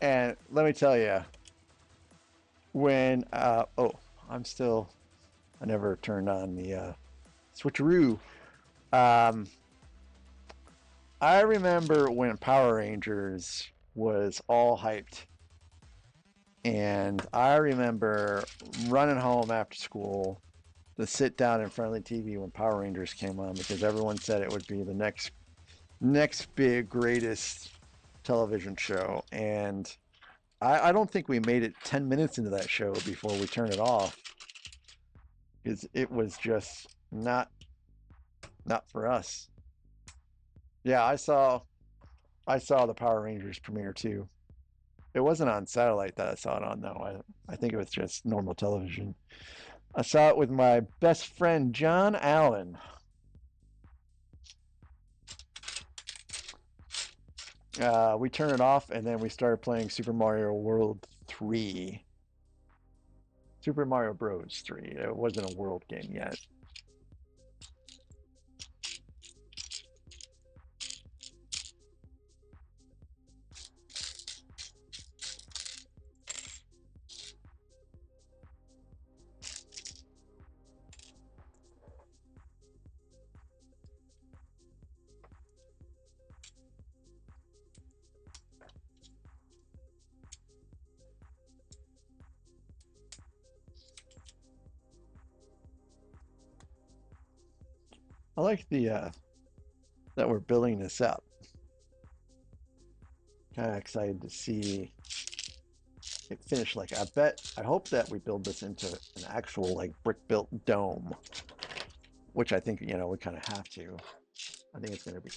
And let me tell you, when oh, I never turned on the switcheroo. Um, I remember when Power Rangers was all hyped, and I remember running home after school to sit down in front of the TV when Power Rangers came on because everyone said it would be the next big greatest television show, and I don't think we made it 10 minutes into that show before we turned it off because it was just not for us. Yeah, I saw the Power Rangers premiere too. It wasn't on satellite that I saw it on though. I think it was just normal television. I saw it with my best friend John Allen. We turned it off and then we started playing Super Mario World 3. Super Mario Bros. 3. It wasn't a world game yet. I like the that we're building this up. Kind of excited to see it finish. Like I hope that we build this into an actual like brick built dome, which I think we kind of have to. I think it's going to be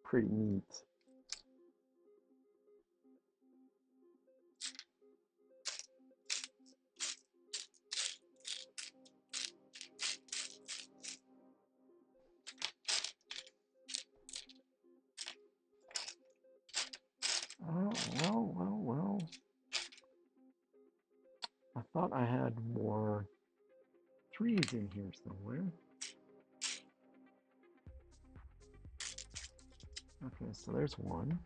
pretty neat. Oh, well. I thought I had more trees in here somewhere. Okay, so there's one.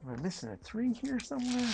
Am I missing a tree here somewhere?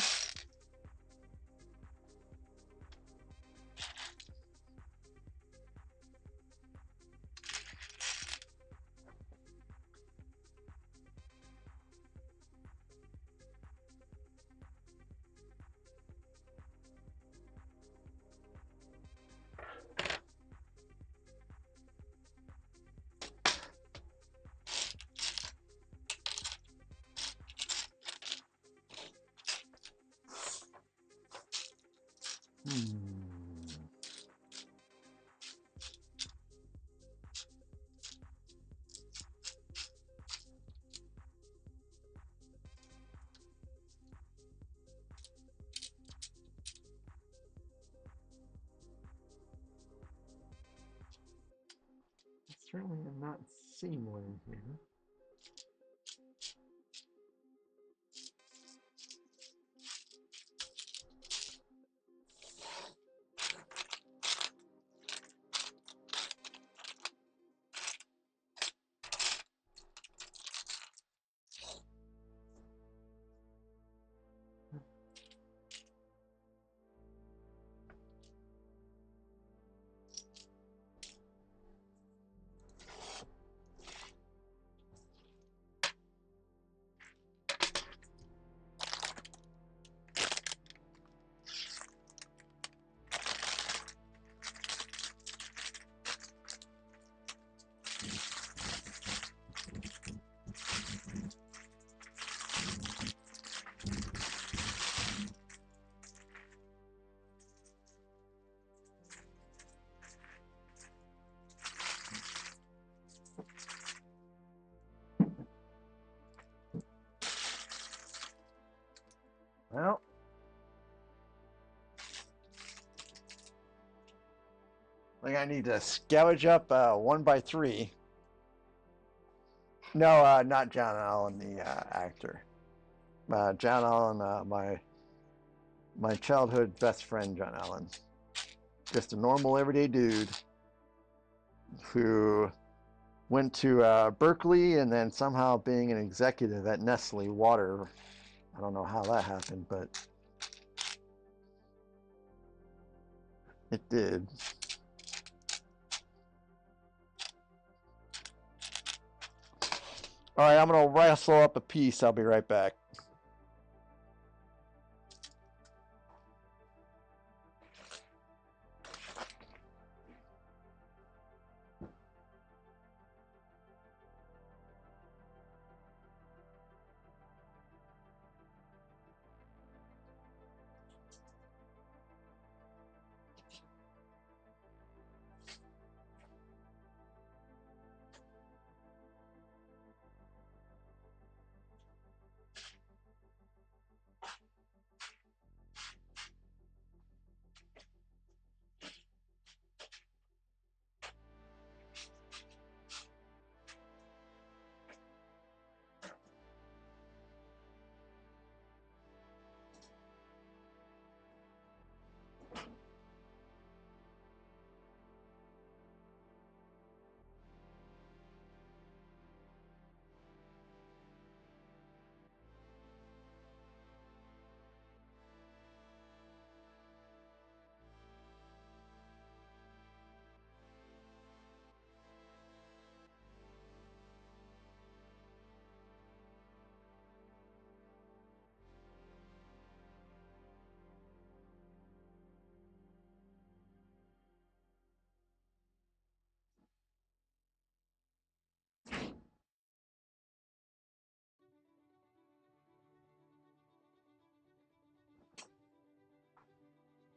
Certainly am not seeing one in here. Like I need to scavenge up 1x3. No, not John Allen, the actor. John Allen, my childhood best friend, John Allen. Just a normal, everyday dude who went to Berkeley and then somehow being an executive at Nestle Water. I don't know how that happened, but it did. All right, I'm going to wrestle up a piece. I'll be right back.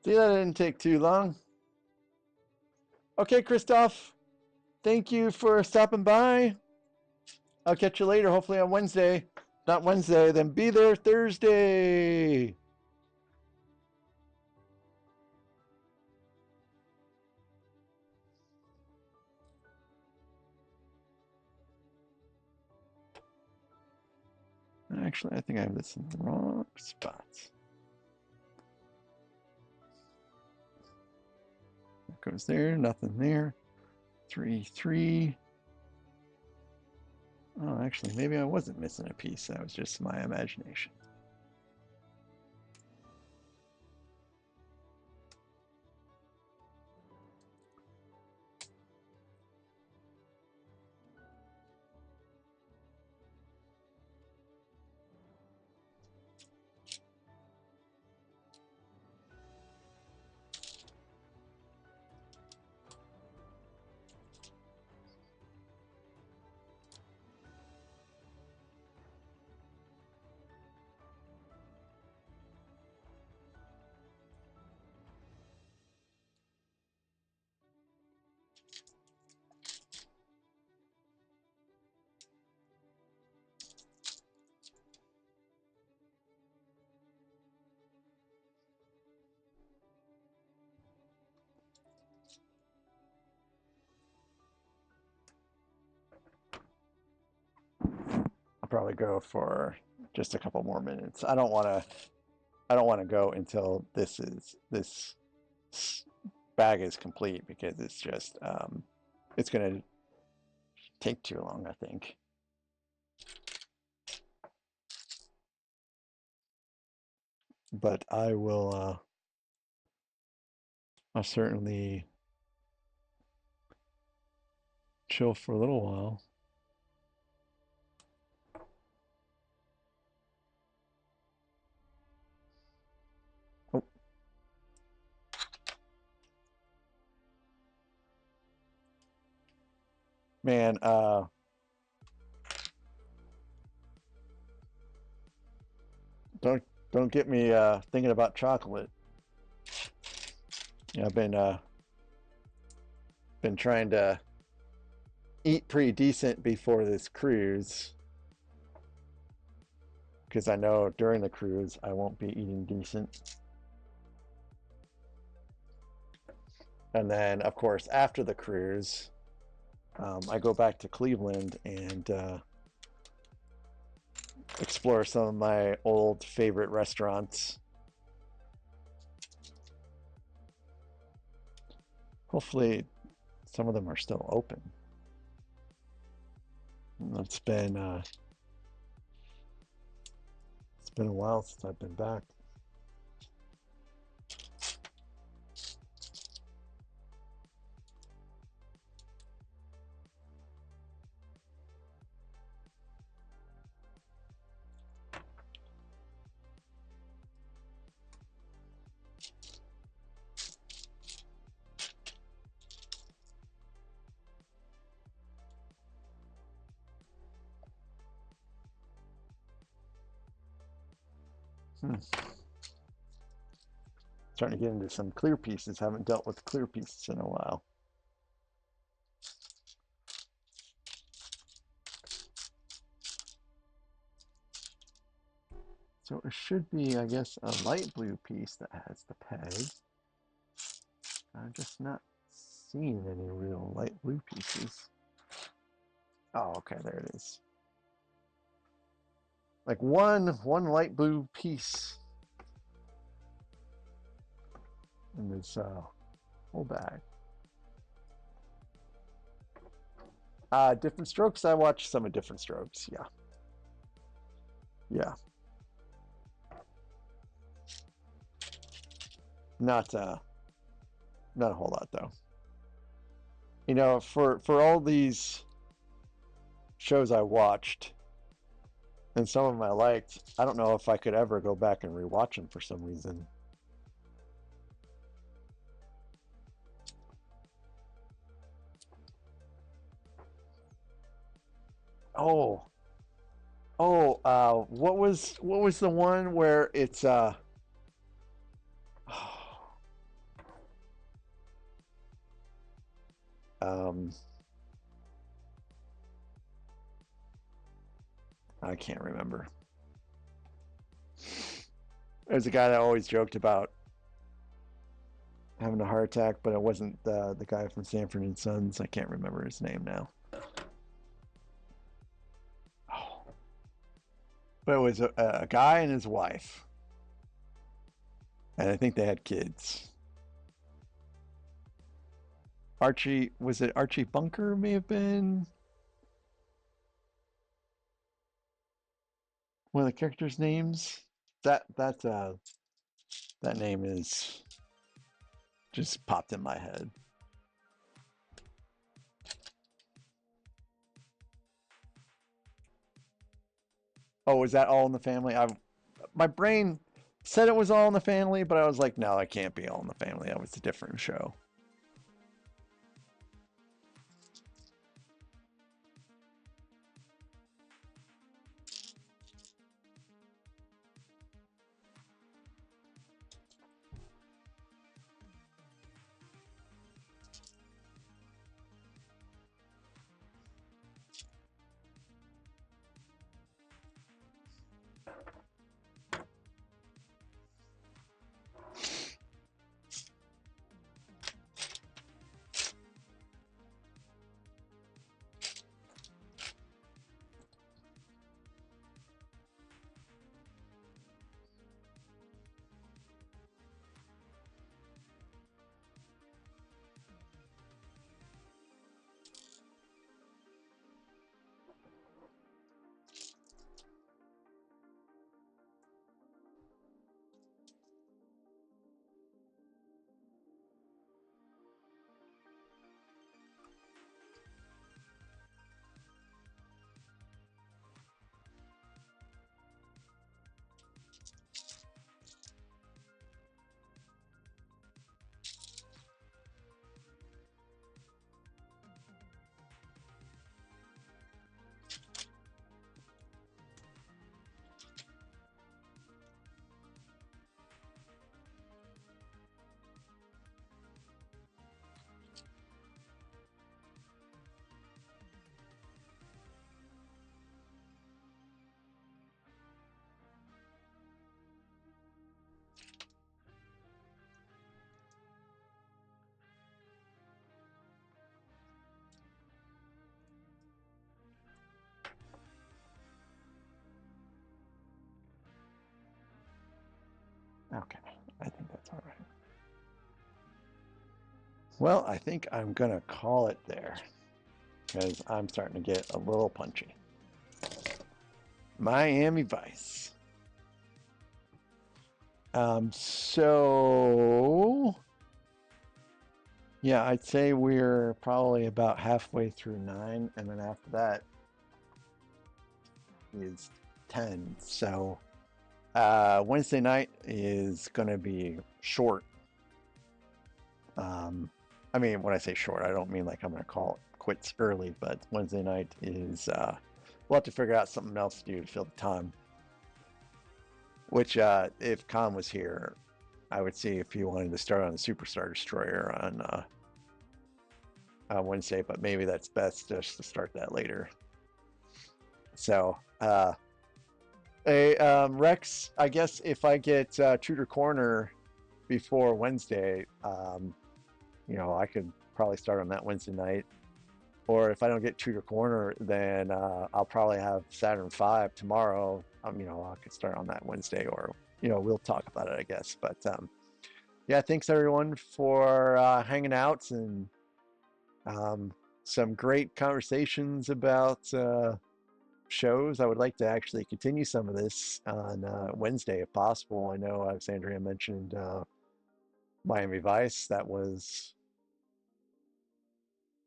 See, that didn't take too long. Okay, Christoph, thank you for stopping by. I'll catch you later, hopefully on Wednesday. Not Wednesday, then be there Thursday. Actually, I think I have this in the wrong spot. That goes there, nothing there. 3, 3. Oh, actually, maybe I wasn't missing a piece. That was just my imagination. I'll probably go for just a couple more minutes. I don't want to go until this bag is complete because it's just it's going to take too long, I think. But I will I'll certainly chill for a little while. Oh. Man, don't get me thinking about chocolate. Yeah, I've been trying to eat pretty decent before this cruise because I know during the cruise I won't be eating decent. And then, of course, after the cruise, I go back to Cleveland and explore some of my old favorite restaurants. Hopefully, some of them are still open. It's been a while since I've been back. Starting to get into some clear pieces. Haven't dealt with clear pieces in a while. So it should be, I guess, a light blue piece that has the peg. I'm just not seeing any real light blue pieces. Oh, okay, there it is. Like one light blue piece in this whole bag. Different Strokes. I watched some of Different Strokes. Yeah. Yeah. Not a whole lot though. You know, for all these shows I watched, and some of them I liked, I don't know if I could ever go back and rewatch them for some reason. Oh, what was the one where it's I can't remember. There's a guy that always joked about having a heart attack, but it wasn't the guy from Sanford and Sons. I can't remember his name now. Oh. But it was a guy and his wife. And I think they had kids. Archie, was it Archie Bunker may have been one of the characters' names? That name is just popped in my head. Oh, was that All in the Family? My brain said it was All in the Family, but I was like, no, it can't be All in the Family. That was a different show. Okay, I think that's all right. Well, I think I'm going to call it there because I'm starting to get a little punchy. Miami Vice. So yeah, I'd say we're probably about halfway through 9, and then after that is 10. So Wednesday night is going to be short. I mean, when I say short, I don't mean like I'm going to call it quits early, but Wednesday night is, we'll have to figure out something else to do to fill the time. Which, if Khan was here, I would see if he wanted to start on the Superstar Destroyer on Wednesday, but maybe that's best just to start that later. So, Rex, I guess if I get Tudor Corner before Wednesday, I could probably start on that Wednesday night. Or if I don't get Tudor Corner, then I'll probably have Saturn 5 tomorrow. I could start on that Wednesday, or we'll talk about it, I guess. But yeah, thanks everyone for hanging out, and some great conversations about shows. I would like to actually continue some of this on Wednesday if possible. I know Alexandria mentioned Miami Vice. That was,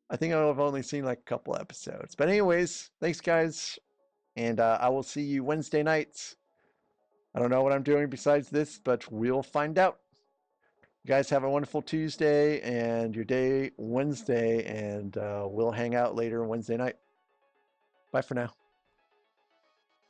I think I've only seen like a couple episodes. But anyways, thanks guys. And I will see you Wednesday nights. I don't know what I'm doing besides this, but we'll find out. You guys have a wonderful Tuesday and your day Wednesday, and we'll hang out later Wednesday night. Bye for now.